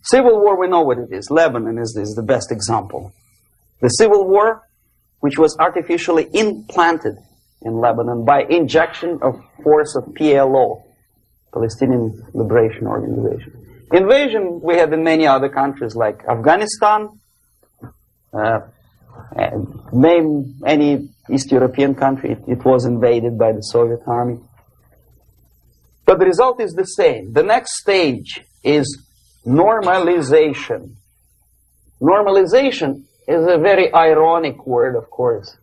Civil war, we know what it is. Lebanon is the best example. The civil war, which was artificially implanted in Lebanon by injection of force of PLO, Palestinian Liberation Organization. Invasion we have in many other countries like Afghanistan, name any East European country, it was invaded by the Soviet army. But the result is the same. The next stage is normalization. Normalization is a very ironic word, of course.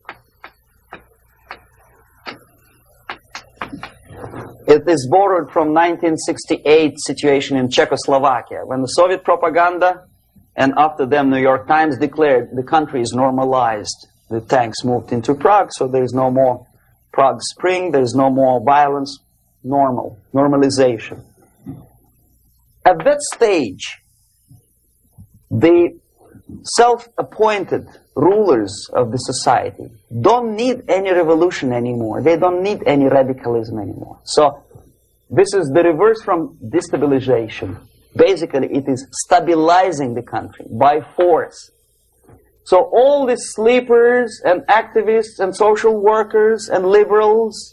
It is borrowed from 1968 situation in Czechoslovakia, when the Soviet propaganda and after them New York Times declared the country is normalized. The tanks moved into Prague, so there is no more Prague Spring, there is no more violence. Normalization. At that stage, the self-appointed rulers of the society don't need any revolution anymore. They don't need any radicalism anymore. So this is the reverse from destabilization. Basically, it is stabilizing the country by force. So all the sleepers and activists and social workers and liberals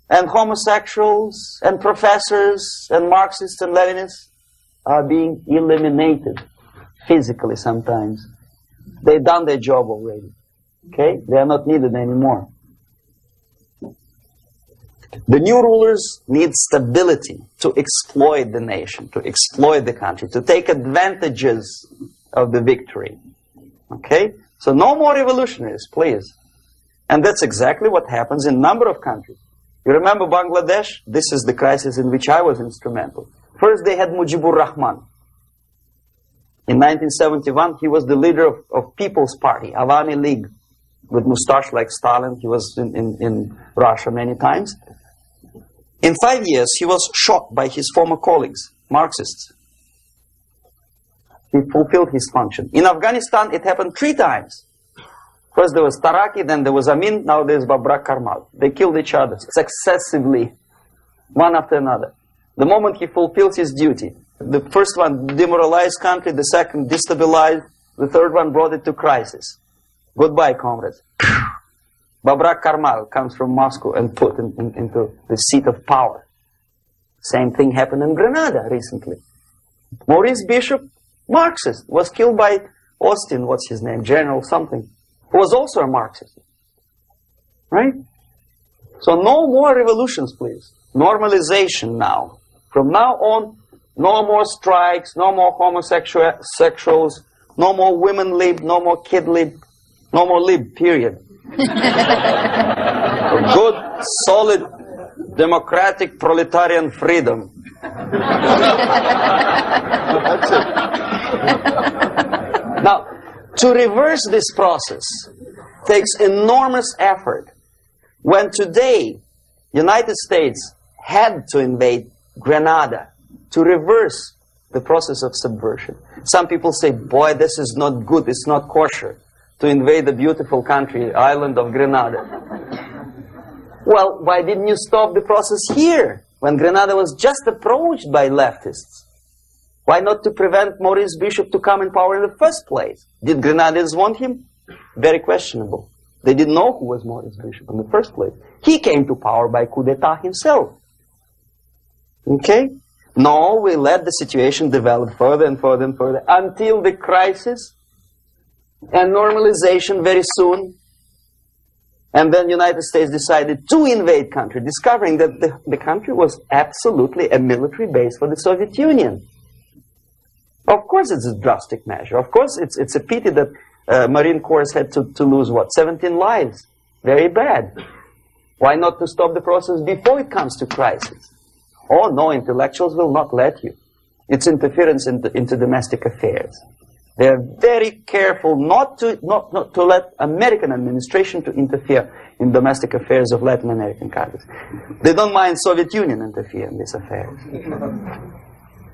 and homosexuals and professors and Marxists and Leninists are being eliminated physically sometimes. They've done their job already. Okay? They are not needed anymore. The new rulers need stability to exploit the nation, to exploit the country, to take advantages of the victory. Okay? So no more revolutionaries, please. And that's exactly what happens in a number of countries. You remember Bangladesh? This is the crisis in which I was instrumental. First they had Mujibur Rahman. In 1971, he was the leader of People's Party, Awami League, with mustache like Stalin. He was in Russia many times. In 5 years, he was shot by his former colleagues, Marxists. He fulfilled his function. In Afghanistan, it happened 3 times. First there was Taraki, then there was Amin, now there's Babrak Karmal. They killed each other successively, one after another. The moment he fulfills his duty, the first one demoralized country, the second destabilized, the third one brought it to crisis. Goodbye, comrades. Babrak Karmal comes from Moscow and put into the seat of power. Same thing happened in Grenada recently. Maurice Bishop, Marxist, was killed by Austin, what's his name, General something, who was also a Marxist. Right? So no more revolutions, please. Normalization now. From now on, no more strikes, no more homosexuals, no more women lib, no more kid lib, no more lib, period. Good, solid, democratic, proletarian freedom. That's it. Now, to reverse this process takes enormous effort. When today, United States had to invade Grenada to reverse the process of subversion. Some people say, boy, this is not good, it's not kosher to invade the beautiful country, island of Grenada. Well, why didn't you stop the process here, when Grenada was just approached by leftists? Why not to prevent Maurice Bishop to come in power in the first place? Did Grenadians want him? Very questionable. They didn't know who was Maurice Bishop in the first place. He came to power by coup d'etat himself. Okay? No, we let the situation develop further and further and further until the crisis and normalization very soon. And then the United States decided to invade country, discovering that the country was absolutely a military base for the Soviet Union. Of course it's a drastic measure. Of course it's a pity that Marine Corps had to lose, what, 17 lives. Very bad. Why not to stop the process before it comes to crisis? Oh no, intellectuals will not let you. It's interference into domestic affairs. They are very careful not to let American administration to interfere in domestic affairs of Latin American countries. They don't mind Soviet Union interfere in these affairs.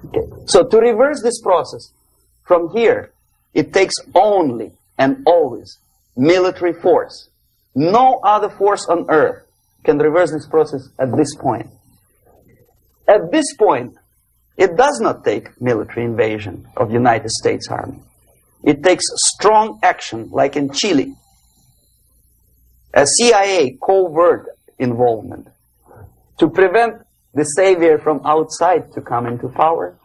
Okay. So to reverse this process from here, it takes only and always military force. No other force on earth can reverse this process at this point. At this point, it does not take military invasion of the United States Army. It takes strong action, like in Chile. A CIA covert involvement to prevent the savior from outside to come into power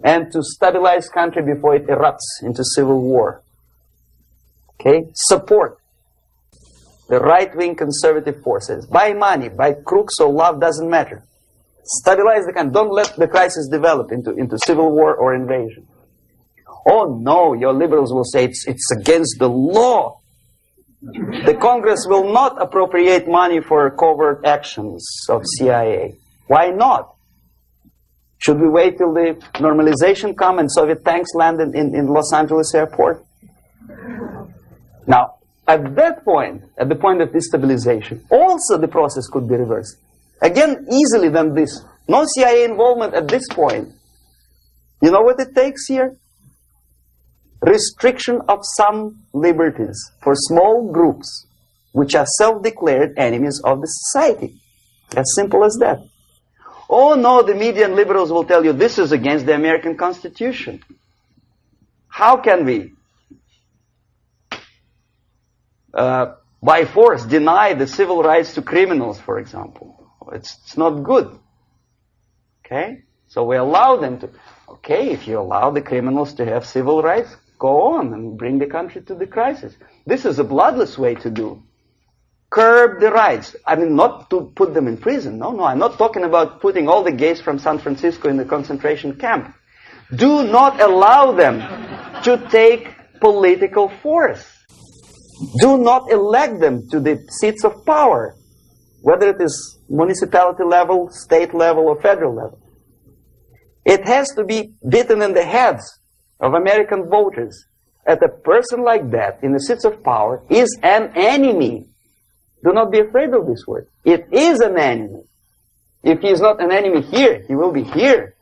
and to stabilize country before it erupts into civil war. Okay? Support the right-wing conservative forces. By money, by crooks or love, doesn't matter. Stabilize the country. Don't let the crisis develop into civil war or invasion. Oh no, your liberals will say it's against the law. The Congress will not appropriate money for covert actions of CIA. Why not? Should we wait till the normalization come and Soviet tanks land in Los Angeles airport? Now, at that point, at the point of destabilization, also the process could be reversed. Again, easily than this. No CIA involvement at this point. You know what it takes here? Restriction of some liberties for small groups which are self-declared enemies of the society. As simple as that. Oh no, the media and liberals will tell you this is against the American Constitution. How can we, by force, deny the civil rights to criminals, for example? It's not good. Okay? So we allow them to. Okay, if you allow the criminals to have civil rights, go on and bring the country to the crisis. This is a bloodless way to do. Curb the rights. I mean, not to put them in prison. No, I'm not talking about putting all the gays from San Francisco in the concentration camp. Do not allow them to take political force. Do not elect them to the seats of power, whether it is municipality level, state level, or federal level. It has to be beaten in the heads of American voters that a person like that in the seats of power is an enemy. Do not be afraid of this word. It is an enemy. If he is not an enemy here, he will be here.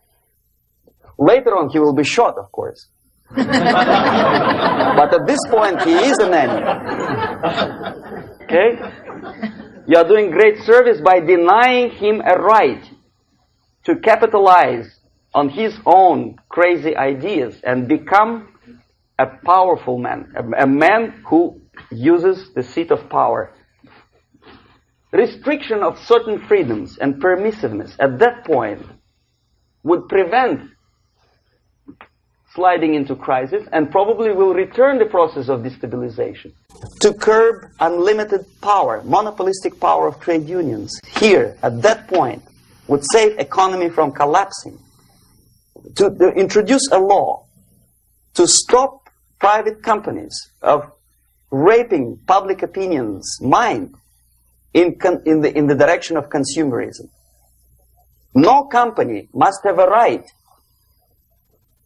Later on, he will be shot, of course. But at this point, he is an enemy. Okay? You are doing great service by denying him a right to capitalize on his own crazy ideas and become a powerful man, a man who uses the seat of power. Restriction of certain freedoms and permissiveness at that point would prevent sliding into crisis and probably will return the process of destabilization. To curb unlimited power, monopolistic power of trade unions, here, at that point, would save economy from collapsing. To introduce a law to stop private companies of raping public opinion's mind in the direction of consumerism. No company must have a right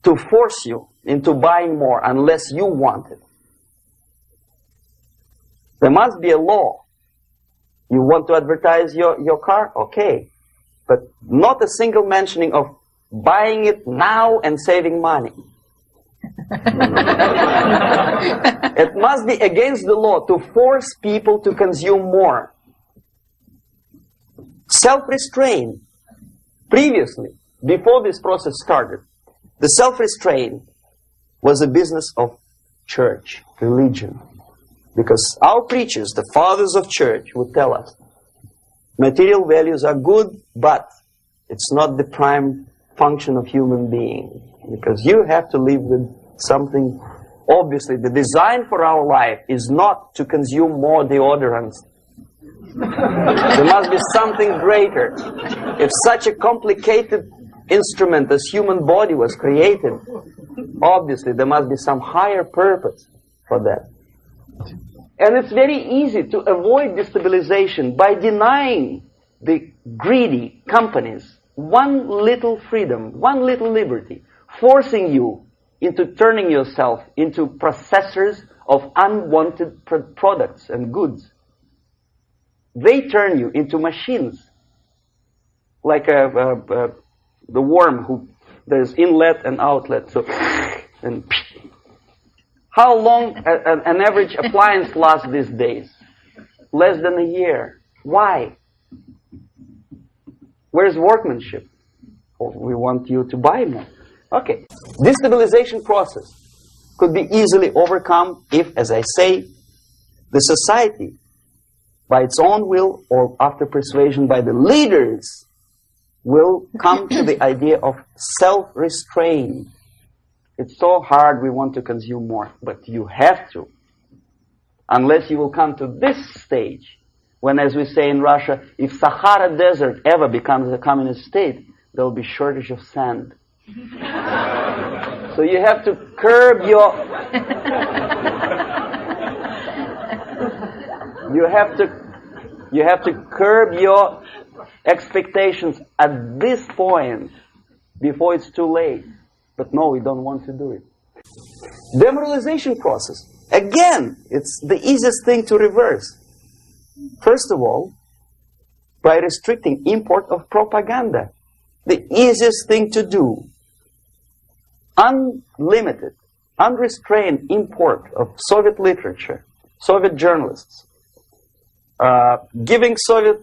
to force you into buying more unless you want it. There must be a law. You want to advertise your car? Okay. But not a single mentioning of buying it now and saving money. It must be against the law to force people to consume more. Self-restraint. Previously, before this process started, the self-restraint was a business of church, religion. Because our preachers, the fathers of church, would tell us, material values are good, but it's not the prime function of human being. Because you have to live with something. Obviously, the design for our life is not to consume more deodorants. There must be something greater. If such a complicated instrument as human body was created, obviously there must be some higher purpose for that. And it's very easy to avoid destabilization by denying the greedy companies one little freedom, one little liberty, forcing you into turning yourself into processors of unwanted products and goods. They turn you into machines, like the worm who there's inlet and outlet. So, and how long an average appliance lasts these days? Less than a year. Why? Where's workmanship? Oh, we want you to buy more. Okay. This stabilization process could be easily overcome if, as I say, the society, by its own will or after persuasion by the leaders, will come to the idea of self-restraint. It's so hard, we want to consume more, but you have to. Unless you will come to this stage, when, as we say in Russia, if Sahara Desert ever becomes a communist state, there will be shortage of sand. So you have to curb your... You have to curb your expectations at this point before it's too late. But no, we don't want to do it. Demoralization process. Again, it's the easiest thing to reverse. First of all, by restricting import of propaganda. The easiest thing to do. Unlimited, unrestrained import of Soviet literature, Soviet journalists, giving Soviet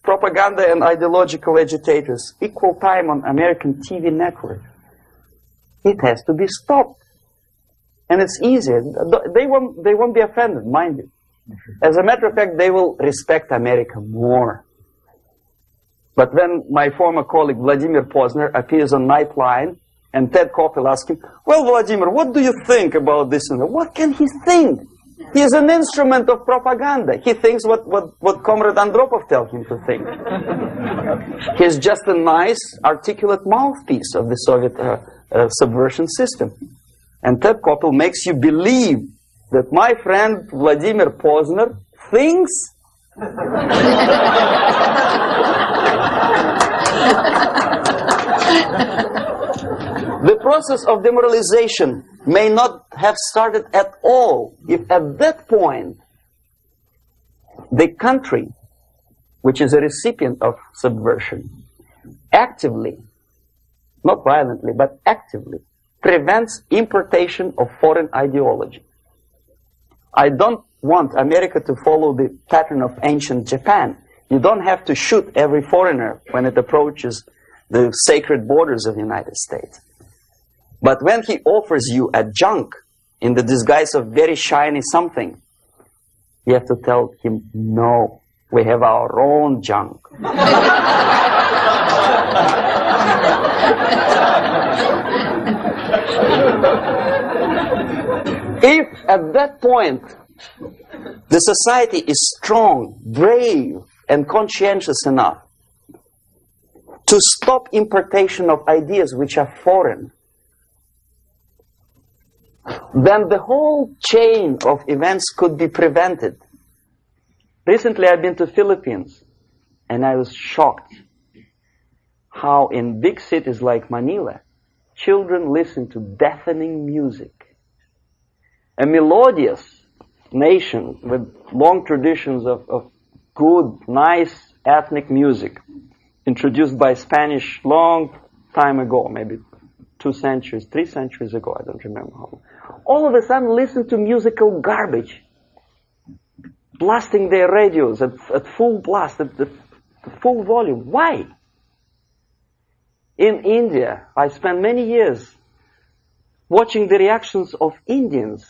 propaganda and ideological agitators equal time on American TV network. It has to be stopped. And it's easy. They won't be offended, mind you. As a matter of fact, they will respect America more. But when my former colleague Vladimir Posner appears on Nightline and Ted Koppel asks him, well, Vladimir, what do you think about this? And what can he think? He is an instrument of propaganda. He thinks what Comrade Andropov tells him to think. He's just a nice, articulate mouthpiece of the Soviet subversion system. And Ted Koppel makes you believe that my friend Vladimir Posner thinks the process of demoralization may not have started at all if at that point the country, which is a recipient of subversion, actively, not violently, but actively, prevents importation of foreign ideology. I don't want America to follow the pattern of ancient Japan. You don't have to shoot every foreigner when it approaches the sacred borders of the United States. But when he offers you a junk in the disguise of very shiny something, you have to tell him, no, we have our own junk. If at that point the society is strong, brave, and conscientious enough to stop importation of ideas which are foreign, then the whole chain of events could be prevented. Recently I've been to the Philippines and I was shocked how in big cities like Manila, children listen to deafening music. A melodious nation with long traditions of good, nice ethnic music, introduced by Spanish long time ago, maybe 2 centuries, 3 centuries ago, I don't remember how long. All of a sudden listen to musical garbage, blasting their radios at full blast, at the full volume. Why? In India, I spent many years watching the reactions of Indians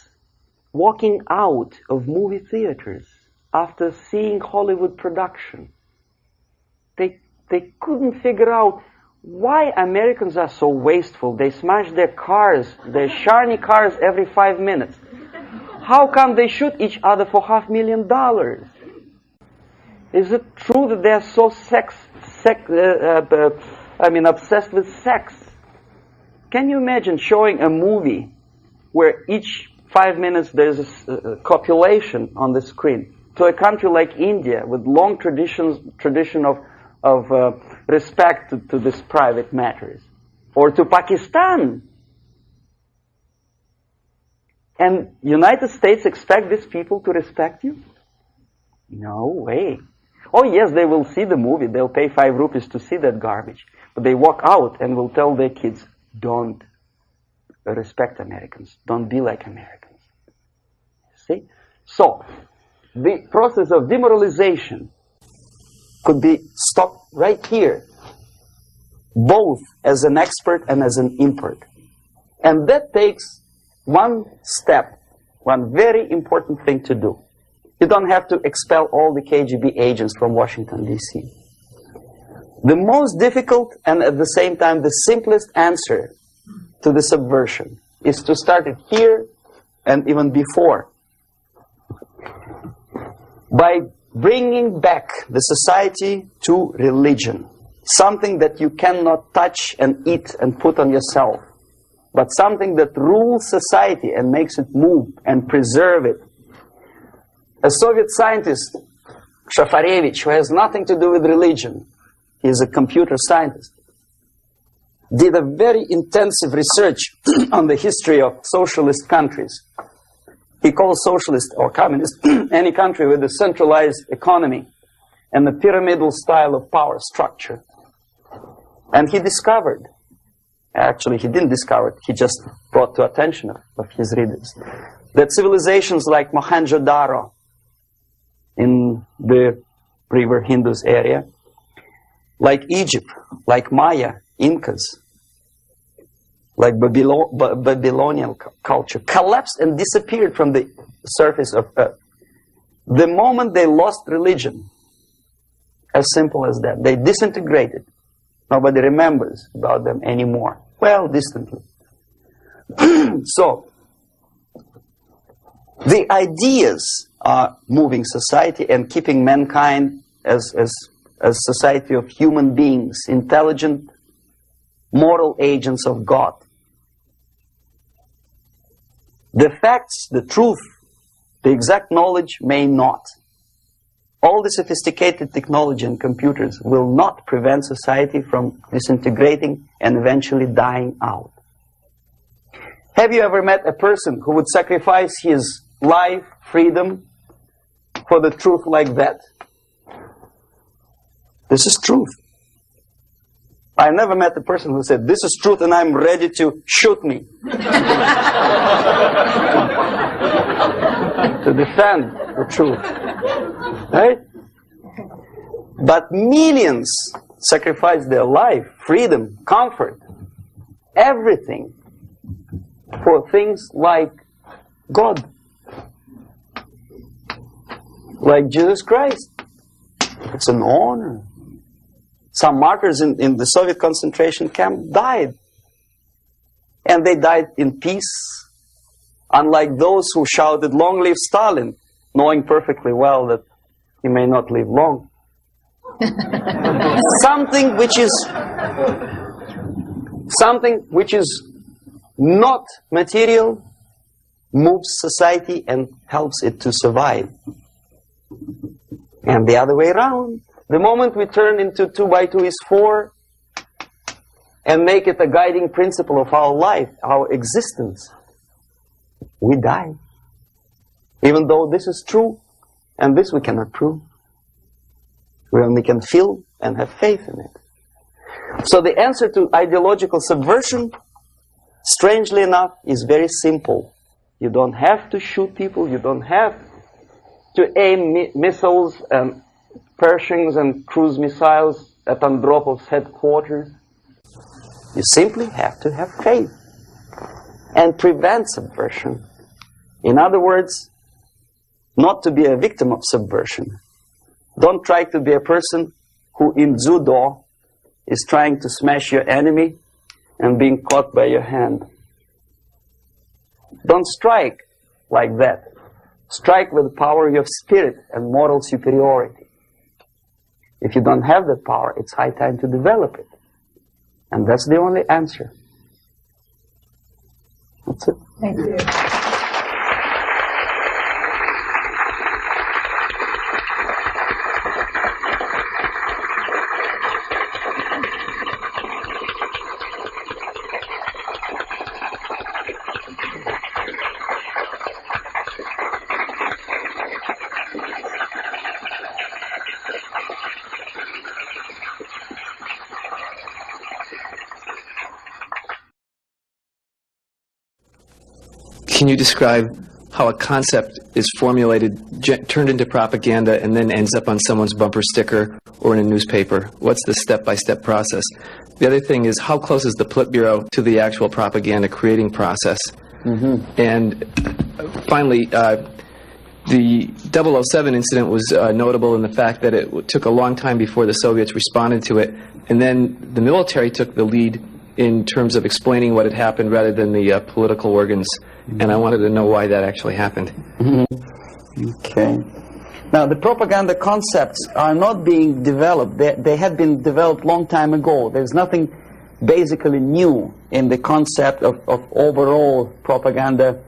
walking out of movie theaters after seeing Hollywood production. They couldn't figure out why Americans are so wasteful. They smash their cars, their shiny cars every 5 minutes. How come they shoot each other for $500,000? Is it true that they're so obsessed with sex? Can you imagine showing a movie where each 5 minutes there's a copulation on the screen to a country like India with long tradition of respect to these private matters, or to Pakistan? And United States expect these people to respect you? No way. Oh yes, they will see the movie, they'll pay 5 rupees to see that garbage, but they walk out and will tell their kids, don't respect Americans, don't be like Americans. See? So, the process of demoralization could be stopped right here, both as an expert and as an import. And that takes one step, one very important thing to do. You don't have to expel all the KGB agents from Washington, D.C. The most difficult and at the same time the simplest answer to the subversion is to start it here and even before, by bringing back the society to religion, something that you cannot touch and eat and put on yourself, but something that rules society and makes it move and preserve it. A Soviet scientist, Shafarevich, who has nothing to do with religion, he is a computer scientist, did a very intensive research on the history of socialist countries. He calls socialist or communist any country with a centralized economy and a pyramidal style of power structure. And he discovered, actually he didn't discover it, he just brought to attention of his readers, that civilizations like Mohenjo-Daro in the river Indus area, like Egypt, like Maya, Incas, like Babylonian culture, collapsed and disappeared from the surface of Earth. The moment they lost religion, as simple as that, they disintegrated. Nobody remembers about them anymore. Well, distantly. So, the ideas are moving society and keeping mankind as society of human beings, intelligent, moral agents of God. The facts, the truth, the exact knowledge may not. All the sophisticated technology and computers will not prevent society from disintegrating and eventually dying out. Have you ever met a person who would sacrifice his life, freedom, for the truth like that? This is truth. I never met a person who said, this is truth and I'm ready to shoot me. To defend the truth. Right? But millions sacrifice their life, freedom, comfort, everything for things like God. Like Jesus Christ. It's an honor. Some martyrs in the Soviet concentration camp died. And they died in peace. Unlike those who shouted, "Long live Stalin," knowing perfectly well that he may not live long. Something which is not material moves society and helps it to survive. And the other way around. The moment we turn into 2 by 2 is 4, and make it a guiding principle of our life, our existence, we die. Even though this is true, and this we cannot prove. We only can feel and have faith in it. So the answer to ideological subversion, strangely enough, is very simple. You don't have to shoot people, you don't have to aim missiles and Pershings and cruise missiles at Andropov's headquarters. You simply have to have faith and prevent subversion. In other words, not to be a victim of subversion. Don't try to be a person who in judo is trying to smash your enemy and being caught by your hand. Don't strike like that. Strike with the power of your spirit and moral superiority. If you don't have that power, it's high time to develop it. And that's the only answer. That's it. Thank you. Can you describe how a concept is formulated, turned into propaganda, and then ends up on someone's bumper sticker or in a newspaper? What's the step-by-step process? The other thing is, how close is the Politburo to the actual propaganda creating process? And finally, the 007 incident was notable in the fact that it took a long time before the Soviets responded to it, and then the military took the lead in terms of explaining what had happened rather than the political organs. And I wanted to know why that actually happened. Okay. Now, the propaganda concepts are not being developed. They had been developed long time ago. There's nothing basically new in the concept of overall propaganda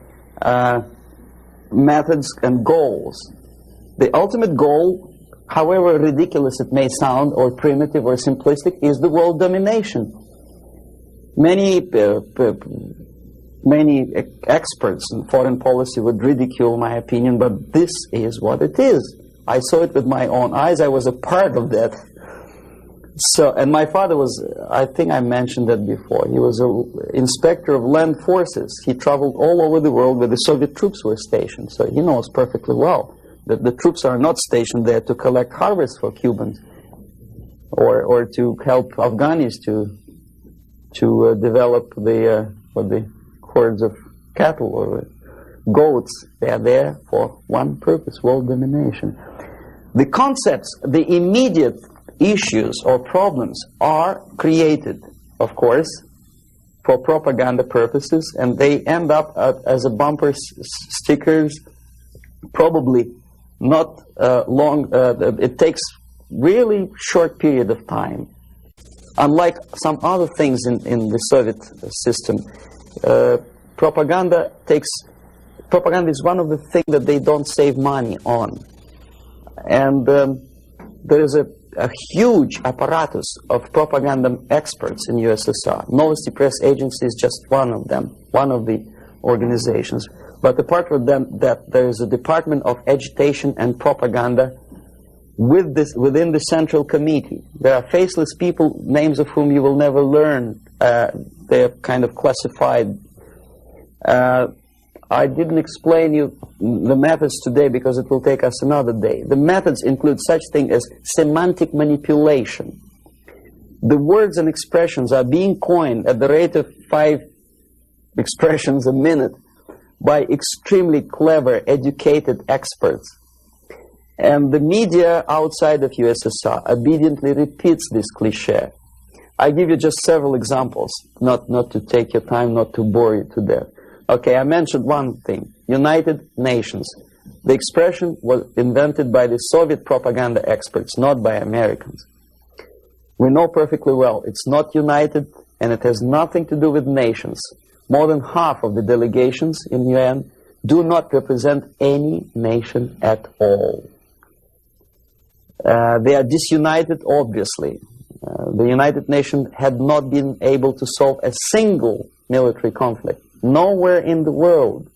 methods and goals. The ultimate goal, however ridiculous it may sound, or primitive or simplistic, is the world domination. Many experts in foreign policy would ridicule my opinion, but this is what it is. I saw it with my own eyes. I was a part of that. So, and my father was, I think I mentioned that before, he was an inspector of land forces. He traveled all over the world where the Soviet troops were stationed. So he knows perfectly well that the troops are not stationed there to collect harvests for Cubans or to help Afghanis to develop the hordes of cattle or goats. They are there for one purpose: world domination. The concepts, the immediate issues or problems are created, of course, for propaganda purposes, and they end up as a bumper stickers, probably not long. It takes really short period of time. Unlike some other things in the Soviet system, propaganda is one of the things that they don't save money on. And there is a huge apparatus of propaganda experts in USSR. Novosti Press Agency is just one of them, one of the organizations. But apart from them, that there is a Department of Agitation and Propaganda within the Central Committee. There are faceless people, names of whom you will never learn. They are kind of classified. I didn't explain you the methods today because it will take us another day. The methods include such thing as semantic manipulation. The words and expressions are being coined at the rate of 5 expressions a minute by extremely clever, educated experts. And the media outside of USSR obediently repeats this cliché. I give you just several examples, not to take your time, not to bore you to death. Okay, I mentioned one thing, United Nations. The expression was invented by the Soviet propaganda experts, not by Americans. We know perfectly well it's not united, and it has nothing to do with nations. More than half of the delegations in UN do not represent any nation at all. They are disunited, obviously. The United Nations had not been able to solve a single military conflict. Nowhere in the world.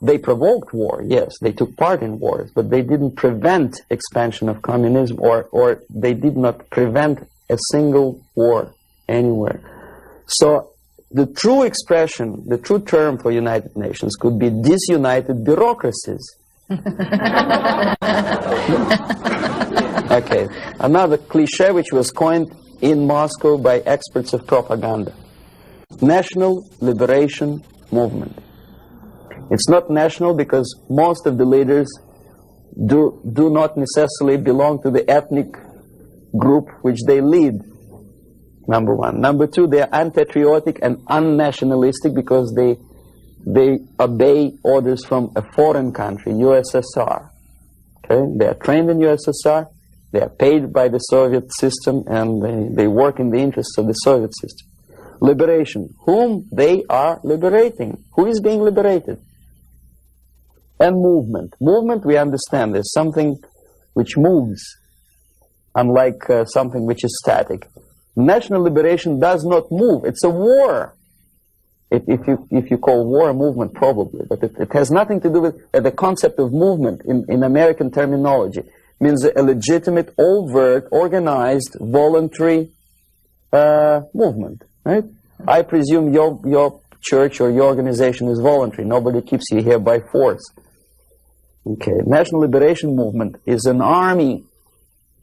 They provoked war, yes, they took part in wars, but they didn't prevent expansion of communism, or they did not prevent a single war anywhere. So the true expression, the true term for United Nations could be disunited bureaucracies. Okay, another cliche which was coined in Moscow by experts of propaganda. National Liberation Movement. It's not national because most of the leaders do not necessarily belong to the ethnic group which they lead, number one. Number two, they are unpatriotic and unnationalistic because they obey orders from a foreign country, USSR. Okay? They are trained in USSR, they are paid by the Soviet system, and they work in the interests of the Soviet system. Liberation. Whom they are liberating? Who is being liberated? And movement. Movement, we understand, is something which moves, unlike something which is static. National liberation does not move. It's a war. If you call war a movement, probably. But it has nothing to do with the concept of movement in American terminology. It means a legitimate, overt, organized, voluntary movement. Right? I presume your church or your organization is voluntary. Nobody keeps you here by force. Okay, National Liberation Movement is an army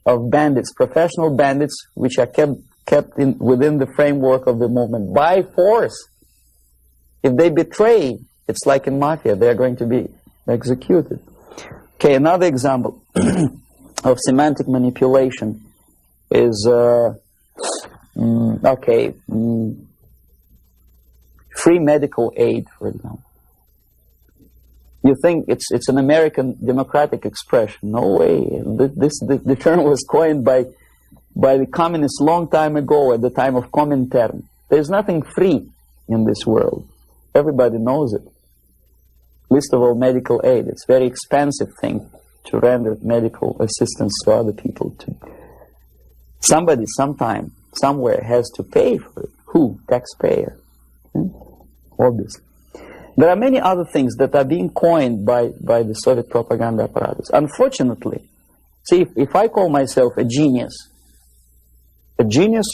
of bandits, professional bandits, which are kept within the framework of the movement by force. If they betray, it's like in mafia, they are going to be executed. Okay, another example of semantic manipulation is, free medical aid, for example. You think it's an American democratic expression. No way. The term was coined by the communists long time ago, at the time of Comintern. There's nothing free in this world. Everybody knows it. Least of all medical aid. It's a very expensive thing to render medical assistance to other people. Somebody, sometime, somewhere has to pay for it. Who? Taxpayer. Obviously. There are many other things that are being coined by the Soviet propaganda apparatus. Unfortunately, see, if I call myself a genius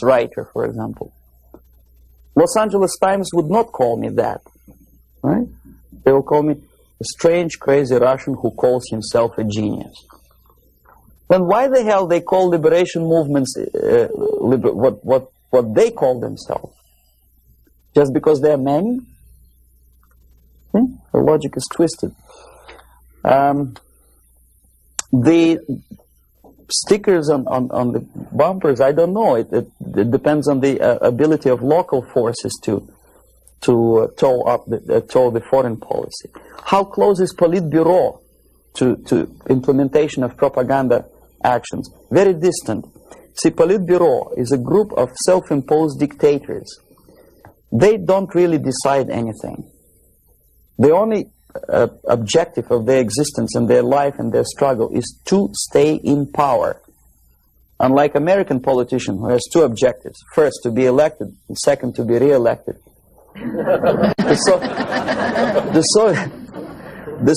writer, for example, Los Angeles Times would not call me that, right? They will call me a strange, crazy Russian who calls himself a genius. Then why the hell they call liberation movements what they call themselves? Just because they are many? The logic is twisted. The stickers on the bumpers, I don't know. It depends on the ability of local forces to tow the foreign policy. How close is Politburo to implementation of propaganda actions? Very distant. See, Politburo is a group of self-imposed dictators. They don't really decide anything. The only objective of their existence and their life and their struggle is to stay in power. Unlike American politician who has two objectives. First, to be elected, and second, to be re-elected. The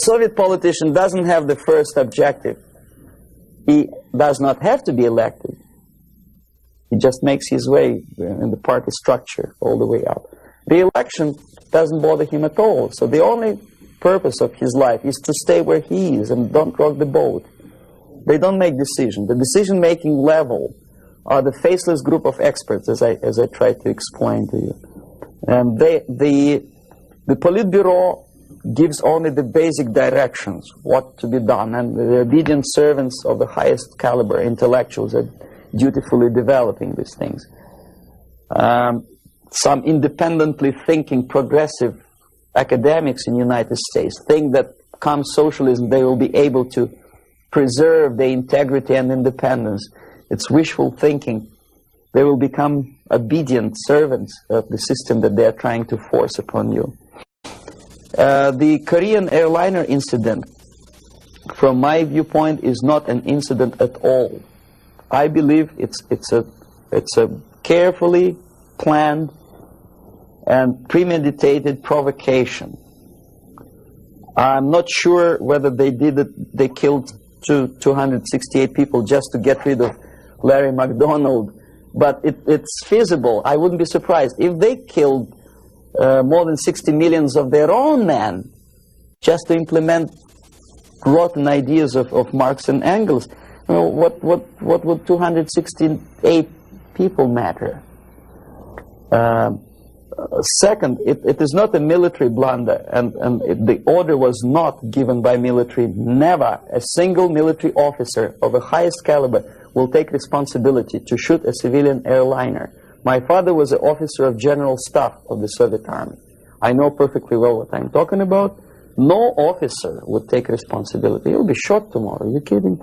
Soviet politician doesn't have the first objective. He does not have to be elected. He just makes his way in the party structure all the way up. Re-election doesn't bother him at all. So the only purpose of his life is to stay where he is and don't rock the boat. They don't make decisions. The decision-making level are the faceless group of experts, as I tried to explain to you. And the Politburo gives only the basic directions, what to be done, and the obedient servants of the highest caliber intellectuals are dutifully developing these things. Some independently thinking progressive academics in the United States think that come socialism they will be able to preserve their integrity and independence. It's wishful thinking. They will become obedient servants of the system that they are trying to force upon you. The Korean airliner incident, from my viewpoint, is not an incident at all. I believe it's a carefully planned and premeditated provocation. I'm not sure whether they did it. They killed 268 people just to get rid of Larry McDonald, but it's feasible. I wouldn't be surprised if they killed more than 60 million of their own men just to implement rotten ideas of Marx and Engels. You know, what would 268 people matter? Second, it is not a military blunder, and the order was not given by military. Never a single military officer of the highest caliber will take responsibility to shoot a civilian airliner. My father was an officer of general staff of the Soviet Army. I know perfectly well what I'm talking about. No officer would take responsibility. He'll be shot tomorrow. Are you kidding?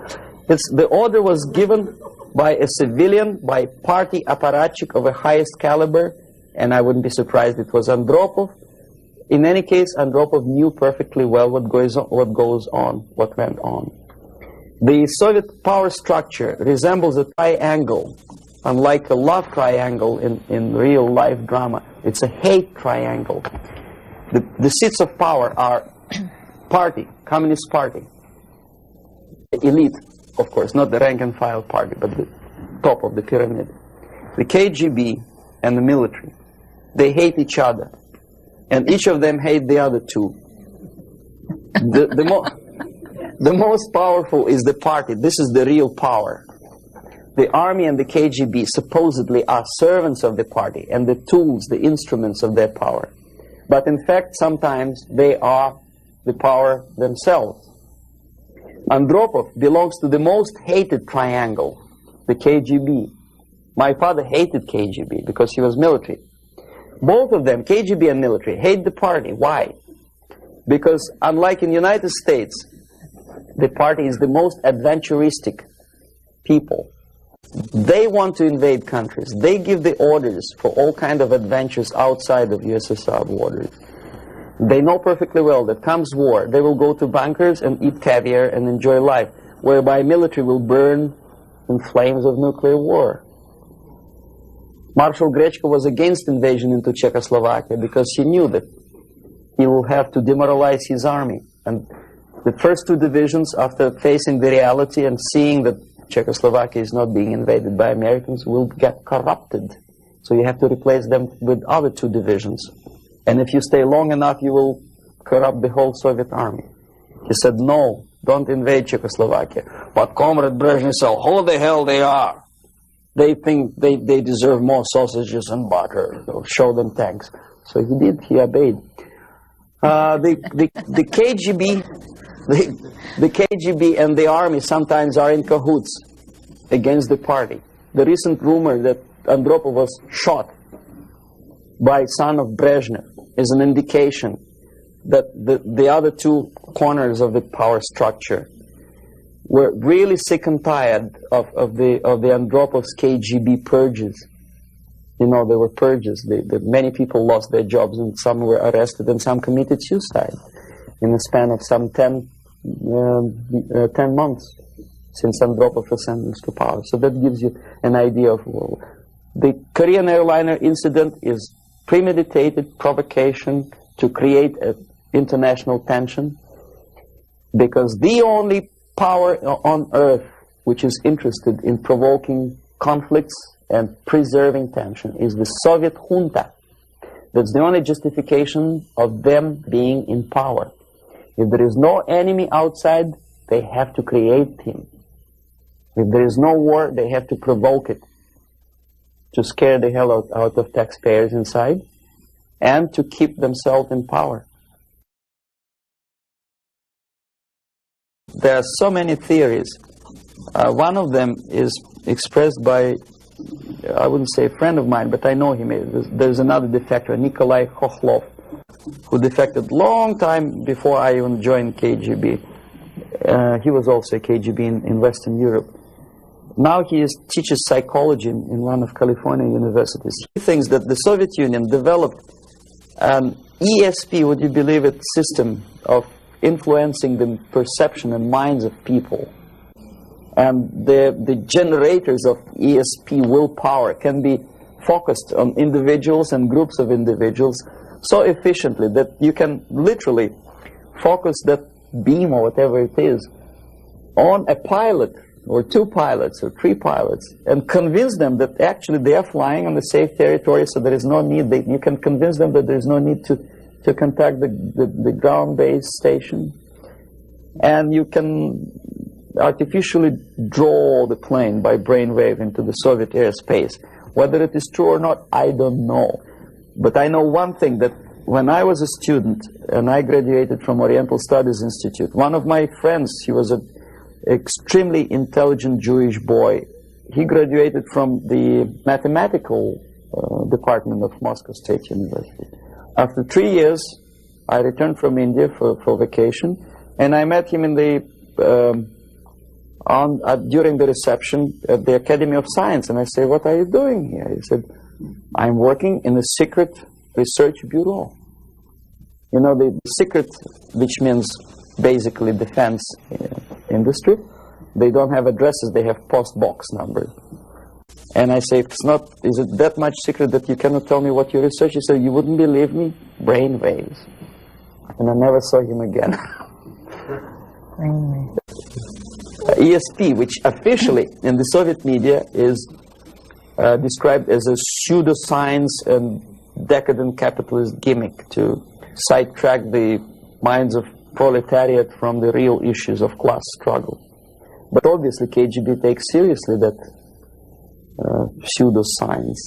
The order was given by a civilian, by party apparatchik of the highest caliber, and I wouldn't be surprised it was Andropov. In any case, Andropov knew perfectly well what went on. The Soviet power structure resembles a triangle, unlike a love triangle in real life drama. It's a hate triangle. The seats of power are party, Communist Party, elite, of course, not the rank and file party, but the top of the pyramid. The KGB and the military, they hate each other, and each of them hate the other two. The most powerful is the party. This is the real power. The army and the KGB supposedly are servants of the party and the tools, the instruments of their power. But in fact, sometimes they are the power themselves. Andropov belongs to the most hated triangle, the KGB. My father hated KGB because he was military. Both of them, KGB and military, hate the party. Why? Because unlike in the United States, the party is the most adventuristic people. They want to invade countries. They give the orders for all kinds of adventures outside of USSR borders. They know perfectly well that comes war, they will go to bunkers and eat caviar and enjoy life, whereby military will burn in flames of nuclear war. Marshal Grechko was against invasion into Czechoslovakia because he knew that he will have to demoralize his army. And the first two divisions, after facing the reality and seeing that Czechoslovakia is not being invaded by Americans, will get corrupted. So you have to replace them with other two divisions. And if you stay long enough, you will corrupt the whole Soviet army. He said, no, don't invade Czechoslovakia. But Comrade Brezhnev said, who the hell they are? They think they deserve more sausages and butter. So show them tanks. So he did, he obeyed. The KGB and the army sometimes are in cahoots against the party. The recent rumor that Andropov was shot by son of Brezhnev is an indication that the other two corners of the power structure were really sick and tired of the Andropov's KGB purges. You know, there were purges. Many people lost their jobs, and some were arrested, and some committed suicide in the span of some 10 months since Andropov was sentenced to power. So that gives you an idea of the Korean airliner incident is premeditated provocation to create international tension, because the only power on earth which is interested in provoking conflicts and preserving tension is the Soviet junta. That's the only justification of them being in power. If there is no enemy outside, they have to create him. If there is no war, they have to provoke it, to scare the hell out of taxpayers inside, and to keep themselves in power. There are so many theories. One of them is expressed by, I wouldn't say a friend of mine, but I know him. There's another defector, Nikolai Khokhlov, who defected long time before I even joined KGB. He was also a KGB in Western Europe. Now he teaches psychology in one of California universities. He thinks that the Soviet Union developed an ESP, would you believe it, system of influencing the perception and minds of people And the generators of ESP willpower can be focused on individuals and groups of individuals so efficiently that you can literally focus that beam or whatever it is on a pilot or two pilots or three pilots and convince them that actually they are flying on the safe territory, so there is no need, you can convince them that there is no need to contact the ground-based station. And you can artificially draw the plane by brainwave into the Soviet airspace. Whether it is true or not, I don't know. But I know one thing, that when I was a student and I graduated from Oriental Studies Institute, one of my friends, he was an extremely intelligent Jewish boy. He graduated from the mathematical department of Moscow State University. After 3 years, I returned from India for vacation, and I met him in the during the reception at the Academy of Science, and I say, "What are you doing here?" He said, "I'm working in a secret research bureau." You know, the secret, which means basically defense industry, they don't have addresses, they have post box numbers. And I say, "It's not, is it that much secret that you cannot tell me what you research?" He said, "You wouldn't believe me, brain waves." And I never saw him again. ESP, which officially in the Soviet media is described as a pseudoscience and decadent capitalist gimmick to sidetrack the minds of proletariat from the real issues of class struggle. But obviously KGB takes seriously that pseudoscience.